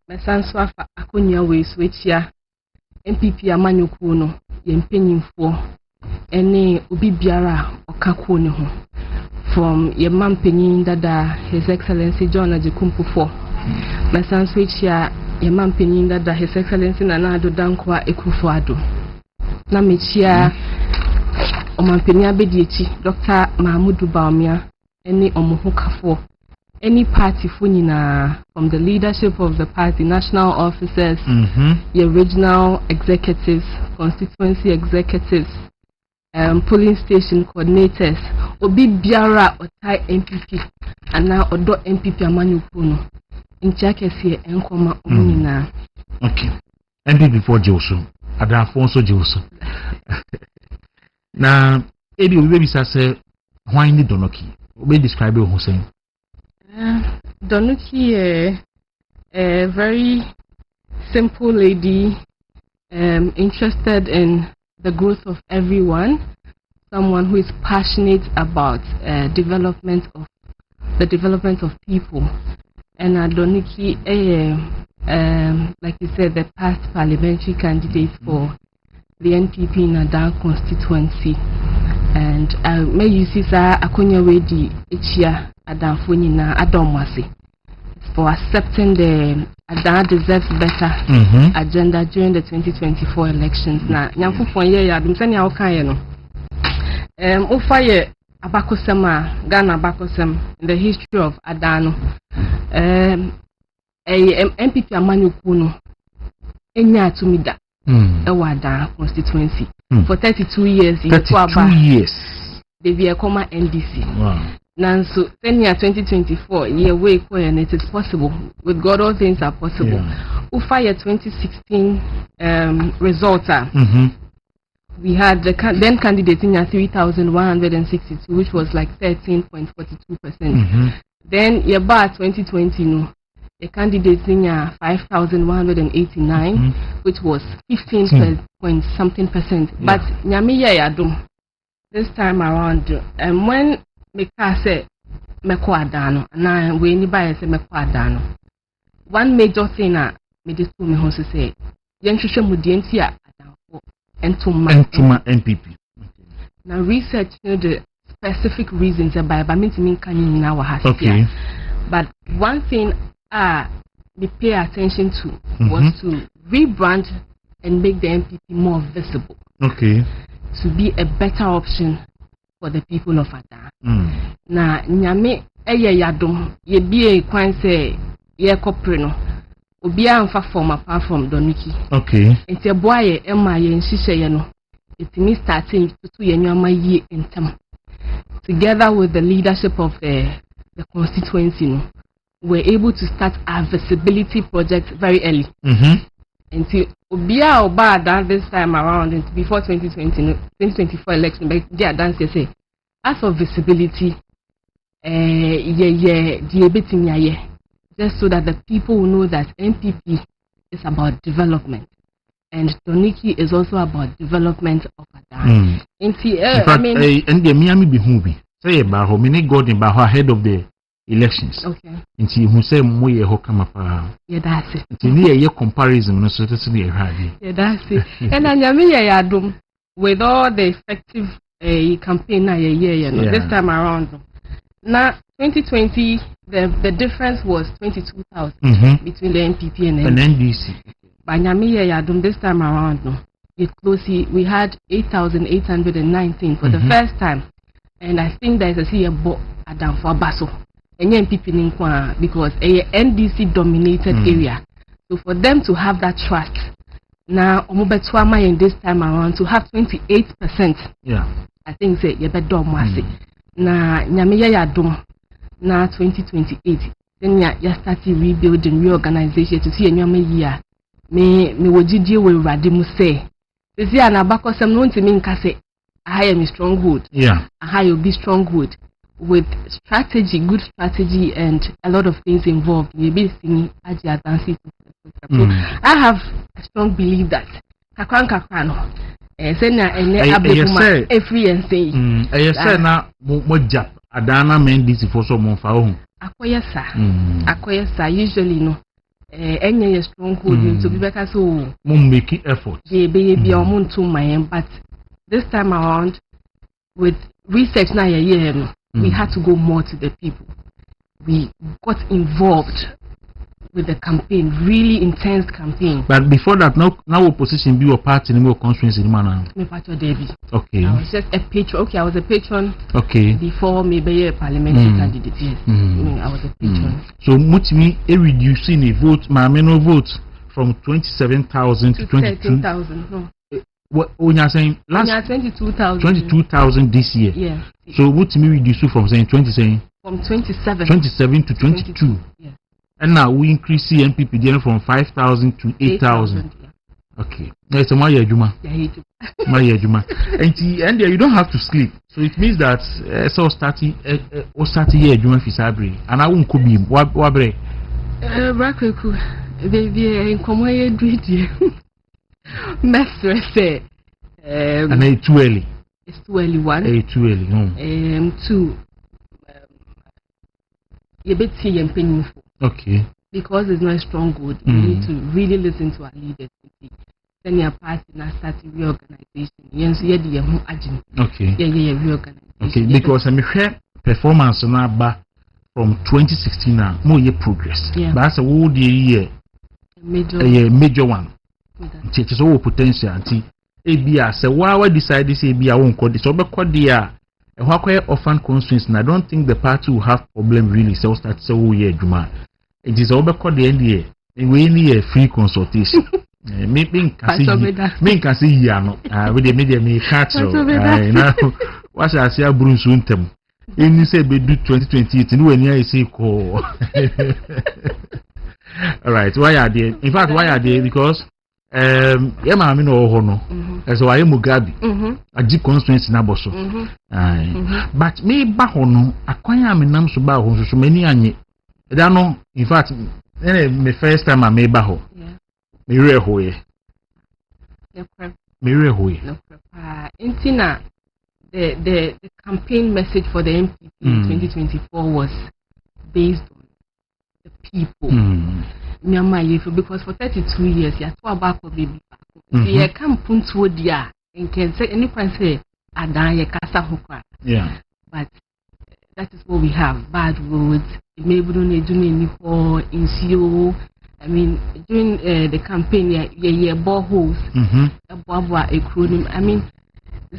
Speaker 7: Mesanso afa akonya we switchia MPP amanyoko no ye mpanyimfo ene obi biara okako ne ho from ye mampanyin dada His Excellency John Ajikumpo mesanso echia ye mampanyin dada His Excellency Nana Addo Dankwa Akufo-Addo na mechia omampanyin abediechi Dr. Mahmudu Bawumia ene omohokafo any party funina from the leadership of the party, national officers, your regional executives, constituency executives, polling station coordinators, obi biara otai MPP, and now odo MPP amanyu puno. Inchakesi enkoma omunina.
Speaker 1: Okay. MPP for Joso. Ada Afonso Joso. Na ebi obi say why ni donoki? Obi describe who saying.
Speaker 7: Donuki, a very simple lady, interested in the growth of everyone, someone who is passionate about the development of people. And Donuki, like you said, the past parliamentary candidate for the NPP in Adan constituency. And may you see sir akonya wedi echia adanfoni na adomwase for accepting the Adan deserves better agenda during the 2024 elections. Na nyankopon ye ya dum sani awokan ye no ofaye abakosem Ghana abakosem in the history of Adan no MPP amanyoku no enya atumida Adan constituency for 32 years.
Speaker 1: 32 years.
Speaker 7: They be a comma NDC.
Speaker 1: Wow.
Speaker 7: Nanso, 2024 year way and it is possible. With God, all things are possible. Ufa year 2016 results. We had the then candidate in 3,162, which was like 13.42%. Then year bar 2020 no. the candidates in 5,189, which was 15 point something percent. But nyamiya yadum this time around, and when me say meko adano, na we ni ba say meko adano. One major thing me this to me who say yenhwehwe mudienti a adanfo entuma
Speaker 1: MPP.
Speaker 7: Now research the specific reasons about mean can now has
Speaker 1: okay.
Speaker 7: But one thing we pay attention to was to rebrand and make the MPP more visible.
Speaker 1: Okay.
Speaker 7: To be a better option for the people of Ada. Na nyame yadom ye be kwan say ye kopre obi amfa form apart from Doniki.
Speaker 1: Okay.
Speaker 7: Enti boy ema ye nhihye ye no it means starting to ye nyama ye entem. Together with the leadership of the constituency, we're able to start our visibility project very early. Until Obia Obada this time around, before 2024 election, but they are dancing say, as for visibility, just so that the people will know that MPP is about development. And Doniki is also about development of Ada.
Speaker 1: In fact, and the Miami Bihubi say about how many got in ahead of the elections.
Speaker 7: Okay.
Speaker 1: And see who say more Hokamapa.
Speaker 7: Yeah, that's it.
Speaker 1: It's near your comparison, no certainly a high.
Speaker 7: Yeah, that's it. And Anyamiya Yadum with all the effective campaign this time around. Now 2020 the difference was 22,000 between the MPP and NDC. By Nyamiya Yadum this time around, we had 8,819 for the first time, and I think there is a CM Adam for Basso and MPP because a NDC dominated area. So for them to have that trust now, Omubetwama in this time around to have 28%.
Speaker 1: Yeah,
Speaker 7: I think say you better do na Nyamiya Yadum na 2028. Then you start rebuilding, reorganization to see a new year. Me wojidie we rade mu say this year na bakosem no ntimi nka say I am stronghold.
Speaker 1: Yeah,
Speaker 7: I will be stronghold with strategy, good strategy, and a lot of things involved. You be seeing Aji Adansi. So I have a strong belief that kakano every and say
Speaker 1: say na mo jap adana men this for so mo fa ohun
Speaker 7: akoyesa usually no any stronghold to be better so
Speaker 1: making effort
Speaker 7: be but this time around with research now we had to go more to the people. We got involved with the campaign, really intense campaign.
Speaker 1: But before that, now opposition be a party in the constituency in Mana. Okay.
Speaker 7: I was just a patron. Okay, I was a patron.
Speaker 1: Okay.
Speaker 7: Before maybe a parliamentary candidate. Yes. I was a patron.
Speaker 1: So mutimi reducing a vote, my no vote from 27,000 to
Speaker 7: 13,000. No.
Speaker 1: What when you're saying last
Speaker 7: 22,000.
Speaker 1: 22,000 this year.
Speaker 7: Yeah.
Speaker 1: So mutimi reduce from saying 20 saying
Speaker 7: from 27
Speaker 1: to 22.
Speaker 7: Yeah.
Speaker 1: And now we increase CNPP then from 5,000 to 8,000. Okay. That's a Maya Juma. Maya Juma. And you don't have to sleep. So it means that so starting here Juma Fisabri. And I won't could be wabre.
Speaker 7: Brakeku, baby, in Comoye Dreedy. Master say,
Speaker 1: and it's too early.
Speaker 7: It's too early, one.
Speaker 1: It's too early.
Speaker 7: Two. You bet see and painful.
Speaker 1: Okay.
Speaker 7: Because it's not a strong good, we need to really listen to our leaders. Then your party now starting reorganization. Yes,
Speaker 1: okay.
Speaker 7: Yeah, reorganization.
Speaker 1: Okay, because I'm a performance now from 2016 now, more year progress.
Speaker 7: Yeah.
Speaker 1: But that's a whole year. Major one. It is all potential. ABR say why decide this ABR won't call this. So because they are often constraints, and I don't think the party will have problem really. So start say oh yeah, Juma. It is all because the NDA and we need a free consultation. Me can see ya no. With the media me catch. Now what shall I say? Bruce Wintem. And you say be do 2028. You know when you say call. All right. Why are they? In fact, why are they? Because yeah, I mean, no, so I am Mugabe. A deep constraints in Aboso. But me back on, acquire me name so bad, so many any. They know, in fact, me first time I made baho.
Speaker 7: Yeah.
Speaker 1: Me re hoye. Me re hoye.
Speaker 7: Intina, the campaign message for the MPP in 2024 was based on the people. Because for 32 years, you have back of baby. You can't put to dia and can say any point say Adaya Casa Hoka.
Speaker 1: Yeah.
Speaker 7: But that is what we have. Bad roads, maybe don't do any for in CO. I mean, during the campaign, boreholes, a boba, a acronym. I mean,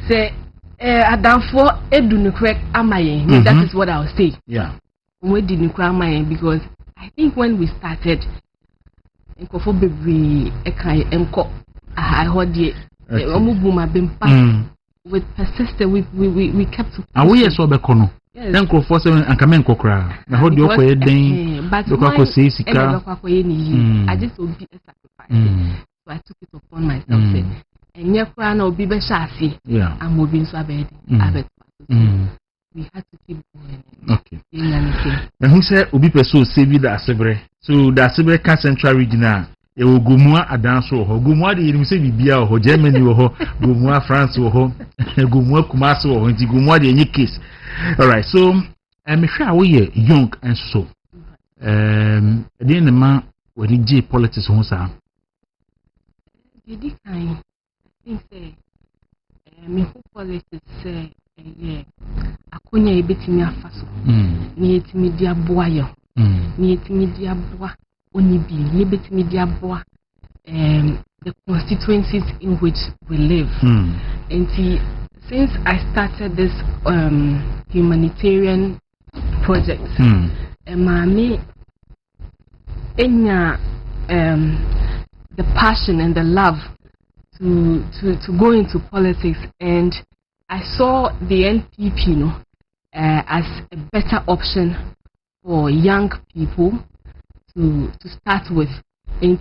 Speaker 7: say, Adam for Edun correct Amaye. That is what I'll say.
Speaker 1: Yeah.
Speaker 7: We didn't cry Amaye because I think when we started, I heard the with persistence, we kept.
Speaker 1: And we saw the corner. Then go for 7 and come and cry. I heard your way, but I just will be a sacrifice. So I took it upon myself. And your crown will be Beshafi. Yeah, I'm moving so bad. We had to keep going. Okay. And who said Ubi Peso save you that Sebre? So the Sebre Central Regional. E wo gomua adanso ho gomua de yirim se bibia ho Germany ho gomua France ho gomua Kumasi ho nti gomua de enye case. All right, so me hwa we ye young and so the man when G politics ho sa
Speaker 7: the kind think say me who politics say akonya ebetimi afaso ni etimi dia boa ye ni etimi dia boa the constituencies in which we live. And since I started this humanitarian project, the passion and the love to go into politics, and I saw the NPP as a better option for young people to start with. And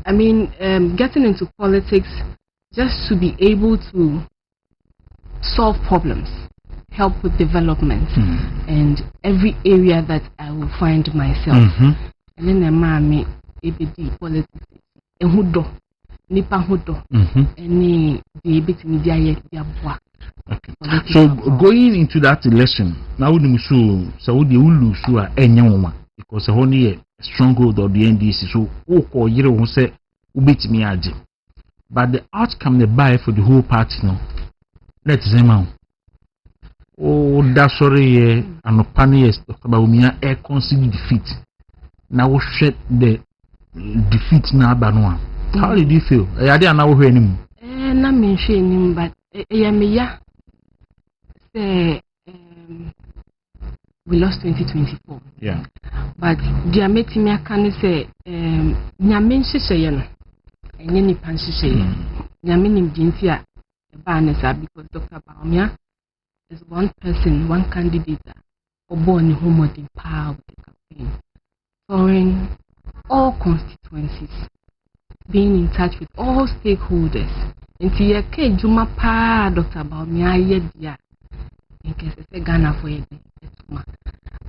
Speaker 7: I mean, getting into politics just to be able to solve problems, help with development, and every area that I will find myself. And then the mommy, ABD politics, and who do nipa hudo, and the bit media.
Speaker 1: Okay. So going into that election, now we Saudi will lose because only a stronghold of the NDC. So who year who say ubit me aji. But the outcome they buy for the whole party no. Let's say man. Oh, that's sorry, and opinion is about Umia air conceded defeat. Now we shed the defeat na banwa. How did you feel? I didn't know where him.
Speaker 7: Na mention him, but Yamiya say we lost 2024.
Speaker 1: Yeah.
Speaker 7: But the meeting I can say Nyamin Shishayan and Yenny Panshishayan. Yamin Jintia Banesa because Dr. Baumia is one person, one candidate or born whom would empower the campaign. Touring all constituencies, being in touch with all stakeholders. And Tia K. Juma Pa Dr. Baumia Yedia in case it's a Ghana for a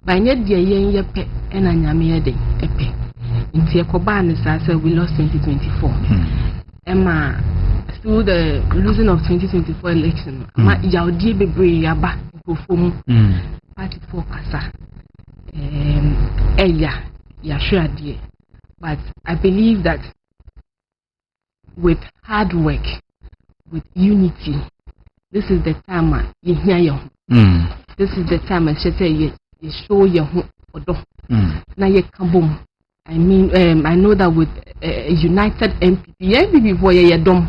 Speaker 7: by net dear yen pet and Anyamia de Epe. In Tia Koban is I said we lost 2024. Emma through the losing of 2024 election, my Yaudi Bebre Yaba perform party for Casa. Eya Yashua dear. But I believe that with hard work, with unity, this is the time you hear you. This is the time I should say you show your odo. Now you come boom. I mean, I know that with a united MPP for your dom,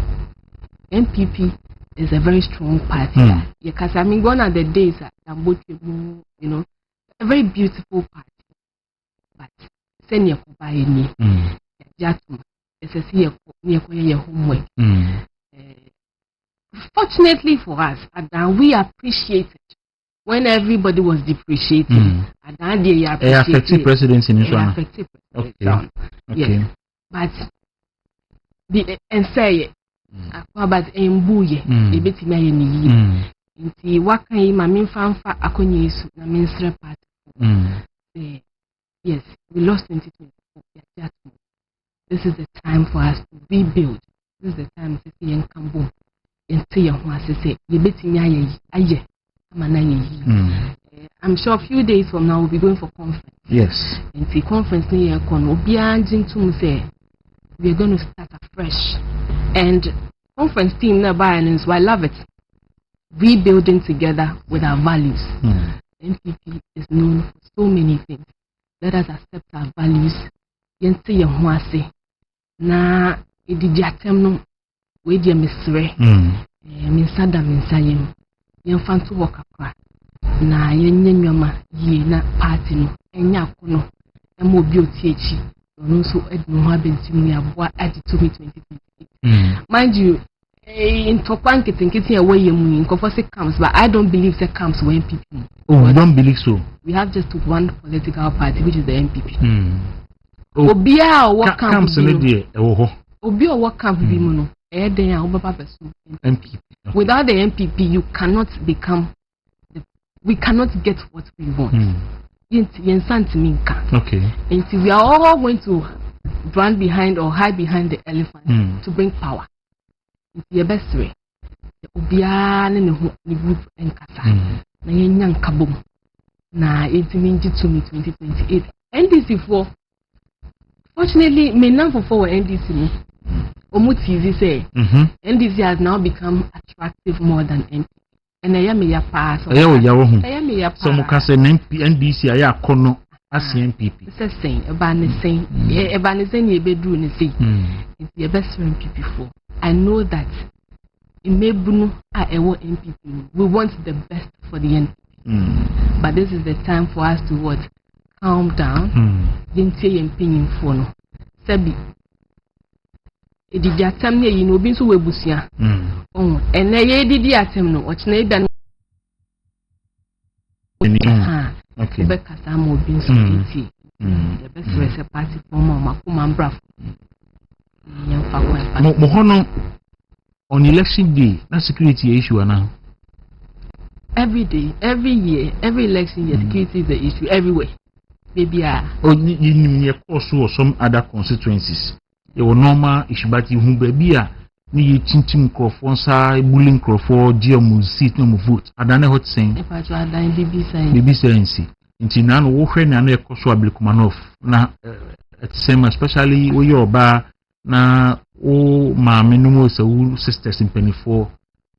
Speaker 7: MPP is a very strong party. Because I mean, gone are the days that you know, a very beautiful party. But send your buy me. It's a see your homework. Fortunately for us, and we appreciated when everybody was depreciating. And they appreciated
Speaker 1: effective presidency in Israel.
Speaker 7: Okay. Yes. But the and say about Mbuye, a bit me. Inti wakai mamin fanfa akonyesu na ministry party. Yes, we lost 2024. This is the time for us to rebuild. This is the time to see Kambo and see your say, you bet in Yaye. I'm sure a few days from now we'll be going for conference.
Speaker 1: Yes.
Speaker 7: And the conference near Kono, say we're going to start afresh. And conference team nearby, and so I love it. Rebuilding together with our values. NPP is known for so many things. Let us accept our values. Yense yehwase na edidi atemno we dia mesre minsada minsayem yemfanto wakakwa na yenyenwama yie na party no enya kono emo bi otiechi no so edno ho abentimu ya boa adi 2028. Mind you, in Tokwan Kitinkiti away in Kofose camps, but I don't believe the camps were NPP.
Speaker 1: Oh, you don't believe so?
Speaker 7: We have just one political party, which is the NPP. Obia or what camps in the Obia or what camp be mono?
Speaker 1: NPP.
Speaker 7: Without the NPP, you cannot become. We cannot get what we want.
Speaker 1: Okay.
Speaker 7: And we are all going to run behind or hide behind the elephant to bring power. It's best way. Obia ne group enkasa. Na yenyan kabom. Na 2028. NDC for. Fortunately, me now for NDC. Omu TV say NDC has now become attractive more than NPP. And I am a pass. I am a pass.
Speaker 1: So mukase NDC aya kono as NPP.
Speaker 7: It's the same. Ebani saying, ebani saying ye bedru ne say. It's the best for NPP for. I know that in Mebunu NPP. We want the best for the NPP. But this is the time for us to what? Calm down. Didn't say opinion for no. Sebi. Did you attempt you know being so webusia? Oh, and I did the attempt no. What's neighbor? Okay. Becca Samo being so easy. The best recipe party for Mama Kumambra.
Speaker 1: Mohono on election day, that security issue now.
Speaker 7: Every day, every year, every election year, security is the issue everywhere. Maybe
Speaker 1: you also or some other constituencies. There were normal issue, but you baby ni chinchim crofon bullying crofon GM seat no vote. Adane hot saying.
Speaker 7: If I try dying
Speaker 1: BB saying. Inti na no wohwe na no ekoso ablikumanov na same especially we yoba na o maame no mo so sisters in Penny4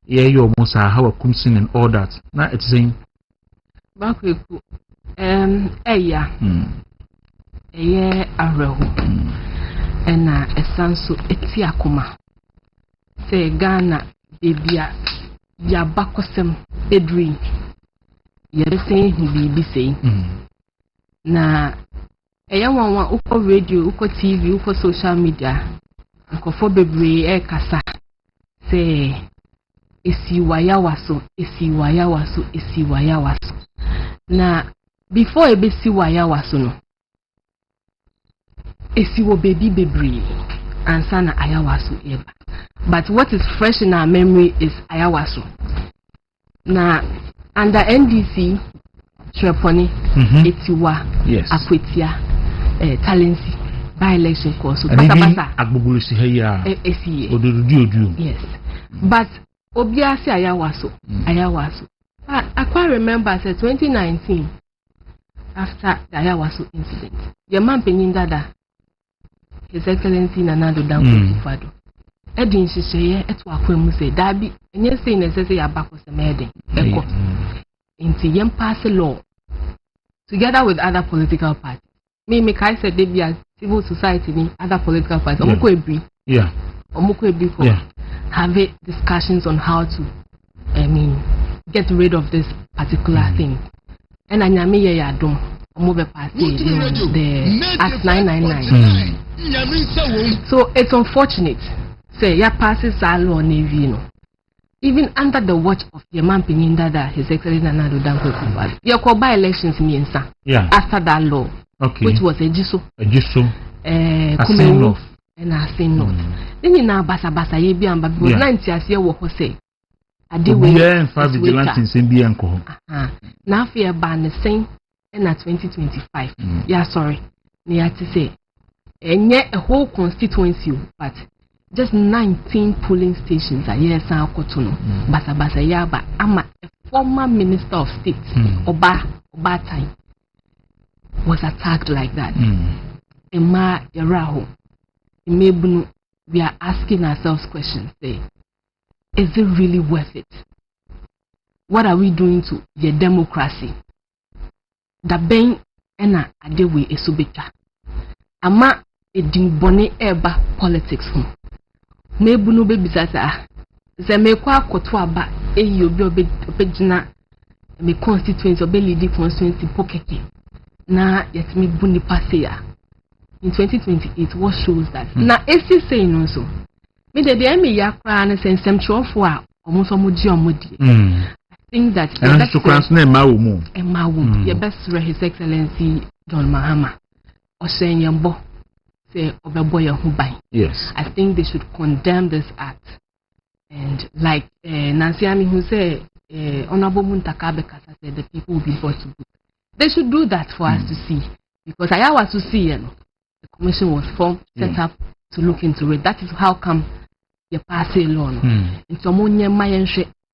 Speaker 1: ye yo mo sa how kumsin and all that na it's saying
Speaker 7: Kwaku eya areho ena esanso eti akoma se Ghana bebia ya bakosem edri yere say bibi say na eya wanwa uko radio uko TV uko social media uko bebre kasa say esi waya waso na before ebesi waya waso no esi wo baby bebre ansa na ayawaso eba. But what is fresh in our memory is ayawaso na under NDC Treponi etiwa akwetia talency by election course
Speaker 1: basa agbogulusi heya odudu
Speaker 7: yes but obiase ayawaso I quite remember say 2019 after the ayawaso incident your man Penindada His Excellency Nanado Danko Fado Edin Shisheye etu akwemu say dabi enye say necessary abako semede eko inti yem pass law together with other political parties. Me kai said they be civil society ni other political parties omoko ebri have discussions on how to get rid of this particular thing and anyame ye yadom omo be pass the Act 999. So it's unfortunate say ya passes our law navy no even under the watch of the man Penindada, His Excellency Nanado Danko Fado. You call by elections miensa.
Speaker 1: Yeah.
Speaker 7: After that law, which was a jiso, Kumewo, and I say no. Then you now basa ye be amba because 90 as year what say. I did we
Speaker 1: and 5 vigilantes in Bianco.
Speaker 7: Now fear ban the same and at 2025. Yeah, sorry. Me had to say and yet a whole constituency, but just 19 polling stations are yes, Kotono, Basa Yaba. I'm a former Minister of State, Oba time, was attacked like that. Emma Yaraho, we are asking ourselves questions. Say, is it really worth it? What are we doing to the democracy? The ben ena adewe esobeta. Ama edimbone eba politics home. Mebu no baby sasa. Se mekwa akoto aba eyi obi obegina me constituency obe lead constituency pokeke. Na yet me bu nipa say ya. In 2028, what shows that? Na esi say no so. Me de me yakra na sensem chofo a almost omodi. I think that your best His Excellency John Mahama or saying Yambo say Obeboya Hubai.
Speaker 1: Yes.
Speaker 7: I think they should condemn this act. And like Nancy Ami who say Honorable Muntakabe Kasa said the people will be brought to book. They should do that for us to see. Because I was to see the commission was formed, set up to look into it. That is how come you pass a law. And so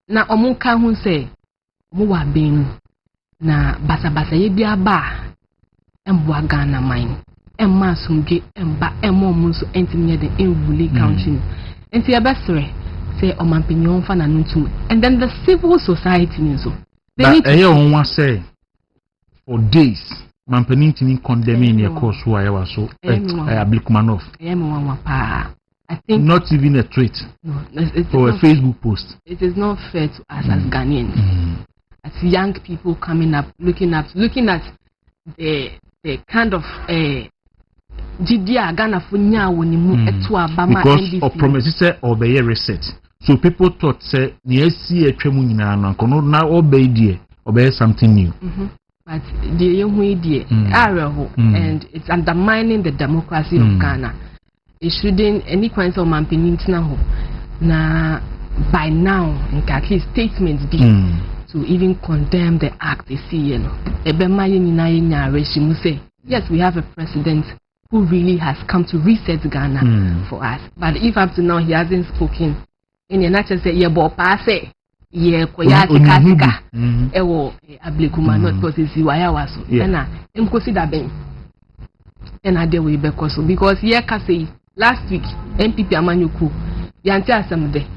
Speaker 7: na omunka hu say omu wa ben na basa ye bia ba emboa Ghana mine emma sumdwe emba emmo munso entimye de enwuli country enti ya besre say omanpenyon fa na ntum and then the civil society nso they need
Speaker 1: to say for days manpenin tini condemning your course who I was so Ablikmanov I think not even a tweet or a Facebook post. It is not fair to us as Ghanaians, as young people coming up, looking at the kind of Ghana because of promises or the reset. So people thought say niesi etwemu nyina no kono na obey something new.
Speaker 7: But the young and it's undermining the democracy of Ghana. It shouldn't any kinds of man na by now at least statements be to even condemn the act they see say yes we have a president who really has come to reset Ghana for us, but if up to now he hasn't spoken in a natural say koya ewo Ablikuma not because waya waso na consider ben ade we because say last week MPP Amanyuku yanti asamde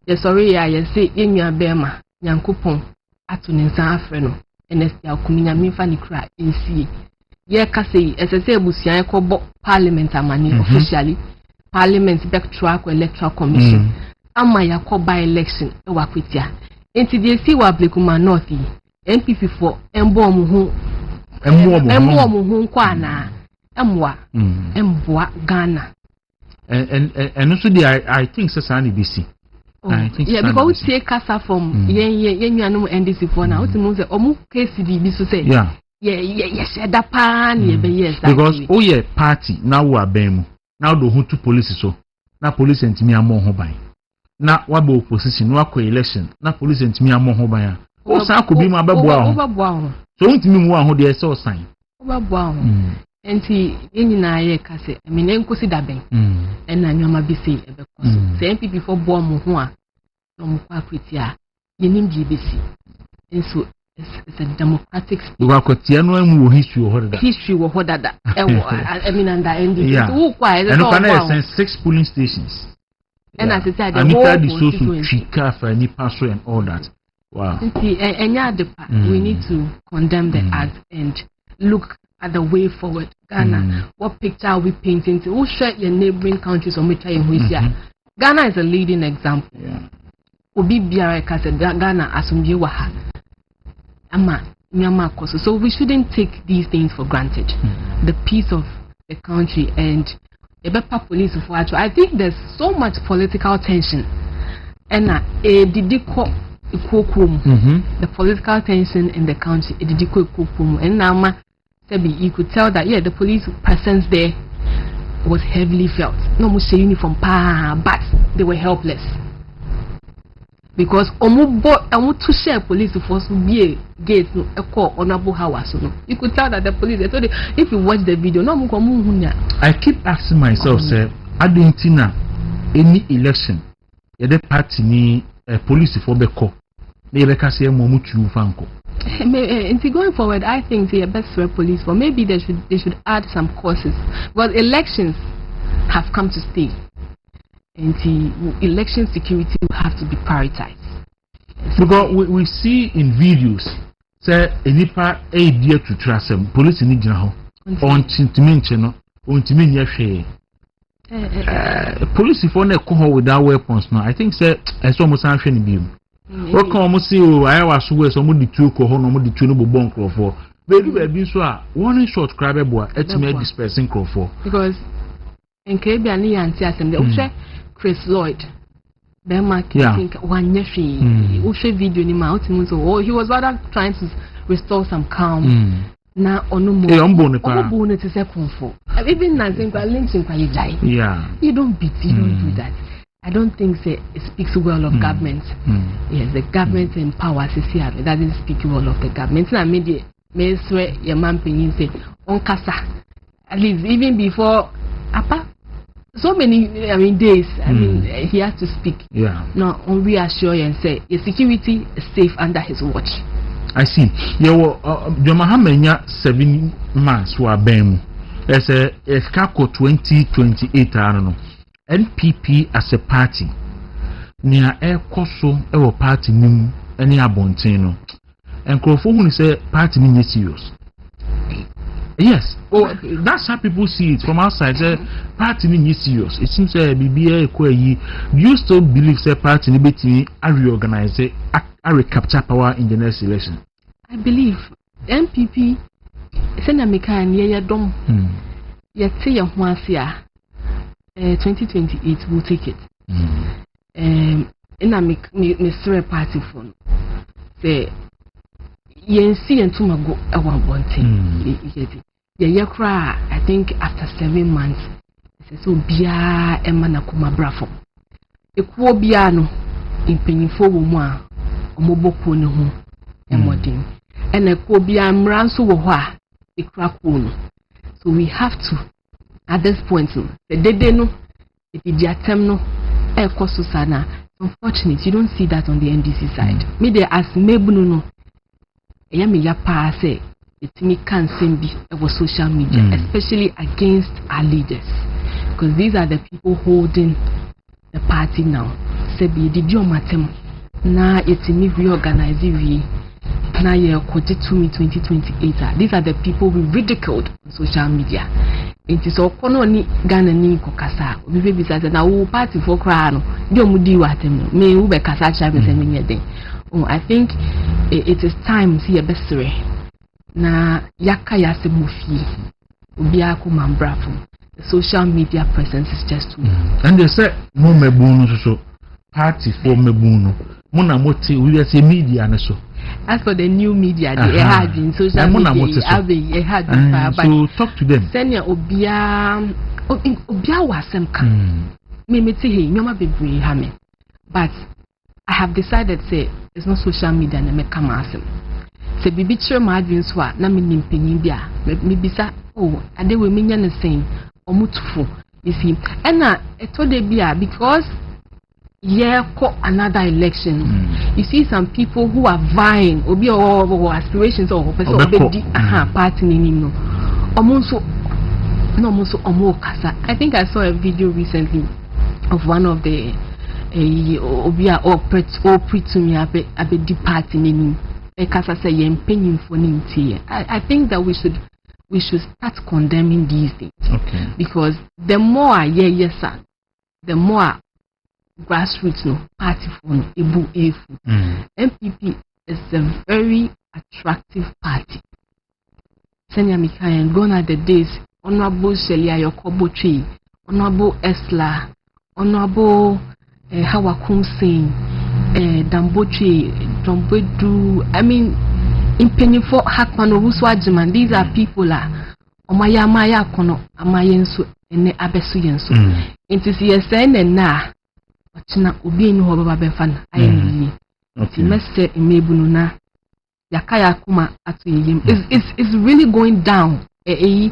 Speaker 7: ye sorry ya ye say enua bema nyankopon ato ne nsa afre no NST akuminya mefa ni kra nsie ye ka say esese ebusia ekobo parliament amani officially parliament electoral commission ama yakoba election e wakwetia enti de si wa Ablikuma North MPP for embo omuhu kwa na emwa Ghana.
Speaker 1: And also I think Sasani BC.
Speaker 7: Yeah, because we take Kasa from no NDC for now. What say omu KCD so say. Yeah, that pan yes.
Speaker 1: Because party now we are bemu. Now the Hutu police so. Now police and me among hobai. Now what be opposition, no election. Now police and me among hobai. O sa could be my babu. So won't me one who they saw sign.
Speaker 7: Enti na ye kase emine nkosi daben na nyoma bi sei ebekoso se MPP for bo mo ho a no mo kwa kwetia yenim bi besi enso it's a democratic
Speaker 1: we are kwetia no amu history
Speaker 7: wo hodada ewo I mean under NDC wo kwa
Speaker 1: and no can 6 polling stations
Speaker 7: and as I said
Speaker 1: the whole constituency any pastor and all that. Wow.
Speaker 7: We need to condemn the act and look at the way forward. Ghana, what picture are we painting? Who share your neighboring countries or Ghana is a leading example. Obi biara ka said Ghana asumje waha. Ama nyama koso. So we shouldn't take these things for granted. The peace of the country and the police for actual. I think there's so much political tension. And the political tension in the country, and now you could tell that the police presence there was heavily felt. No more uniform, but they were helpless. because to share police force will be a gate no a call honorable house no. You could tell that the police they told you, if you watch the video no
Speaker 1: I keep asking myself say Argentina any election the party ni police for be call they be say mo mutu fanko.
Speaker 7: Going forward, I think the best for police for maybe they should add some courses because elections have come to stay, and the election security will have to be prioritized.
Speaker 1: Because we see in videos say enipa dear to trust them police ni jina ho on tintimenche no on timenye hwe police for na ko without weapons no I think say eso mo san hwe ni bi. What come see you? I was so somebody to go home, somebody to no bomb for. Baby, so one short crab boy, it's made dispersing for.
Speaker 7: Because in Caribbean, and the Chris Lloyd, Bema, think one yeshi, Ushe video in the mountain, so he was rather trying to restore some calm. Now, on no more, bonnet is a comfort. Even nothing but lynching by
Speaker 1: yeah,
Speaker 7: you don't beat, you don't do that. I don't think it speaks well of government. Yes, the government in power it doesn't speak well of the government. I made may swear your man penny say on casa. At least even before so many days, he has to speak.
Speaker 1: Yeah.
Speaker 7: No, on reassure you and say your security is safe under his watch.
Speaker 1: I see. You Mohammed 7 months were bem. There's a Kako 2028 I don't know. NPP as a party near air coso our party nim any abontino and Crawford say party nim serious. Yes, that's how people see it from outside. Party nim serious. It seems BBA do you still believe say party nim a reorganize a recapture power in the next election?
Speaker 7: I believe NPP Senamika and Yaya Dom yet say your 2028 will take it. And I make Mr. Party phone. Say, Yensi and Tumago, I want one thing. I think after 7 months, so Bia and Manakuma Brafo. A quo biano in penny for woman, or Moboko no and modern. And a quo biam ranso wa a crack wound. So we have to. At this point, the day no, if you attempt no, unfortunately, you don't see that on the NDC side. Maybe as Mebuno no, Yami Yapa say, it me can be over social media, especially against our leaders, because these are the people holding the party now. Sebi did you matem na it's me reorganize we na ye kwoti to me 2028. These are the people we ridiculed on social media. It is all ni Ghana ni kokasa. We be said na wo party for cry no. Di omudi watem me wo be kasa cha be say me den. Oh, I think it is time see a besere. Na yaka yase mufi. Obi akoma mbrafo. The social media presence is just too.
Speaker 1: And they say mo mebunu so party for mebunu. Mo na moti we say media na so.
Speaker 7: As for the new media, they had in social media,
Speaker 1: so talk to them.
Speaker 7: Senior Obia was some kind. Me say hey, nyoma bebre hame. But I have decided say it's not social media na me come asem. Say bibi chere ma adwin so a na me nimpenyin bia. Me bisa oh, ade we menya na sen omutufo. You see, and na eto de bia because another election. You see some people who are vying obi or aspirations or person party no kasa. I think I saw a video recently of one of the obi or to me abe di party nini kasa say yen penyin for ninti. I think that we should start condemning these things.
Speaker 1: Okay.
Speaker 7: Because the more the more grassroots no party for no ebu efu. MPP is a very attractive party. Senior Mikayan gone are the days Honorable Shelia Yokobochi, Honorable Esla, Honorable Hawakum Singh, Dambochi, Dombedu. I mean, in Penifo Hakman Wuswajiman, these are people Omaya Maya Kono Amayensu and Abesuyensu. It is yes and na. China obi ni ho baba be fan ayi Okay. Mr. Imebununa, Yakaya Kuma Atuyim. It's really going down. A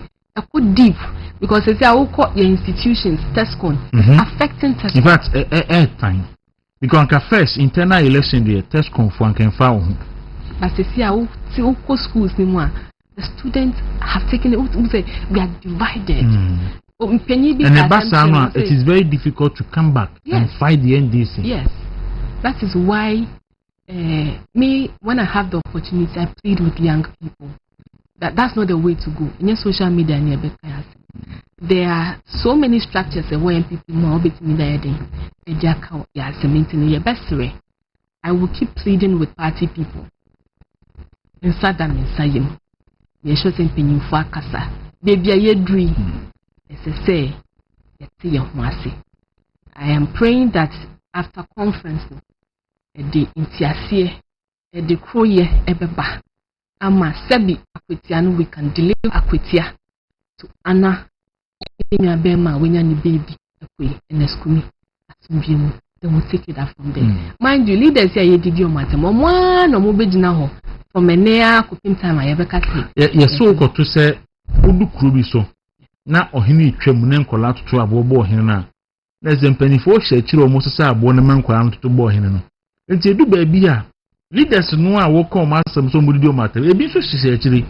Speaker 7: good deep because it's our your institutions, TESCON, affecting TESCON.
Speaker 1: In fact, time. Because first internal election the TESCON for can found.
Speaker 7: But see our schools anymore. The students have taken it. We are divided. And
Speaker 1: it is very difficult to come back and fight the NDC.
Speaker 7: Yes, that is why me when I have the opportunity, I plead with young people. That's not the way to go. In your social media, there are so many structures where people more bit me there. I will keep pleading with party people. In Saddam in Sayim, they should send penny for Kasa. Baby, I dream. As I say, I am praying that after conference, the Intiasie, the Croye Ebeba. Ama Sebi Akwetiano, we can deliver Akwetia to Anna Bema when you baby and Escumi. Then we'll take it up from there. Mind you, leaders here, you did your matter. One or mobile now from a near cooking time I ever cut.
Speaker 1: Yes, so got to say, Udu Krubi so. Now, or he tremunen collapse to a bobo hina. Less than penny for share, almost say a boneman to boy hina. And say, do baby. Leaders no a wo come asem so muri do matter e bi so hye actually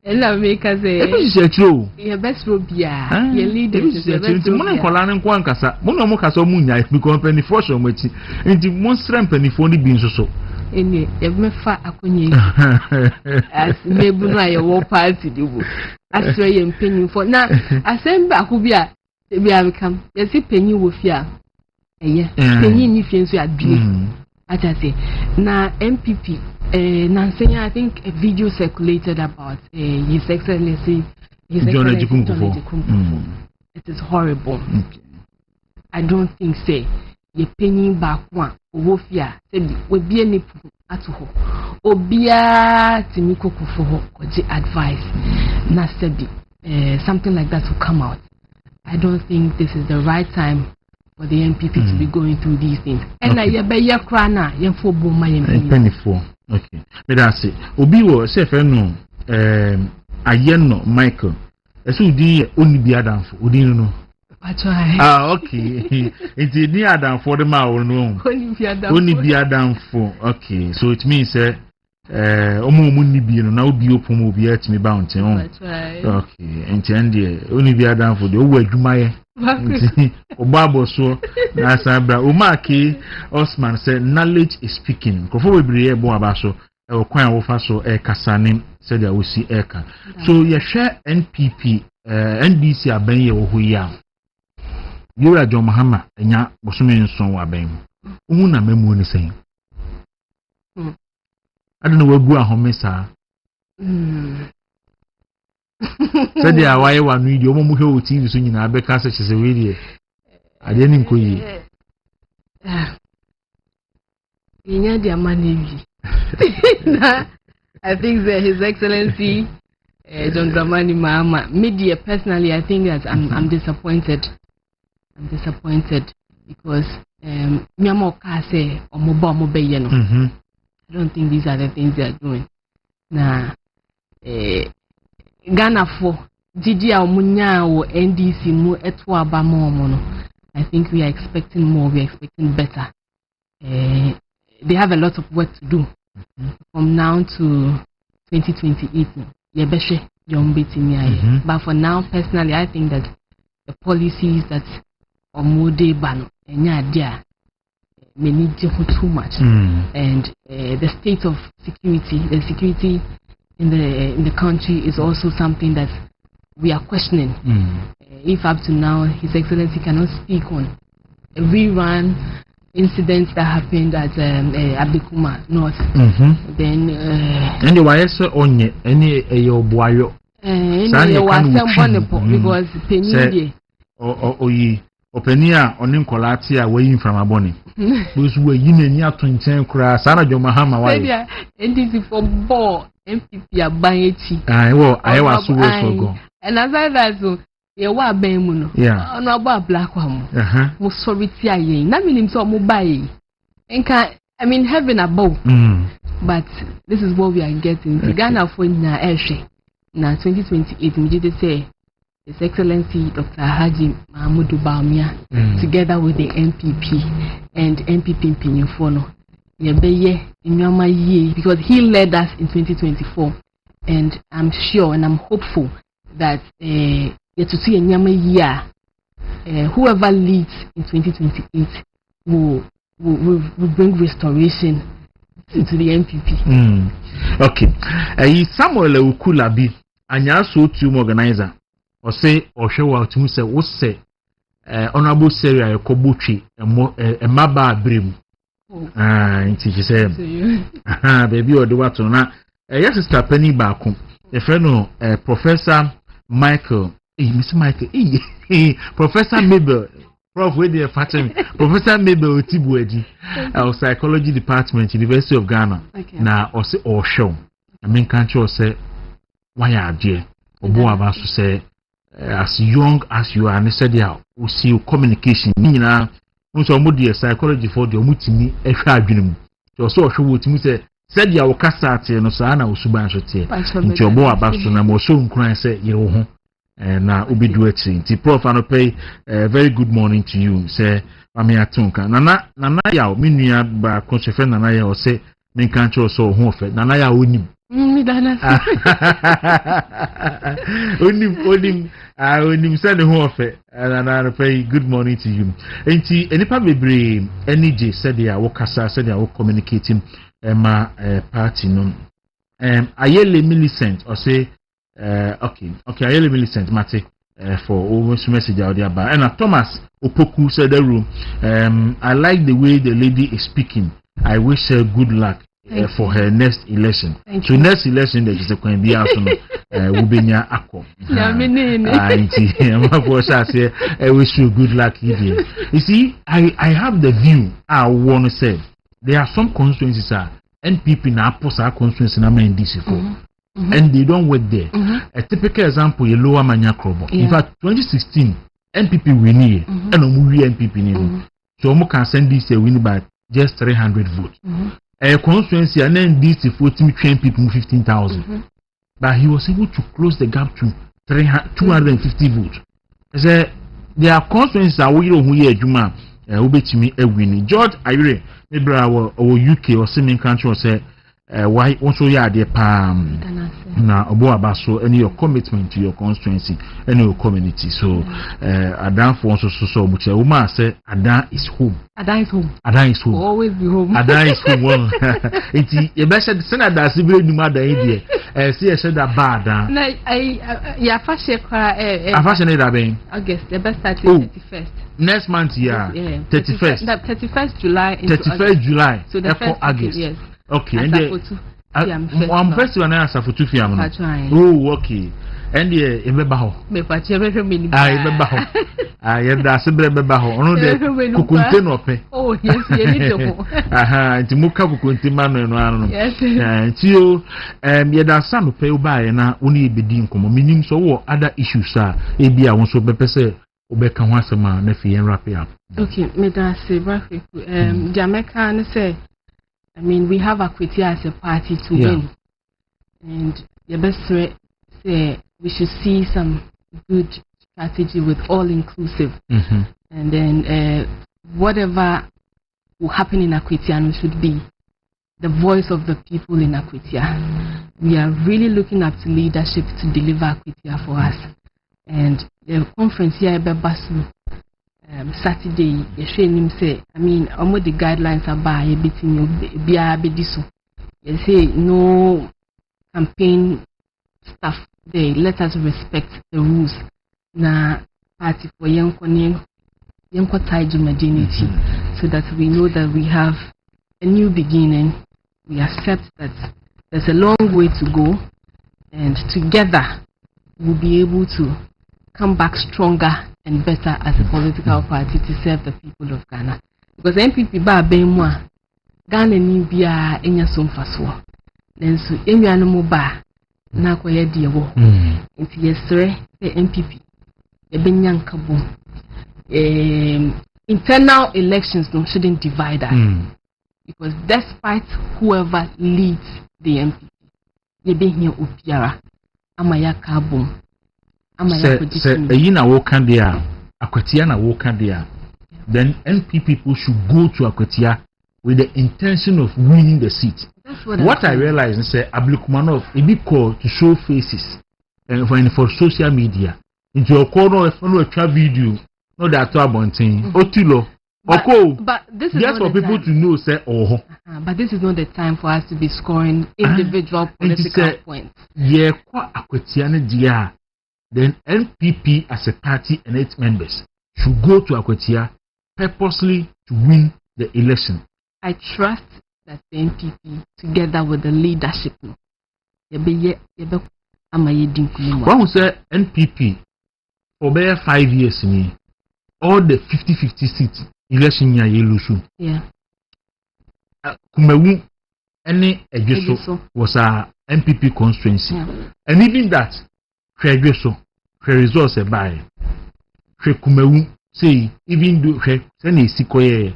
Speaker 7: ela make say
Speaker 1: e bi hye actually
Speaker 7: your best robia your leaders
Speaker 1: your best mo na kola ne nko ankasa mo na mo kasa mo nya bi company for so machi enti mo strength penny for ni bi nso so
Speaker 7: eni e me fa akonye as mebu no aye wo party dibo asre ye penny for na asem ba ko bi a become ye si penny wo fi a eye penny ni fi nso adue I say, na MPP, I think a video circulated about His Excellency John Ejikumu. It is horrible. Okay. I don't think say ye penny back one wofia said we be any at home. Obia Timiko for advice. Na said something like that will come out. I don't think this is the right time for the NPP to be going through these things. And I be ya krana ye for boma ye
Speaker 1: penny for. Okay. But I say obi wo say fe no ayeno Michael. Eso di oni bi adamfo. Odi no. Okay. It's ni adamfo de ma wo no. Oni bi adamfo. Okay. So it means omo ni bi no na obi opom obi atimi bounty on. Okay. Enti oni bi adamfo de owo adwuma ye. Obabo so na sabra umaki Osman said knowledge is speaking kofo bebre e bo abaso e kwan wo fa so e kasane said ya wosi eka so ye hwe NPP NDC aban ye wo hoya Yura John Mahama enya bosome nson wa aban mu hu na mamu ni sen adana wagu ahomesa said ya why one video omo hwe o TV so nyina abeka se chese we die ade ni nkoyi
Speaker 7: inya dia manevi I think that His Excellency John Dramani Mahama media personally I think that I'm disappointed because me am oka say omo be ye no I don't think these are the things they are doing na Ghana for Gigi Almunya or NDC mu eto abamo no. I think we are expecting more, we are expecting better. They have a lot of work to do from now to 2028. But for now, personally, I think that the policies that Omode ban may need too much, and the state of security in the country is also something that we are questioning. If up to now His Excellency cannot speak on a rerun incidents that happened at Abikuma North, then
Speaker 1: anyway, so onye any boyo
Speaker 7: because penny
Speaker 1: openia onin kolati a way from aboni those were yin ato nchen kura sana jo mahama why
Speaker 7: NDC for ball MPP abayechi
Speaker 1: I was so go
Speaker 7: and aside that so ye wa ban mu no ono aba black one mo sorry ti aye na minim so mo bae enka I mean, heaven above. But this is what we are getting. The Ghana for na 2028, we did say His Excellency Dr. Haji Mahmoud Bawumia, together with the MPP and MPP Pinyofono. Because he led us in 2024, and I'm sure and I'm hopeful that whoever leads in 2028 will bring restoration to the MPP.
Speaker 1: Okay. Samuel Ukulabi, anya so team organizer, or say or show out to say what say honorable Sarah Kobuchi a maba brim. She said, baby, or do what on that. Yes, Sister Penny Bakum, a friend Professor Michael, Mr. Michael, Professor Mabel. Prof, where they are fighting Professor Mabel Tibuedi, our psychology department, University of Ghana. Okay. Now, or say, or show. I mean, can't you say, why are dear? Or more about to say, as young as you are, and said, yeah, we see your communication. Nina, also, more psychology for the Mutini, a tribunal. So, show what you said, ya wakasati, no sana, usubanshoti. Into your boy about to know, so crying, say, you. And now ubi do it. Prof, I pay very good morning to you. Say, Mami Atunka. Nana ya minya ba konsefe nana ya o say men kancho so ho fe. Nana ya oni.
Speaker 7: Mi dana.
Speaker 1: Onim say ne ho fe. Nana pay good morning to you. Enti enipa bebre NJ said ya wo kasa said ya wo communicating ma party no. Ayele Millicent or say okay, I really sent Mate for almost message out there. But and Thomas Opoku said the room. I like the way the lady is speaking. I wish her good luck for her next election. So next election that is a coin be out Ubenya Ako. I wish you good luck here. You see, I have the view I want to say there are some constituencies NPP na posa constituencies na main DC for. And they don't work there. A typical example, a lower mania crop. In fact, 2016, NPP winning, and Omuri NPP name. So Omo can send this a win by just 300 votes. A constituency and then this 14 train people 15,000. But he was able to close the gap to 250 votes. There are constituencies that we don't hear Juma, Ubetimi a winning. George Ayre, maybe our UK or semi country or say. Why also ya de palm na obo abaso any your commitment to your constituency and your community. So Adan for so much a woman say Adan is home.
Speaker 7: Adan is home.
Speaker 1: Adan is home.
Speaker 7: Always be home.
Speaker 1: Adan is home. Enti e be said Senator Sibre ni ma dan here. See e said that bad.
Speaker 7: Na ya fa she kwa
Speaker 1: fashion that ben
Speaker 7: August the best start 31st.
Speaker 1: Next month yeah. 31st.
Speaker 7: 31st July into
Speaker 1: 31st July.
Speaker 7: So the first
Speaker 1: August.
Speaker 7: Yes.
Speaker 1: Okay, and one festival now as a for 2 p.m. Oh, okay. And the Ebebaho. I am the Sebebaho. On the Kukuntenope.
Speaker 7: Oh, yes,
Speaker 1: aha, Timuka Kukuntimano.
Speaker 7: Yes,
Speaker 1: and you, yet are some pay by and only be deemed common, meaning so other issues are. Maybe I want to be say, Obeka Wasama, Nephi and wrap it up.
Speaker 7: Okay, Meda Sebafi, Jamaica and say. I mean, we have equity as a party to win, and the best way say we should see some good strategy with all inclusive, and then whatever will happen in Akwitiano should be the voice of the people in Akwitia. We are really looking up to leadership to deliver Akwitia for us, and the conference here at Basu. Saturday, the him say, I mean, almost the guidelines are by a bit in your BRBDSO. They say no campaign stuff there. Let us respect the rules. Na party for young modernity, so that we know that we have a new beginning. We accept that there's a long way to go, and together we'll be able to come back stronger and better as a political party to serve the people of Ghana. Because NPP ba benwa Ghana ni bia enya so mfaso. Then so enwa no ba na koye de wo. Nti yesre the NPP e benya nkabo. Internal elections no shouldn't divide us. because despite whoever leads the MPP, you be here upiara, amaya kabum, amaya
Speaker 1: kujitimi. Se yina wokan dia, Akwatia na wokan dia. Then NP people should go to Akwatia with the intention of winning the seat.
Speaker 7: That's
Speaker 1: what I realized is that Abdulkumanov a big call to show faces and for social media. Into a corner of a video, not that to abonting. Otilo.
Speaker 7: But this is
Speaker 1: just for people to know, say,
Speaker 7: but this is not the time for us to be scoring individual political points.
Speaker 1: Yeah, kwa Akwatiana dia. Then NPP as a party and its members should go to Akwatia purposely to win the election.
Speaker 7: I trust that the NPP, together with the leadership,
Speaker 1: one who say NPP for about 5 years, all the 50-50 seats election year lose.
Speaker 7: Yeah.
Speaker 1: Kumewu any Egeso was a NPP constituency, and even that, Egeso, results a buy. Kumewu say even do send Sikoye.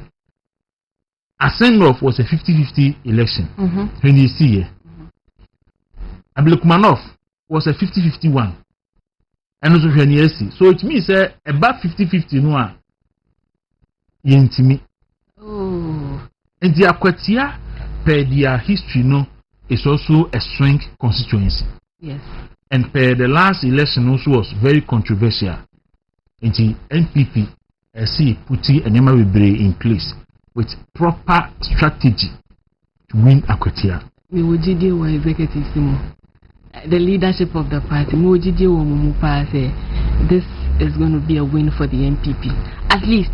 Speaker 1: A send-off was a 50-50 election. When you see Abdulkumanov was a 50-50 one. And also when you see. So it means about 50-50 no yentimi.
Speaker 7: Oh.
Speaker 1: And the Akwatia per their history no is also a strong constituency.
Speaker 7: Yes. And
Speaker 1: per the last election also was very controversial. And the NPP see putting a number in place with proper strategy to win Akwatia.
Speaker 7: We would do executive the leadership of the party. This is going to be a win for the NPP. At least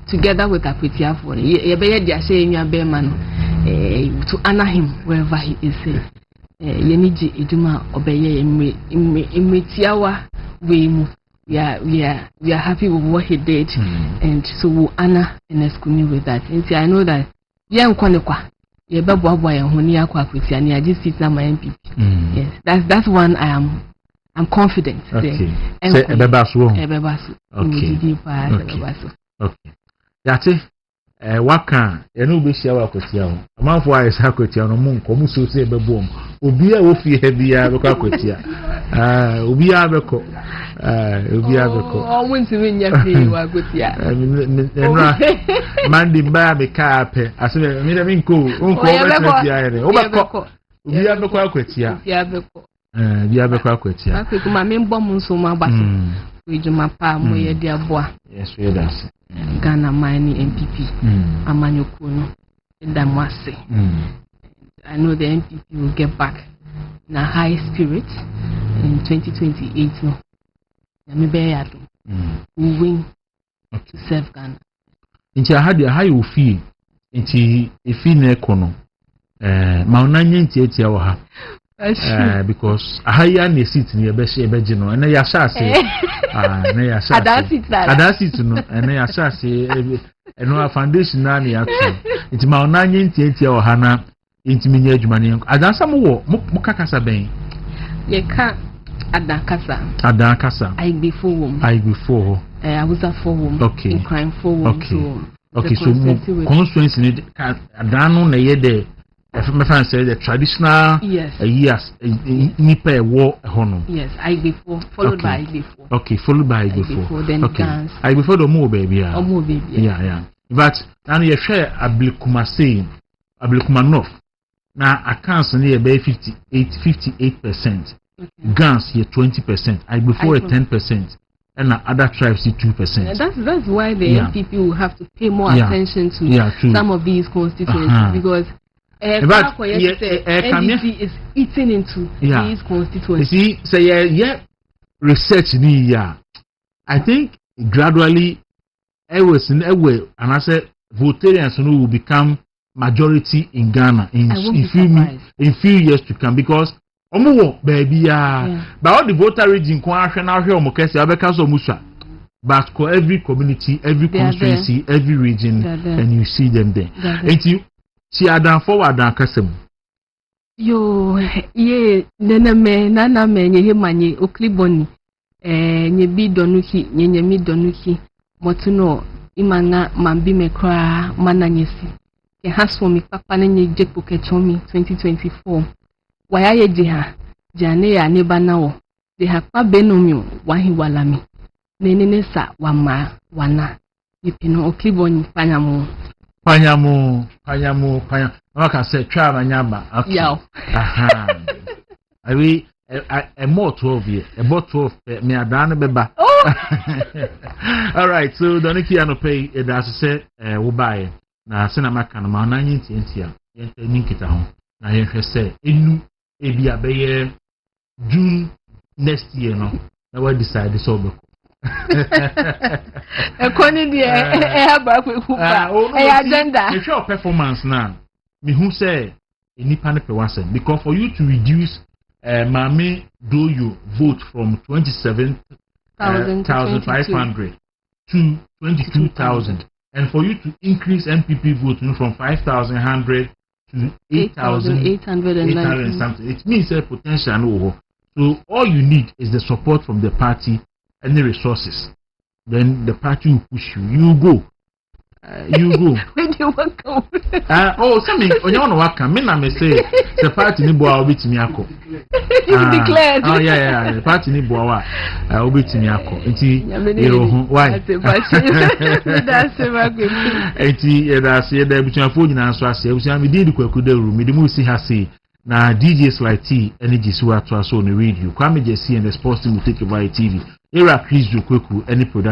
Speaker 7: together with Akwatia for to honor him wherever he is. We are happy with what he did, and so we'll honor Neskuni with that. And see, I know that young Kwanekwa, yes, that's one I'm confident.
Speaker 1: Okay. Okay. That's it. Waka enu be share Akwatia o amanfo ayi Akwatia no mu nko mu so se bebom obi a wo fi he bia be Akwatia obi a be ko
Speaker 7: o mu ntimi nya fi wa Akwatia
Speaker 1: enra mandi ba be ka pe ase me de nko onko be bia ere o be ko obi a be ko Akwatia
Speaker 7: bia be ko
Speaker 1: bia be ko Akwatia
Speaker 7: Akwatia ma me mbom nso ma gbaso ejuma pa mo ye dia boa
Speaker 1: yes we that's
Speaker 7: Ghana Mani MPP Amanyokuno Damwase. I know the MPP will get back in a high spirit in 2028. No, we win to serve Ghana.
Speaker 1: Inti ahadi how you feel? Inti ifi na ekono. Maunanye inti eti ya waha. Because ahaya ne seat ni ebeji no ene ya shase na ya shase adasi no ene ya shase eno foundation na ne ya tu nti ma onanye nti o hana nti minya adwuma ne adansa mo wo mo kakasa ben
Speaker 7: ye ka adakasa I before I was a forward in crime forward
Speaker 1: okay so constituency ni adano na ye de my friend said the traditional yes nipa war hono
Speaker 7: yes I before followed by before
Speaker 1: followed by before
Speaker 7: then dance
Speaker 1: I before the more baby yeah but now you share Abdulkumanov now accounts near be 58% guns here 20% I before 10% and other tribes 2%.
Speaker 7: That's why the NPP will have to pay more attention to some of these constituencies because NDC is eating into these constituencies.
Speaker 1: You see, say research ni I think gradually, and I said Votarians will become majority in Ghana in few years to come because baby but all the voter region but for every community, every constituency, every region, and you see them there. Si adan forward and kasem.
Speaker 7: Yo, ye, nana me nye manye okliboni. Nye bi donuki, nye mi donuki. Motuno imana mambi me kwa mana nyesi. ke has for me papa na nye je pokechomi 2024 waya ye je ha jane ya ne ba na wo de ha pa benomi wahi wala mi nenene sa wama wana yipino okliboni panyamu
Speaker 1: Waka say try manyaba. Okay.
Speaker 7: Yow.
Speaker 1: Aha. Awi a more 12 year. A more 12 me adana beba.
Speaker 7: Oh.
Speaker 1: All right. So Doniki ano pay e da say wo buy na cinema kan ma na nyinti entia. Yente ninkita ho. Na ye hwe say enu e bia be ye June next year no. Na we decide so be
Speaker 7: Ekoni di aba kwekupa. Agenda.
Speaker 1: If your performance now, me who say nipa ne pe wasem because for you to reduce mame do you vote from 27,500 to 22,000 and for you to increase MPP voting from 5,100 to 8,800 something, it means a potential no. So all you need is the support from the party and the resources. Then the party will push you. You go.
Speaker 7: When you walk out.
Speaker 1: Something on your work, me say the party ni boa obi timi akọ.
Speaker 7: You declared.
Speaker 1: Oh yeah. The party ni boa obi timi akọ. Enti why?
Speaker 7: That's
Speaker 1: Enti that's the between phone na so ase. We say me dey Kwaku Dawuro. Me dey mu si ha say na DJs like T energy so ato so on the radio. Kwame Jesse and the sports team will take over TV. Era Chris Kwaku any production